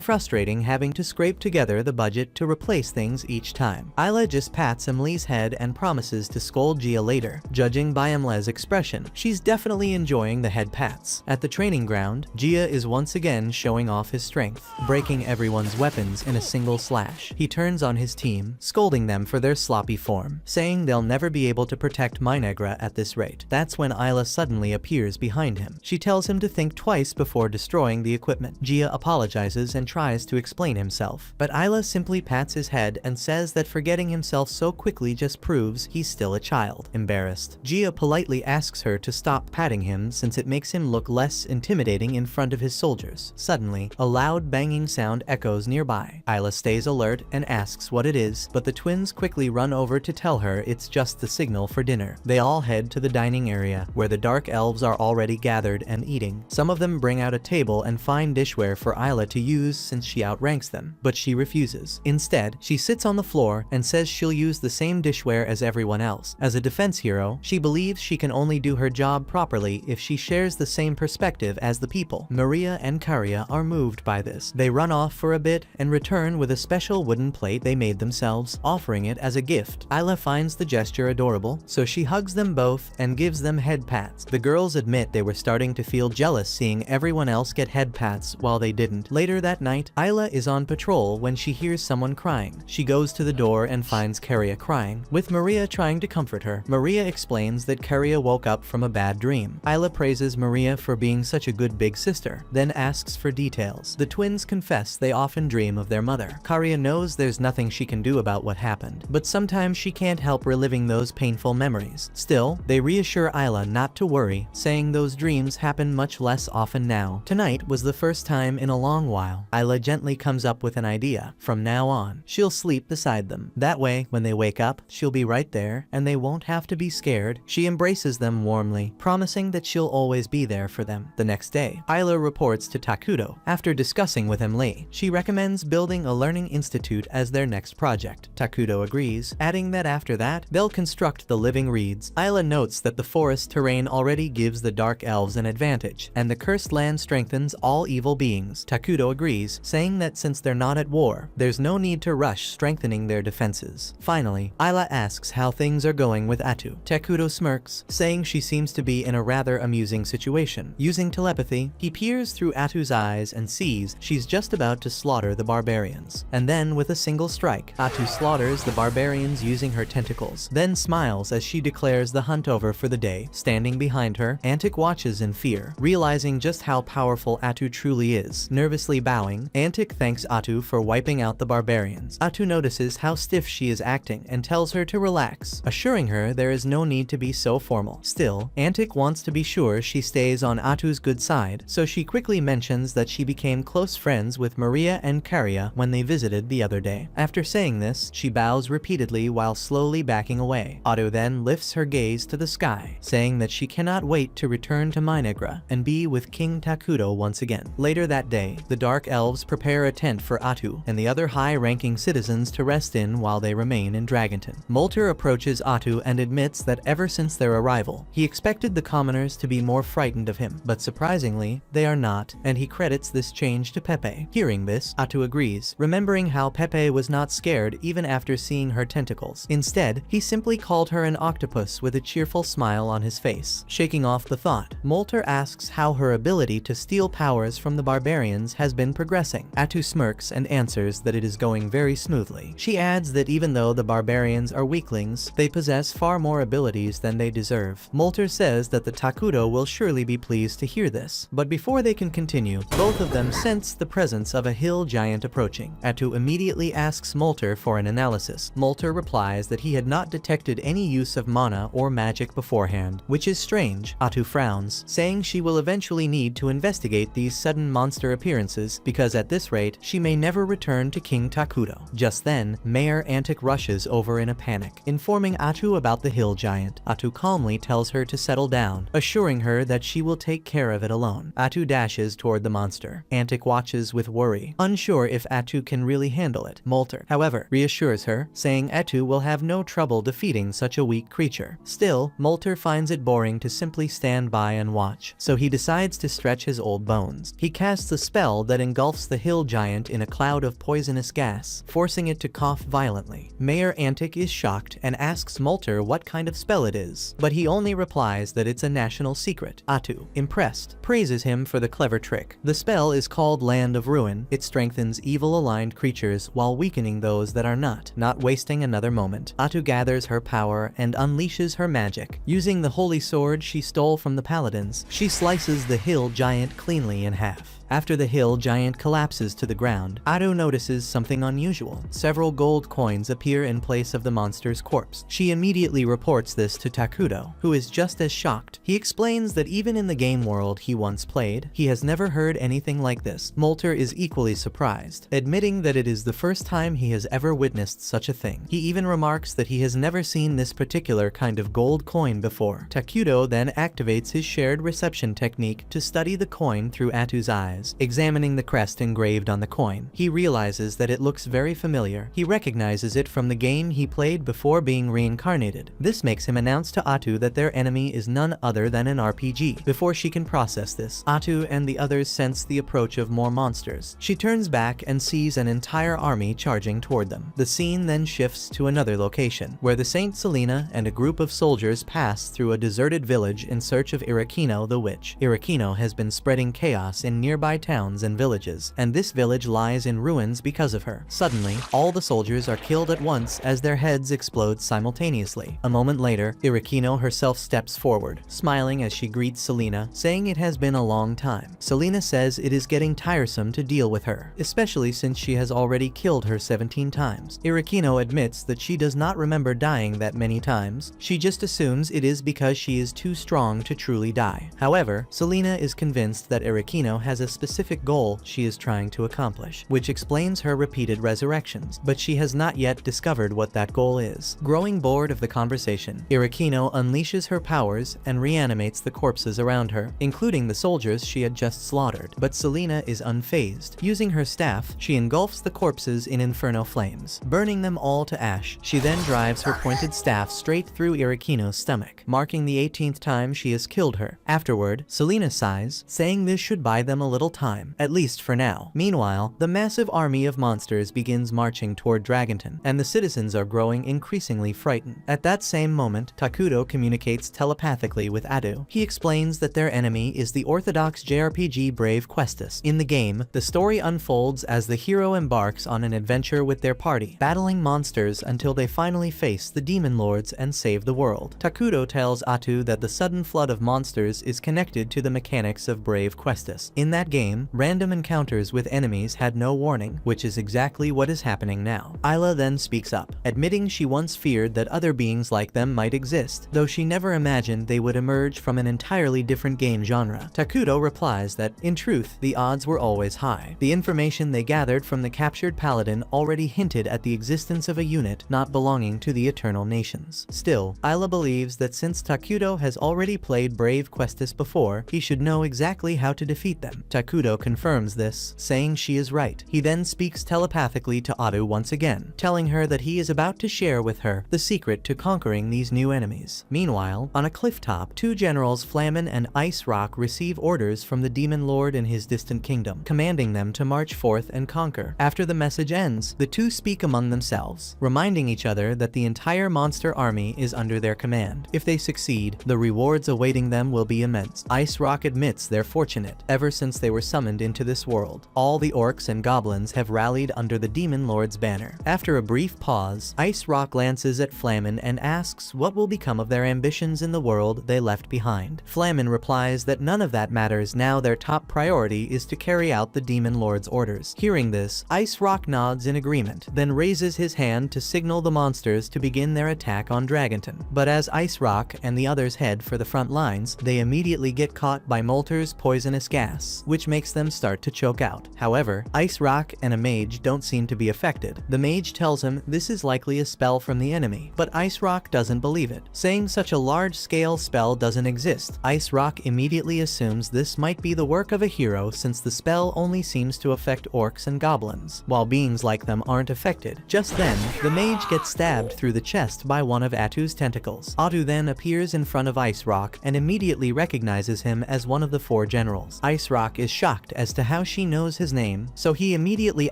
frustrating having to scrape together the budget to replace things each time. Ayla just pats Emily's head and promises to scold Gia later. Judging by Emily's expression, she's definitely enjoying the head pats. At the training ground, Gia is once again showing off his strength, breaking everyone's weapons in a single slash. He turns on his team, scolding them for their sloppy form, saying they'll never be able to protect Minegra at this rate. That's when Ayla suddenly appears behind him. She tells him to think twice before destroying the equipment. Gia apologizes and tries to explain himself, but Ayla simply pats his head and says that forgetting himself so quickly just proves he's still a child. Embarrassed, Gia politely asks her to stop patting him since it makes him look less intimidating in front of his soldiers. Suddenly, a loud banging sound echoes nearby. Ayla stays alert and asks what it is, but the twins quickly run over to tell her it's just the signal for dinner. They all head to the dining area, where the dark elves are already gathered and eating. Some of them bring out a table and fine dishware for Ayla to use since she outranks them, but she refuses. Instead, she sits on the floor and says she'll use the same dishware as everyone else. As a defense hero, she believes she can only do her job properly if she shares the same perspective as the people. Maria and Karia are moved by this. They run off for a bit and return with a special wooden plate they made themselves, offering it as a gift. Ayla finds the gesture adorable, so she hugs them both and gives them head pats. The girls admit they were starting to feel jealous seeing everyone else get head pats while they didn't. Later that night, Ayla is on patrol when she hears someone crying. She goes to the door and finds Karia crying, with Maria trying to comfort her. Maria explains that Karia woke up from a bad dream. Ayla praises Maria for being such a good big sister, then asks for details. The twins confess they often dream of their mother. Karia knows there's nothing she can do about what happened, but sometimes she can't help reliving those painful memories. Still, they reassure Ayla not to worry, saying those dreams happen much less often now. Tonight was the first time in a long while. Ayla gently comes up with an idea. From now on, she'll sleep beside them. That way, when they wake up, she'll be right there, and they won't have to be scared. She embraces them warmly, promising that she'll always be there for them. The next day, Ayla reports to Takudo. After discussing with Emily, she recommends building a learning institute as their next project. Takudo agrees, adding that after that, they'll construct the living reeds. Ayla notes that the forest terrain already gives the dark elves an advantage, and the cursed land strengthens all evil beings. Takudo agrees, saying that since they're not at war, there's no need to rush strengthening their defenses. Finally, Ayla asks how things are going with Atu. Takudo smirks, saying she seems to be in a rather amusing situation. Using telepathy, he peers through Atu's eyes and sees she's just about to slaughter the barbarians. And then, with a single strike, Atu slaughters the barbarians using her tentacles, then smiles as she declares the hunt over for the day. Standing behind her, Antic watches in fear, realizing just how powerful Atu truly is. Nervously bowing, Antic thanks Atu for wiping out the barbarians. Atu notices how stiff she is acting and tells her to relax, assuring her there is no need to be so formal. Still, Antic wants to be sure she stays on Atu's good side, so she quickly mentions that she became close friends with Maria and Karia when they visited the other day. After saying this, she bows repeatedly while slowly backing away. Atu then lifts her gaze to the sky, saying that she cannot wait to return to Minegra and be with King Takudo once again. Later that day, the Dark Elves prepare a tent for Atu and the other high-ranking citizens to rest in while they remain in Dragonton. Molter approaches Atu and admits that ever since their arrival, he expected the commoners to be more frightened of him, but surprisingly, they are not, and he credits this change to Pepe. Hearing this, Atu agrees, remembering how Pepe was not scared even after seeing seeing her tentacles. Instead, he simply called her an octopus with a cheerful smile on his face. Shaking off the thought, Molter asks how her ability to steal powers from the barbarians has been progressing. Atu smirks and answers that it is going very smoothly. She adds that even though the barbarians are weaklings, they possess far more abilities than they deserve. Molter says that the Takudo will surely be pleased to hear this, but before they can continue, both of them sense the presence of a hill giant approaching. Atu immediately asks Molter for an analysis. Molter replies that he had not detected any use of mana or magic beforehand, which is strange. Atu frowns, saying she will eventually need to investigate these sudden monster appearances because at this rate, she may never return to King Takudo. Just then, Mayor Antic rushes over in a panic, informing Atu about the hill giant. Atu calmly tells her to settle down, assuring her that she will take care of it alone. Atu dashes toward the monster. Antic watches with worry, unsure if Atu can really handle it. Molter, however, reassures her, saying Atu will have no trouble defeating such a weak creature. Still, Molter finds it boring to simply stand by and watch, so he decides to stretch his old bones. He casts a spell that engulfs the hill giant in a cloud of poisonous gas, forcing it to cough violently. Mayor Antic is shocked and asks Molter what kind of spell it is, but he only replies that it's a national secret. Atu, impressed, praises him for the clever trick. The spell is called Land of Ruin. It strengthens evil-aligned creatures while weakening those that are not. Not wasting another moment, Atu gathers her power and unleashes her magic. Using the holy sword she stole from the paladins, she slices the hill giant cleanly in half. After the hill giant collapses to the ground, Atu notices something unusual. Several gold coins appear in place of the monster's corpse. She immediately reports this to Takudo, who is just as shocked. He explains that even in the game world he once played, he has never heard anything like this. Molter is equally surprised, admitting that it is the first time he has ever witnessed such a thing. He even remarks that he has never seen this particular kind of gold coin before. Takudo then activates his shared reception technique to study the coin through Atu's eyes. Examining the crest engraved on the coin, he realizes that it looks very familiar. He recognizes it from the game he played before being reincarnated. This makes him announce to Atu that their enemy is none other than an RPG. Before she can process this, Atu and the others sense the approach of more monsters. She turns back and sees an entire army charging toward them. The scene then shifts to another location, where the Saint Selena and a group of soldiers pass through a deserted village in search of Irakino the witch. Irakino has been spreading chaos in nearby towns and villages, and this village lies in ruins because of her. Suddenly, all the soldiers are killed at once as their heads explode simultaneously. A moment later, Irakino herself steps forward, smiling as she greets Selena, saying it has been a long time. Selena says it is getting tiresome to deal with her, especially since she has already killed her 17 times. Irakino admits that she does not remember dying that many times. She just assumes it is because she is too strong to truly die. However, Selena is convinced that Irakino has a specific goal she is trying to accomplish, which explains her repeated resurrections, but she has not yet discovered what that goal is. Growing bored of the conversation, Irakino unleashes her powers and reanimates the corpses around her, including the soldiers she had just slaughtered. But Selena is unfazed. Using her staff, she engulfs the corpses in inferno flames, burning them all to ash. She then drives her pointed staff straight through Irakino's stomach, marking the 18th time she has killed her. Afterward, Selena sighs, saying this should buy them a little time, at least for now. Meanwhile, the massive army of monsters begins marching toward Dragonton, and the citizens are growing increasingly frightened. At that same moment, Takudo communicates telepathically with Atu. He explains that their enemy is the orthodox JRPG Brave Questus. In the game, the story unfolds as the hero embarks on an adventure with their party, battling monsters until they finally face the demon lords and save the world. Takudo tells Atu that the sudden flood of monsters is connected to the mechanics of Brave Questus. In that game, random encounters with enemies had no warning, which is exactly what is happening now. Ayla then speaks up, admitting she once feared that other beings like them might exist, though she never imagined they would emerge from an entirely different game genre. Takudo replies that, in truth, the odds were always high. The information they gathered from the captured paladin already hinted at the existence of a unit not belonging to the Eternal Nations. Still, Ayla believes that since Takudo has already played Brave Questus before, he should know exactly how to defeat them. Takudo confirms this, saying she is right. He then speaks telepathically to Atu once again, telling her that he is about to share with her the secret to conquering these new enemies. Meanwhile, on a clifftop, two generals Flamin and Ice Rock receive orders from the demon lord in his distant kingdom, commanding them to march forth and conquer. After the message ends, the two speak among themselves, reminding each other that the entire monster army is under their command. If they succeed, the rewards awaiting them will be immense. Ice Rock admits they're fortunate. Ever since they were summoned into this world, all the orcs and goblins have rallied under the demon lord's banner. After a brief pause, Ice Rock glances at Flamin and asks what will become of their ambitions in the world they left behind. Flamin replies that none of that matters now. Their top priority is to carry out the demon lord's orders. Hearing this, Ice Rock nods in agreement, then raises his hand to signal the monsters to begin their attack on Dragonton. But as Ice Rock and the others head for the front lines, they immediately get caught by Molter's poisonous gas, which makes them start to choke out. However, Ice Rock and a mage don't seem to be affected. The mage tells him this is likely a spell from the enemy, but Ice Rock doesn't believe it, saying such a large-scale spell doesn't exist. Ice Rock immediately assumes this might be the work of a hero since the spell only seems to affect orcs and goblins, while beings like them aren't affected. Just then, the mage gets stabbed through the chest by one of Atu's tentacles. Atu then appears in front of Ice Rock and immediately recognizes him as one of the four generals. Ice Rock is shocked as to how she knows his name, so he immediately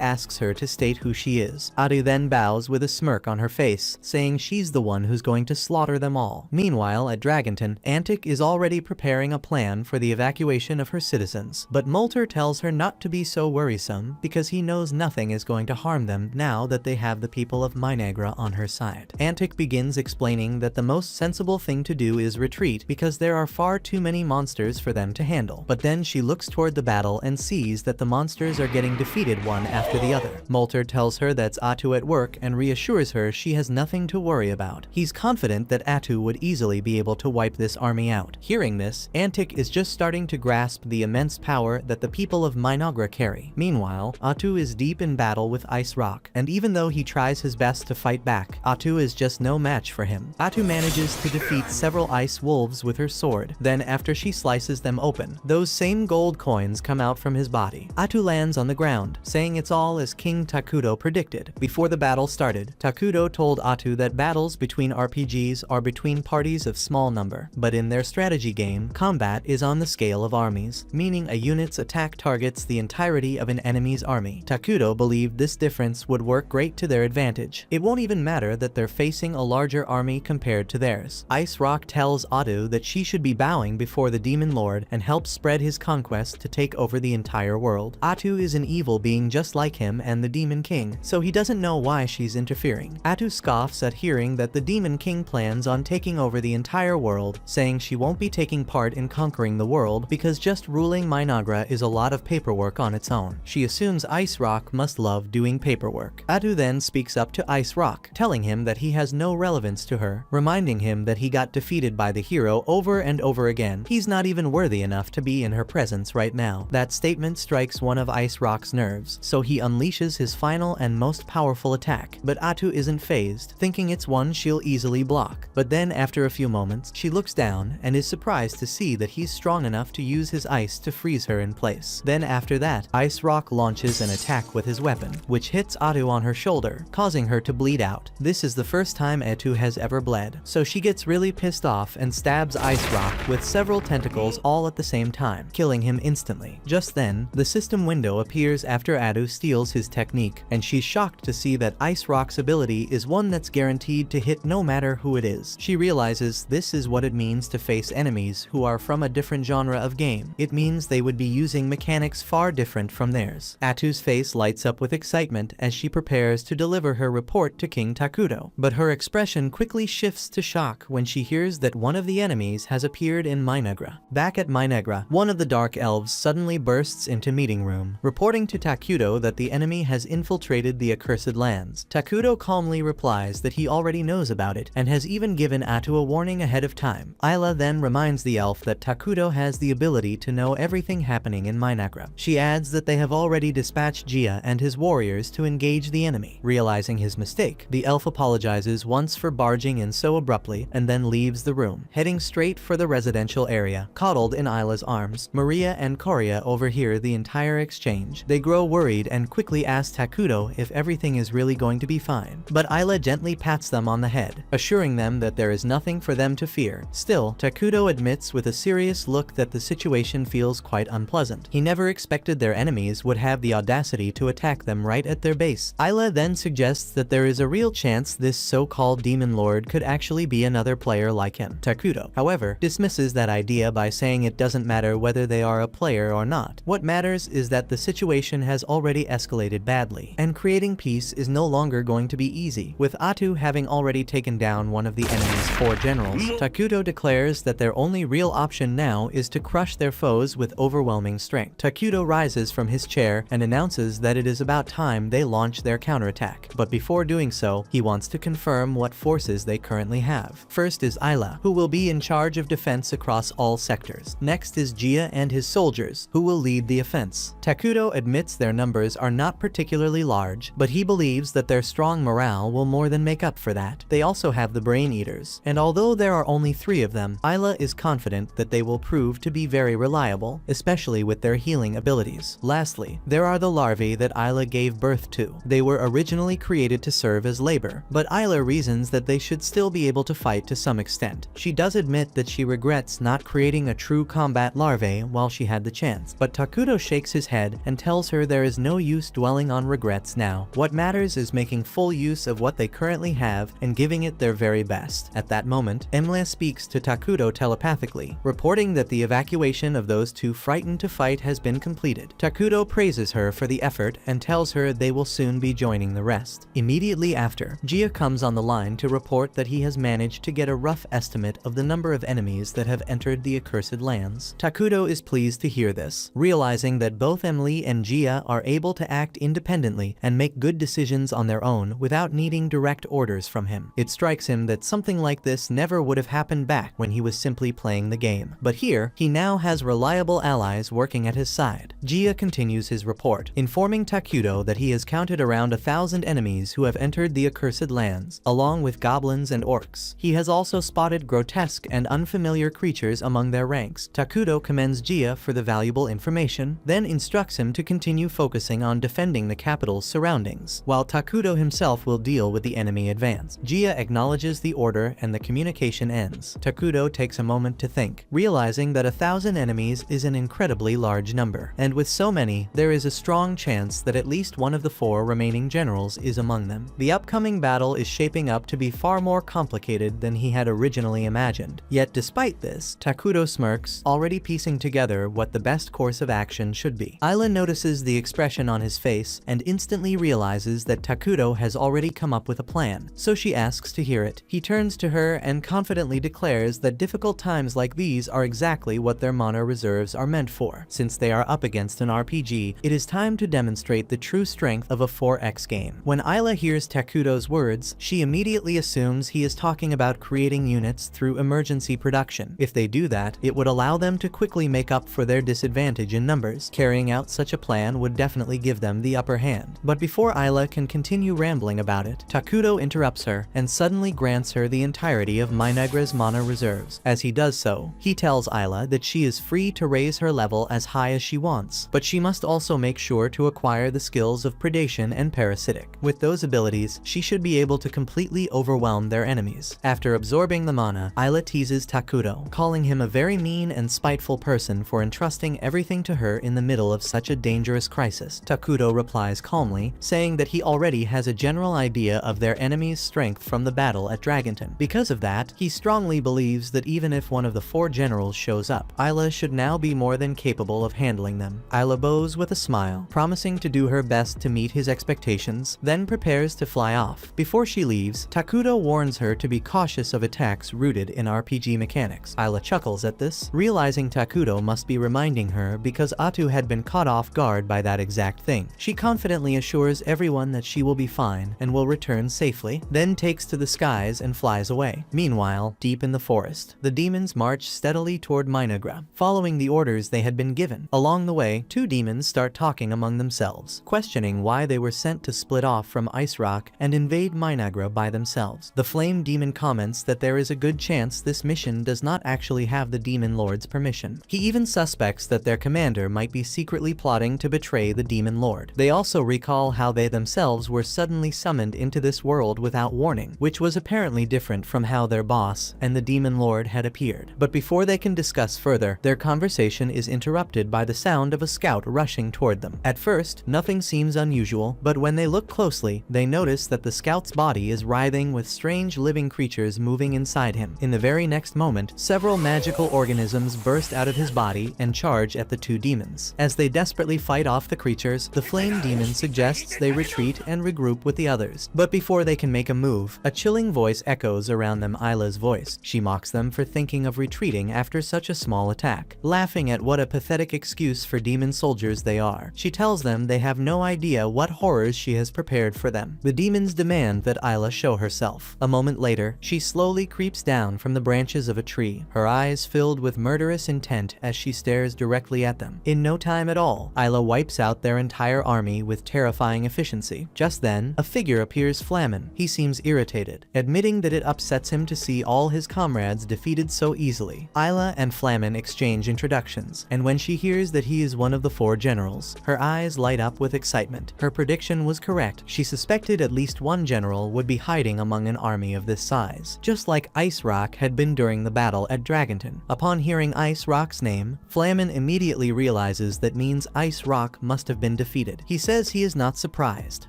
asks her to state who she is. Atu then bows with a smirk on her face, saying she's the one who's going to slaughter them all. Meanwhile, at Dragonton, Antic is already preparing a plan for the evacuation of her citizens, but Molter tells her not to be so worrisome because he knows nothing is going to harm them now that they have the people of Minagra on her side. Antic begins explaining that the most sensible thing to do is retreat because there are far too many monsters for them to handle. But then she looks toward the battle and sees that the monsters are getting defeated one after the other. Molter tells her that's Atu at work and reassures her she has nothing to worry about. He's confident that Atu would easily be able to wipe this army out. Hearing this, Antic is just starting to grasp the immense power that the people of Minagra carry. Meanwhile, Atu is deep in battle with Ice Rock, and even though he tries his best to fight back, Atu is just no match for him. Atu manages to defeat several ice wolves with her sword. Then after she slices them open, those same gold coins come out from his body. Atu lands on the ground, saying it's all as King Takudo predicted. Before the battle started, Takudo told Atu that battles between RPGs are between parties of small number, but in their strategy game, combat is on the scale of armies, meaning a unit's attack targets the entirety of an enemy's army. Takudo believed this difference would work great to their advantage. It won't even matter that they're facing a larger army compared to theirs. Ice Rock tells Atu that she should be bowing before the demon lord and help spread his conquest to take over the entire world. Atu is an evil being just like him and the demon king, so he doesn't know why she's interfering. Atu scoffs at hearing that the demon king plans on taking over the entire world, saying she won't be taking part in conquering the world because just ruling Minagra is a lot of paperwork on its own. She assumes Ice Rock must love doing paperwork. Atu then speaks up to Ice Rock, telling him that he has no relevance to her, reminding him that he got defeated by the hero over and over again. He's not even worthy enough to be in her presence right now. That statement strikes one of Ice Rock's nerves, so he unleashes his final and most powerful attack. But Atu isn't fazed, thinking it's one she'll easily block. But then after a few moments, she looks down and is surprised to see that he's strong enough to use his ice to freeze her in place. Then after that, Ice Rock launches an attack with his weapon, which hits Atu on her shoulder, causing her to bleed out. This is the first time Atu has ever bled, so she gets really pissed off and stabs Ice Rock with several tentacles all at the same time, killing him instantly. Just then, the system window appears after Atu steals his technique, and she's shocked to see that Ice Rock's ability is one that's guaranteed to hit no matter who it is. She realizes this is what it means to face enemies who are from a different genre of game. It means they would be using mechanics far different from theirs. Atu's face lights up with excitement as she prepares to deliver her report to King Takudo, but her expression quickly shifts to shock when she hears that one of the enemies has appeared in Minagra. Back at Minagra, one of the Dark Elves suddenly bursts into meeting room, reporting to Takudo that the enemy has infiltrated the accursed lands. Takudo calmly replies that he already knows about it and has even given Atu a warning ahead of time. Ayla then reminds the elf that Takudo has the ability to know everything happening in Minagra. She adds that they have already dispatched Jia and his warriors to engage the enemy. Realizing his mistake, the elf apologizes once for barging in so abruptly and then leaves the room, heading straight for the residential area. Coddled in Ayla's arms, Maria and Cory Arya overhear the entire exchange. They grow worried and quickly ask Takuto if everything is really going to be fine. But Ayla gently pats them on the head, assuring them that there is nothing for them to fear. Still, Takuto admits with a serious look that the situation feels quite unpleasant. He never expected their enemies would have the audacity to attack them right at their base. Ayla then suggests that there is a real chance this so-called demon lord could actually be another player like him. Takuto, however, dismisses that idea by saying it doesn't matter whether they are a player or not. What matters is that the situation has already escalated badly, and creating peace is no longer going to be easy. With Atu having already taken down one of the enemy's 4 generals, Takuto declares that their only real option now is to crush their foes with overwhelming strength. Takuto rises from his chair and announces that it is about time they launch their counterattack. But before doing so, he wants to confirm what forces they currently have. First is Ayla, who will be in charge of defense across all sectors. Next is Jia and his soldiers, who will lead the offense. Takuto admits their numbers are not particularly large, but he believes that their strong morale will more than make up for that. They also have the Brain Eaters, and although there are only 3 of them, Ayla is confident that they will prove to be very reliable, especially with their healing abilities. Lastly, there are the larvae that Ayla gave birth to. They were originally created to serve as labor, but Ayla reasons that they should still be able to fight to some extent. She does admit that she regrets not creating a true combat larvae while she had the chance, but Takuto shakes his head and tells her there is no use dwelling on regrets now. What matters is making full use of what they currently have and giving it their very best. At that moment, Emle speaks to Takuto telepathically, reporting that the evacuation of those 2 frightened to fight has been completed. Takuto praises her for the effort and tells her they will soon be joining the rest. Immediately after, Jia comes on the line to report that he has managed to get a rough estimate of the number of enemies that have entered the accursed lands. Takuto is pleased to hear this, realizing that both Emily and Jia are able to act independently and make good decisions on their own without needing direct orders from him. It strikes him that something like this never would have happened back when he was simply playing the game. But here, he now has reliable allies working at his side. Jia continues his report, informing Takuto that he has counted around 1,000 enemies who have entered the accursed lands, along with goblins and orcs. He has also spotted grotesque and unfamiliar creatures among their ranks. Takuto commends Jia for the valuable information, then instructs him to continue focusing on defending the capital's surroundings, while Takuto himself will deal with the enemy advance. Jia acknowledges the order and the communication ends. Takuto takes a moment to think, realizing that 1,000 enemies is an incredibly large number, and with so many, there is a strong chance that at least one of the 4 remaining generals is among them. The upcoming battle is shaping up to be far more complicated than he had originally imagined. Yet despite this, Takuto smirks, already piecing together what the best course of action should be. Ayla notices the expression on his face and instantly realizes that Takuto has already come up with a plan, so she asks to hear it. He turns to her and confidently declares that difficult times like these are exactly what their mana reserves are meant for. Since they are up against an RPG, it is time to demonstrate the true strength of a 4X game. When Ayla hears Takuto's words, she immediately assumes he is talking about creating units through emergency production. If they do that, it would allow them to quickly make up for their disadvantage in numbers. Carrying out such a plan would definitely give them the upper hand. But before Ayla can continue rambling about it, Takuto interrupts her and suddenly grants her the entirety of Minegra's mana reserves. As he does so, he tells Ayla that she is free to raise her level as high as she wants, but she must also make sure to acquire the skills of predation and parasitic. With those abilities, she should be able to completely overwhelm their enemies. After absorbing the mana, Ayla teases Takuto, calling him a very mean and spiteful person for entrusting everything to her in the middle of such a dangerous crisis. Takuto replies calmly, saying that he already has a general idea of their enemy's strength from the battle at Dragonton. Because of that, he strongly believes that even if one of the 4 generals shows up, Ayla should now be more than capable of handling them. Ayla bows with a smile, promising to do her best to meet his expectations, then prepares to fly off. Before she leaves, Takuto warns her to be cautious of attacks rooted in RPG mechanics. Ayla chuckles at this, realizing Takuto must be reminding her because Atu had been caught off guard by that exact thing. She confidently assures everyone that she will be fine and will return safely, then takes to the skies and flies away. Meanwhile, deep in the forest, the demons march steadily toward Minegra, following the orders they had been given. Along the way, 2 demons start talking among themselves, questioning why they were sent to split off from Ice Rock and invade Minegra by themselves. The Flame Demon comments that there is a good chance this mission does not actually have the Demon Lord's permission. He even suspects that their commander might be secretly plotting to betray the Demon Lord. They also recall how they themselves were suddenly summoned into this world without warning, which was apparently different from how their boss and the Demon Lord had appeared. But before they can discuss further, their conversation is interrupted by the sound of a scout rushing toward them. At first, nothing seems unusual, but when they look closely, they notice that the scout's body is writhing with strange living creatures moving inside him. In the very next moment, several magical organisms burst out of his body and charge at the two demons. As they desperately fight off the creatures, the flame demon suggests they retreat and regroup with the others. But before they can make a move, a chilling voice echoes around them, Isla's voice. She mocks them for thinking of retreating after such a small attack, laughing at what a pathetic excuse for demon soldiers they are. She tells them they have no idea what horrors she has prepared for them. The demons demand that Isla show herself. A moment later, she slowly creeps down from the branches of a tree, her eyes filled with murderous intent as she stares directly at them. In no time at all, Isla wipes out their entire army with terrifying efficiency. Just then, a figure appears, Flamin. He seems irritated, admitting that it upsets him to see all his comrades defeated so easily. Isla and Flamin exchange introductions, and when she hears that he is one of the 4 generals, her eyes light up with excitement. Her prediction was correct. She suspected at least one general would be hiding among an army of this size, just like Ice Rock had been during the battle at Dragonton. Upon hearing Ice Rock's name, Flamin immediately realizes that means Ice Rock must have been defeated. He says he is not surprised,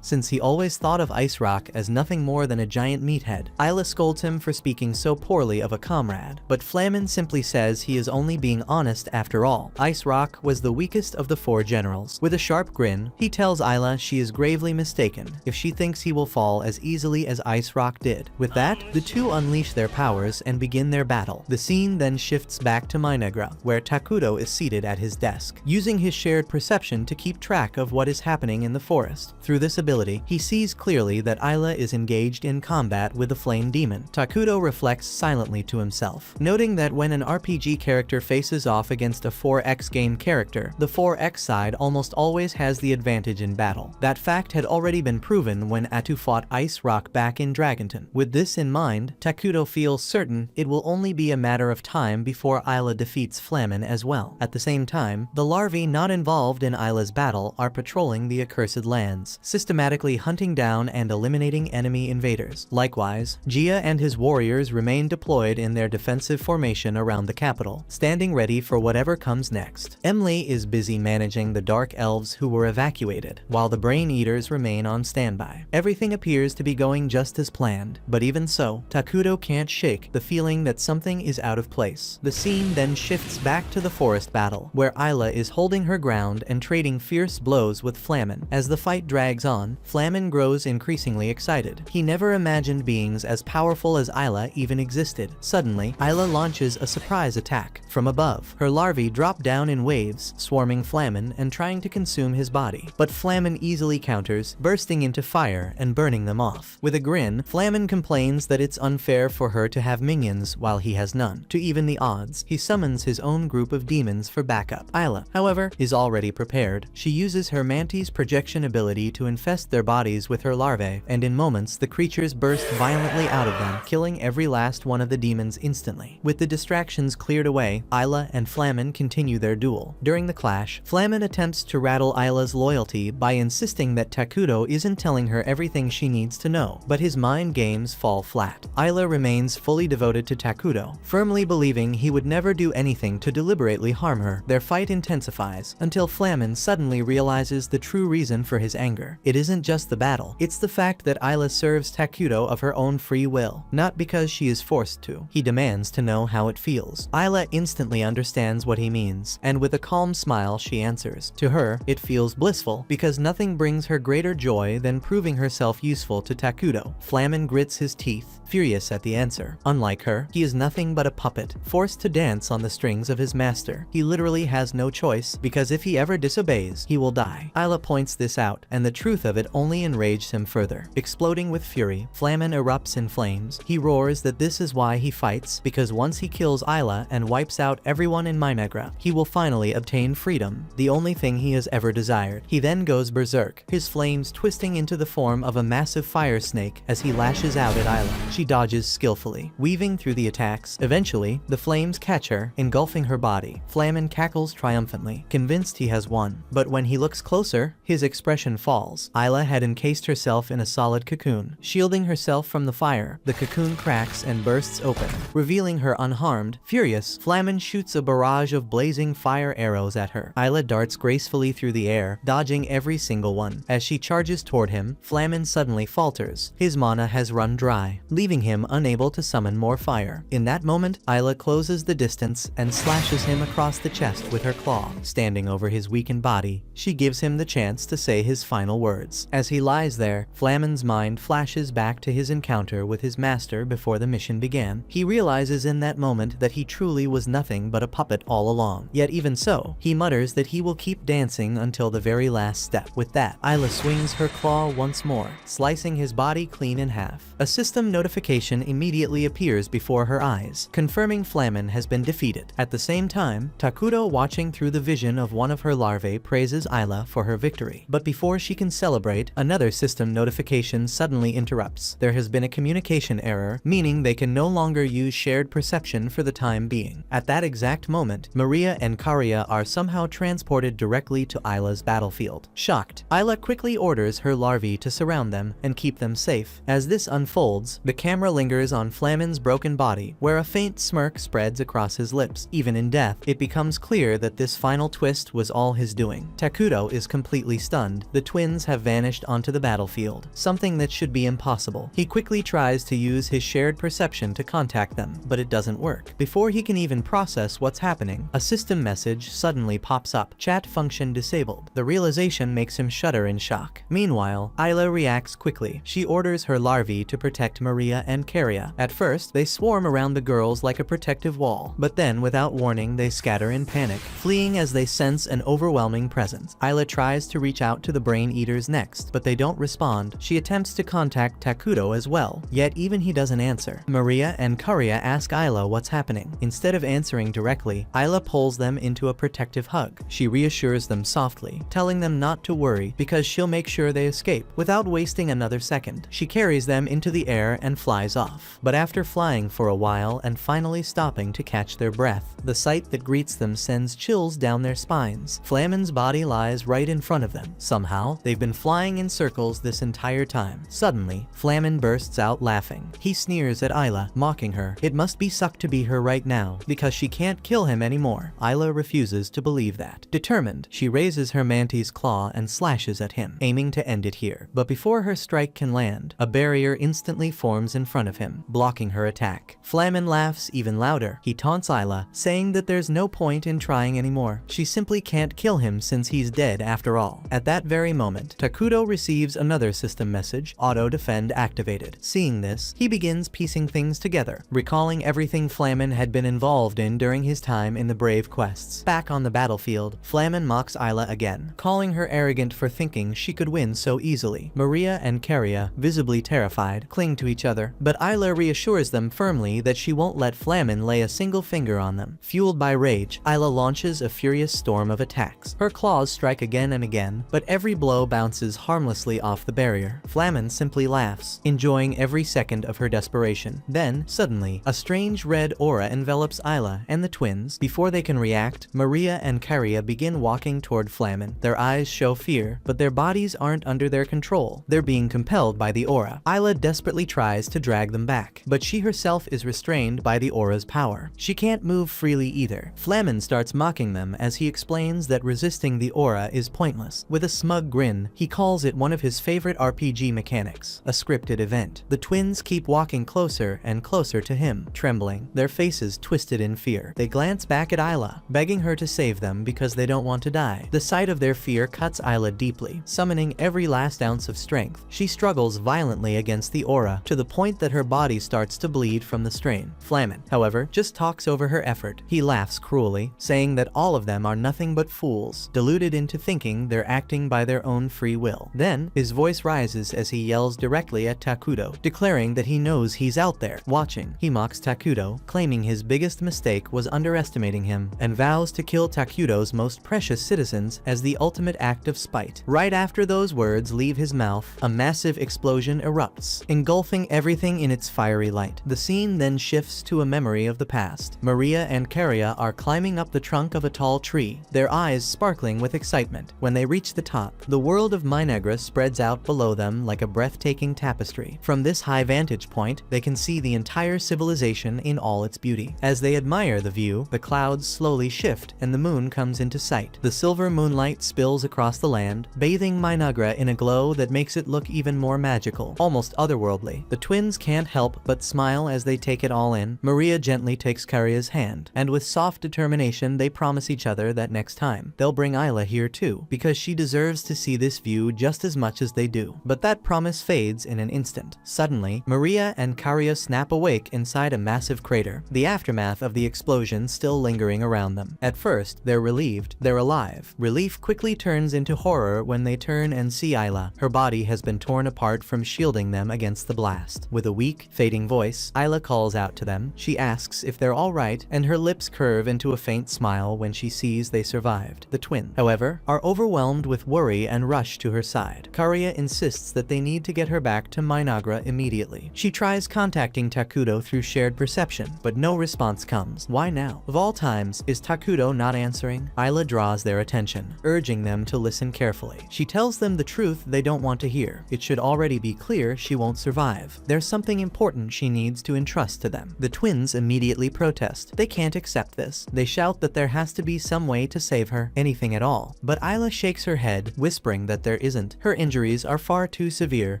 since he always thought of Ice Rock as nothing more than a giant meathead. Isla scolds him for speaking so poorly of a comrade, but Flamin simply says he is only being honest after all. Ice Rock was the weakest of the 4 generals. With a sharp grin, he tells Isla she is gravely mistaken if she thinks he will fall as easily as Ice Rock did. With that, the two unleash their powers and begin their battle. The scene then shifts back to Minegra, where Takudo is seated at his desk, using his shared perception to keep track of what is happening in the forest. Through this ability, he sees clearly that Isla is engaged in combat with the flame demon. Takudo reflects silently to himself, noting that when an RPG character faces off against a 4X game character, the 4X side almost always has the advantage in battle. That fact had already been proven when Atu fought Ice Rock back in Dragonton. With this in mind, Takudo feels certain it will only be a matter of time before Isla defeats Flamin as well. At the same time, the larvae not involved in Isla's battle are patrolling the accursed lands, systematically hunting down and eliminating enemy invaders. Likewise, Jia and his warriors remain deployed in their defensive formation around the capital, standing ready for whatever comes next. Emily is busy managing the dark elves who were evacuated, while the brain eaters remain on standby. Everything appears to be going just as planned, but even so, Takudo can't shake the feeling that something is out of place. The scene then shifts back to the forest battle, where Isla is holding her ground and trading fierce blows with Flamin. As the fight drags on, Flamin grows increasingly excited. He never imagined beings as powerful as Isla even existed. Suddenly, Isla launches a surprise attack from above. Her larvae drop down in waves, swarming Flamin and trying to consume his body. But Flamin easily counters, bursting into fire and burning them off. With a grin, Flamin complains that it's unfair for her to have minions while he has none. To even the odds, he summons his own group of demons for backup. Isla, however, is already prepared. She uses her Mantis projection ability to infest their bodies with her larvae, and in moments the creatures burst violently out of them, killing every last one of the demons instantly. With the distractions cleared away, Isla and Flamin continue their duel. During the clash, Flamin attempts to rattle Isla's loyalty by insisting that Takudo isn't telling her everything she needs to know, but his mind games fall flat. Isla remains fully devoted to Takudo, firmly believing he would never do anything to deliberately harm her. Their fight intensifies, until Flamin suddenly realizes the true reason for his anger. It isn't just the battle, it's the fact that Isla serves Takudo of her own free will, not because she is forced to. He demands to know how it feels. Isla instantly understands what he means, and with a calm smile she answers. To her, it feels blissful, because nothing brings her greater joy than proving herself useful to Takudo. Flamin grits his teeth, furious at the answer. Unlike her, he is nothing but a puppet, forced to dance on the strings of his master. He literally has no choice, because if he ever disobeys, he will die. Isla points this out, and the truth of it only enrages him further. Exploding with fury, Flamin erupts in flames. He roars that this is why he fights, because once he kills Isla and wipes out everyone in Minegra, he will finally obtain freedom, the only thing he has ever desired. He then goes berserk, his flames twisting into the form of a massive fire snake as he lashes out at Isla. She dodges skillfully, weaving through the attacks. Eventually, the flames catch her, engulfing her body. Flamin Flamin cackles triumphantly, convinced he has won. But when he looks closer, his expression falls. Isla had encased herself in a solid cocoon, shielding herself from the fire. The cocoon cracks and bursts open, revealing her unharmed. Furious, Flamin shoots a barrage of blazing fire arrows at her. Isla darts gracefully through the air, dodging every single one. As she charges toward him, Flamin suddenly falters. His mana has run dry, leaving him unable to summon more fire. In that moment, Isla closes the distance and slashes him across the chest with her claw. Standing over his weakened body, she gives him the chance to say his final words. As he lies there, Flamin's mind flashes back to his encounter with his master before the mission began. He realizes in that moment that he truly was nothing but a puppet all along. Yet even so, he mutters that he will keep dancing until the very last step. With that, Isla swings her claw once more, slicing his body clean in half. A system notification immediately appears before her eyes, confirming Flamin has been defeated. At the same time, Takudo, watching through the vision of one of her larvae, praises Isla for her victory. But before she can celebrate, another system notification suddenly interrupts. There has been a communication error, meaning they can no longer use shared perception for the time being. At that exact moment, Maria and Karia are somehow transported directly to Isla's battlefield. Shocked, Isla quickly orders her larvae to surround them and keep them safe. As this unfolds, the camera lingers on Flamin's broken body, where a faint smirk spreads across his lips. Even in death, it becomes clear that this final twist was all his doing. Takudo is completely stunned. The twins have vanished onto the battlefield, something that should be impossible. He quickly tries to use his shared perception to contact them, but it doesn't work. Before he can even process what's happening, a system message suddenly pops up. Chat function disabled. The realization makes him shudder in shock. Meanwhile, Isla reacts quickly. She orders her larvae to protect Maria and Karia. At first, they swarm around the girls like a protective wall, but then without warning they scatter in panic, fleeing as they sense an overwhelming presence. Isla tries to reach out to the brain eaters next, but they don't respond. She attempts to contact Takudo as well, yet even he doesn't answer. Maria and Karia ask Isla what's happening. Instead of answering directly, Isla pulls them into a protective hug. She reassures them softly, telling them not to worry because she'll make sure they escape. Without wasting another second, she carries them into the air and flies off. But after flying for a while and finally stopping to catch their breath, the sight that greets them sends chills down their spines. Flamin's body lies right in front of them. Somehow, they've been flying in circles this entire time. Suddenly, Flamin bursts out laughing. He sneers at Isla, mocking her. It must be sucked to be her right now, because she can't kill him anymore. Isla refuses to believe that. Determined, she raises her mantis claw and slashes at him, aiming to end it here. But before her strike can land, a barrier instantly forms in front of him, blocking her attack. Flamin laughs even louder. He taunts Isla, saying that there's no point in trying anymore. She simply can't kill him since he's dead after all. At that very moment, Takudo receives another system message, Auto Defend activated. Seeing this, he begins piecing things together, recalling everything Flamin had been involved in during his time in the Brave quests. Back on the battlefield, Flamin mocks Isla again, calling her arrogant for thinking she could win so easily. Maria and Karia, visibly terrified, cling to each other, but Isla reassures them firmly that she won't let Flamin lay a single finger on them. Fueled by rage, Isla launches a furious storm of attacks. Her claws strike again and again, but every blow bounces harmlessly off the barrier. Flamin simply laughs, enjoying every second of her desperation. Then, suddenly, a strange red aura envelops Isla and the twins. Before they can react, Maria and Karia begin walking toward Flamin. Their eyes show fear, but their bodies aren't under their control. They're being compelled by the aura. Isla desperately tries to drag them back, but she herself is restrained by the aura's power. She can't move freely either. Flamin starts mocking them as he explains that resisting the aura is pointless. With a smug grin, he calls it one of his favorite RPG mechanics, a scripted event. The twins keep walking closer and closer to him, trembling, their faces twisted in fear. They glance back at Isla, begging her to save them because they don't want to die. The sight of their fear cuts Isla deeply, summoning every last ounce of strength. She struggles violently against the aura, to the point that her body starts to bleed from the strain. Flamin, however, just talks over her effort. He laughs cruelly, saying that all of them are nothing but fools, deluded into thinking they're acting by their own free will. Then, his voice rises as he yells directly at Takudo, declaring that he knows he's out there, watching. He mocks Takudo, claiming his biggest mistake was underestimating him, and vows to kill Takudo's most precious citizens as the ultimate act of spite. Right after those words leave his mouth, a massive explosion erupts, engulfing everything in its fiery light. The scene then shifts to a memory of the past. Maria and Karia are climbing climbing up the trunk of a tall tree, their eyes sparkling with excitement. When they reach the top, the world of Minegra spreads out below them like a breathtaking tapestry. From this high vantage point, they can see the entire civilization in all its beauty. As they admire the view, the clouds slowly shift and the moon comes into sight. The silver moonlight spills across the land, bathing Minegra in a glow that makes it look even more magical, almost otherworldly. The twins can't help but smile as they take it all in. Maria gently takes Karia's hand, and with soft determination they promise each other that next time, they'll bring Isla here too, because she deserves to see this view just as much as they do. But that promise fades in an instant. Suddenly, Maria and Karia snap awake inside a massive crater, the aftermath of the explosion still lingering around them. At first, they're relieved, they're alive. Relief quickly turns into horror when they turn and see Isla. Her body has been torn apart from shielding them against the blast. With a weak, fading voice, Isla calls out to them. She asks if they're alright, and her lips curve into a faint smile when she sees they survived. The twins, however, are overwhelmed with worry and rush to her side. Karia insists that they need to get her back to Minegra immediately. She tries contacting Takudo through shared perception, but no response comes. Why now? Of all times, is Takudo not answering? Isla draws their attention, urging them to listen carefully. She tells them the truth they don't want to hear. It should already be clear she won't survive. There's something important she needs to entrust to them. The twins immediately protest. They can't accept this. They shout that there has to be some way to save her, anything at all. But Isla shakes her head, whispering that there isn't. Her injuries are far too severe,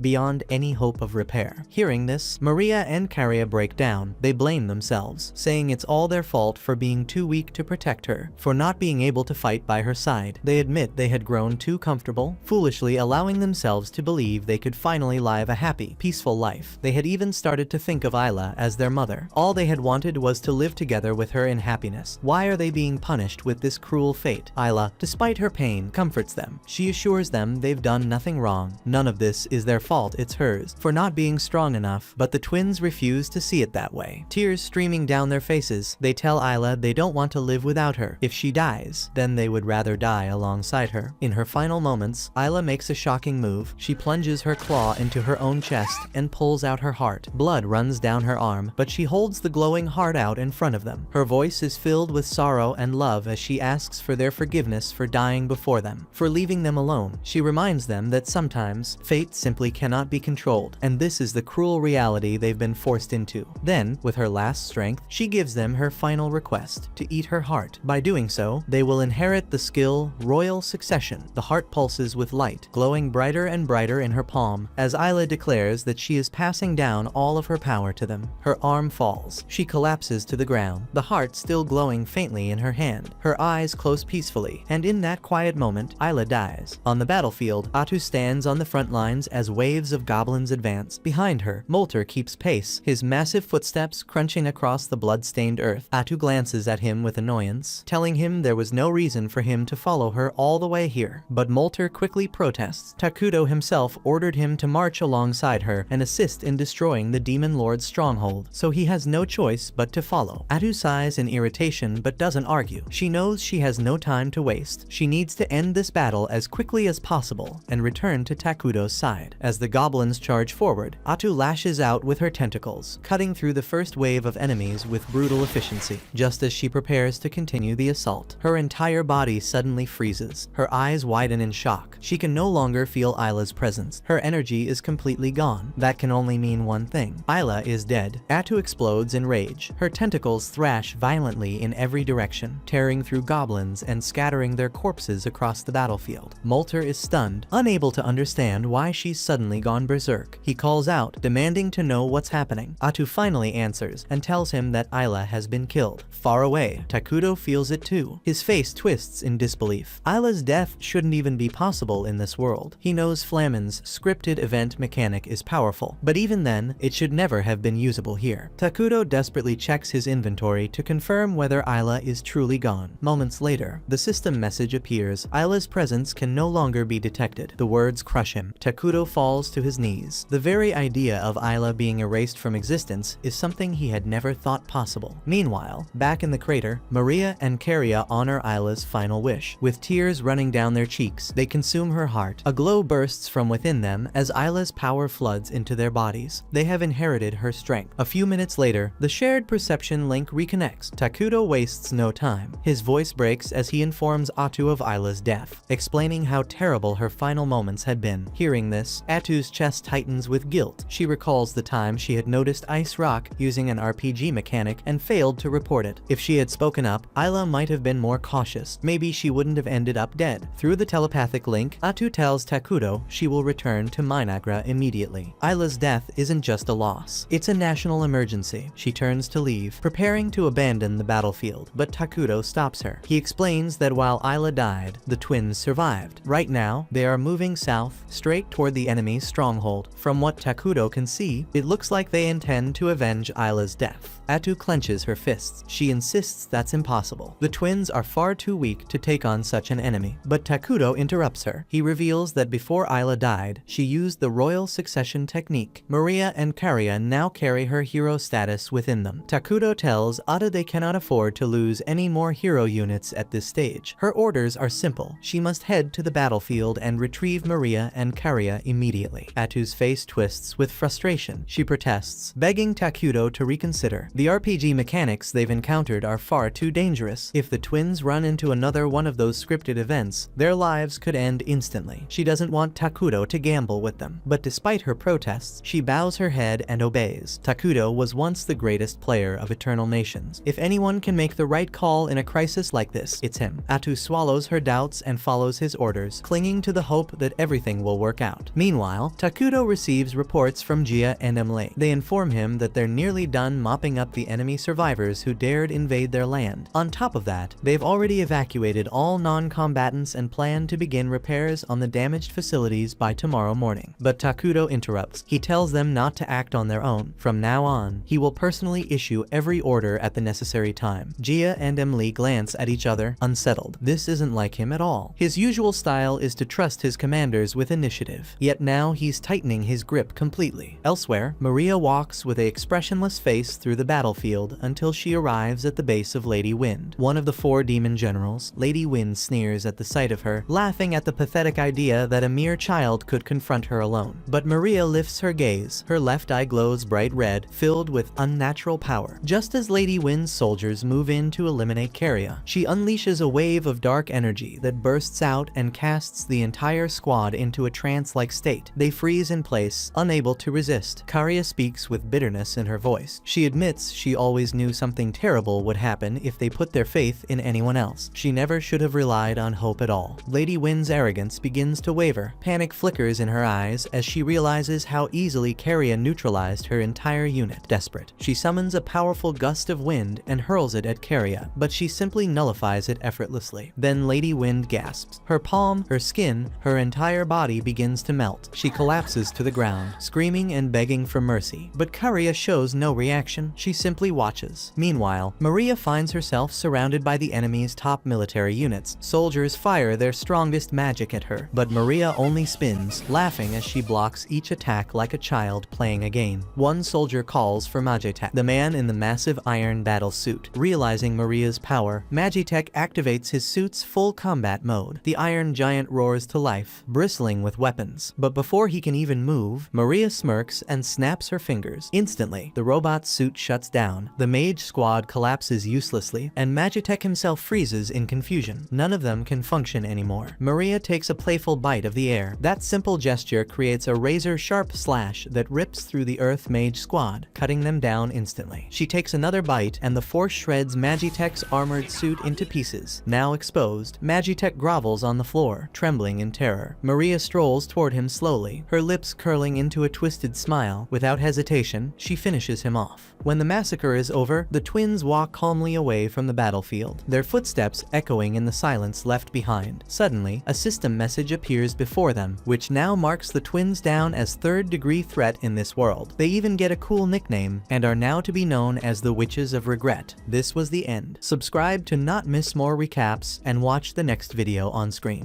beyond any hope of repair. Hearing this, Maria and Karia break down. They blame themselves, saying it's all their fault for being too weak to protect her, for not being able to fight by her side. They admit they had grown too comfortable, foolishly allowing themselves to believe they could finally live a happy, peaceful life. They had even started to think of Isla as their mother. All they had wanted was to live together with her in happiness. Why are they being punished with this cruel fate? Isla, despite her pain, comforts them. She assures them they've done nothing wrong. None of this is their fault, it's hers, for not being strong enough. But the twins refuse to see it that way. Tears streaming down their faces, they tell Isla they don't want to live without her. If she dies, then they would rather die alongside her. In her final moments, Isla makes a shocking move. She plunges her claw into her own chest and pulls out her heart. Blood runs down her arm, but she holds the glowing heart out in front of them. Her voice is filled with sorrow and love as she asks for their forgiveness for dying before them, for leaving them alone. She reminds them that sometimes, fate simply cannot be controlled, and this is the cruel reality they've been forced into. Then, with her last strength, she gives them her final request, to eat her heart. By doing so, they will inherit the skill Royal Succession. The heart pulses with light, glowing brighter and brighter in her palm, as Isla declares that she is passing down all of her power to them. Her arm falls. She collapses to the ground, the heart still glowing faintly in her hand. Her eyes close peacefully, and in that quiet moment, Isla dies. On the battlefield, Atu stands on the front lines as waves of goblins advance. Behind her, Molter keeps pace, his massive footsteps crunching across the blood-stained earth. Atu glances at him with annoyance, telling him there was no reason for him to follow her all the way here. But Molter quickly protests. Takudo himself ordered him to march alongside her and assist in destroying the Demon Lord's stronghold, so he has no choice but to follow. Atu sighs in irritation but doesn't argue. She knows she has no time to waste. She needs to end this battle as quickly as possible and return to Takudo's side. As the goblins charge forward, Atu lashes out with her tentacles, cutting through the first wave of enemies with brutal efficiency. Just as she prepares to continue the assault, her entire body suddenly freezes. Her eyes widen in shock. She can no longer feel Isla's presence. Her energy is completely gone. That can only mean one thing. Isla is dead. Atu explodes in rage. Her tentacles thrash violently in every direction, tearing through goblins and scattering their corpses across the battlefield. Molter is stunned, unable to understand why she's suddenly gone berserk. He calls out, demanding to know what's happening. Atu finally answers and tells him that Isla has been killed. Far away, Takudo feels it too. His face twists in disbelief. Isla's death shouldn't even be possible in this world. He knows Flammen's scripted event mechanic is powerful, but even then, it should never have been usable here. Takudo desperately checks his inventory to confirm whether Isla is truly gone. Moments later, the system message appears. Isla's presence can no longer be detected. The words crush him. Takudo falls to his knees. The very idea of Isla being erased from existence is something he had never thought possible. Meanwhile, back in the crater, Maria and Karia honor Isla's final wish. With tears running down their cheeks, they consume her heart. A glow bursts from within them as Isla's power floods into their bodies. They have inherited her strength. A few minutes later, the shared perception link reconnects. Takudo wastes wastes no time. His voice breaks as he informs Atu of Isla's death, explaining how terrible her final moments had been. Hearing this, Atu's chest tightens with guilt. She recalls the time she had noticed Ice Rock using an RPG mechanic and failed to report it. If she had spoken up, Isla might have been more cautious. Maybe she wouldn't have ended up dead. Through the telepathic link, Atu tells Takuto she will return to Minagra immediately. Isla's death isn't just a loss. It's a national emergency. She turns to leave, preparing to abandon the battlefield, but Takuto stops her. He explains that while Isla died, the twins survived. Right now, they are moving south, straight toward the enemy's stronghold. From what Takuto can see, it looks like they intend to avenge Isla's death. Atu clenches her fists. She insists that's impossible. The twins are far too weak to take on such an enemy. But Takuto interrupts her. He reveals that before Isla died, she used the royal succession technique. Maria and Karia now carry her hero status within them. Takuto tells Ada they cannot afford to lose any more hero units at this stage. Her orders are simple. She must head to the battlefield and retrieve Maria and Karia immediately. Atu's face twists with frustration. She protests, begging Takuto to reconsider. The RPG mechanics they've encountered are far too dangerous. If the twins run into another one of those scripted events, their lives could end instantly. She doesn't want Takuto to gamble with them. But despite her protests, she bows her head and obeys. Takuto was once the greatest player of Eternal Nations. If anyone can make the right call in a crisis like this, it's him. Atu swallows her doubts and follows his orders, clinging to the hope that everything will work out. Meanwhile, Takuto receives reports from Jia and Emily. They inform him that they're nearly done mopping up the enemy survivors who dared invade their land. On top of that, they've already evacuated all non-combatants and plan to begin repairs on the damaged facilities by tomorrow morning. But Takuto interrupts. He tells them not to act on their own. From now on, he will personally issue every order at the necessary time. Jia and Emily glance at each other, unsettled. This isn't like him at all. His usual style is to trust his commanders with initiative. Yet now he's tightening his grip completely. Elsewhere, Maria walks with an expressionless face through the battlefield until she arrives at the base of Lady Wind. One of the 4 demon generals, Lady Wind sneers at the sight of her, laughing at the pathetic idea that a mere child could confront her alone. But Maria lifts her gaze. Her left eye glows bright red, filled with unnatural power. Just as Lady Wind's soldiers move in to eliminate Karia, she unleashes a wave of dark energy that bursts out and casts the entire squad into a trance-like state. They freeze in place, unable to resist. Karia speaks with bitterness in her voice. She admits she always knew something terrible would happen if they put their faith in anyone else. She never should have relied on hope at all. Lady Wind's arrogance begins to waver. Panic flickers in her eyes as she realizes how easily Karia neutralized her entire unit. Desperate, she summons a powerful gust of wind and hurls it at Karia, but she simply nullifies it effortlessly. Then Lady Wind gasps. Her palm, her skin, her entire body begins to melt. She collapses to the ground, screaming and begging for mercy. But Karia shows no reaction. She simply watches. Meanwhile, Maria finds herself surrounded by the enemy's top military units. Soldiers fire their strongest magic at her, but Maria only spins, laughing as she blocks each attack like a child playing a game. One soldier calls for Magitek, the man in the massive iron battle suit. Realizing Maria's power, Magitek activates his suit's full combat mode. The iron giant roars to life, bristling with weapons. But before he can even move, Maria smirks and snaps her fingers. Instantly, the robot's suit shuts down. The mage squad collapses uselessly, and Magitek himself freezes in confusion. None of them can function anymore. Maria takes a playful bite of the air. That simple gesture creates a razor-sharp slash that rips through the Earth Mage squad, cutting them down instantly. She takes another bite, and the force shreds Magitek's armored suit into pieces. Now exposed, Magitek grovels on the floor, trembling in terror. Maria strolls toward him slowly, her lips curling into a twisted smile. Without hesitation, she finishes him off. When the massacre is over, the twins walk calmly away from the battlefield, their footsteps echoing in the silence left behind. Suddenly, a system message appears before them, which now marks the twins down as third-degree threat in this world. They even get a cool nickname, and are now to be known as the Witches of Regret. This was the end. Subscribe to not miss more recaps, and watch the next video on screen.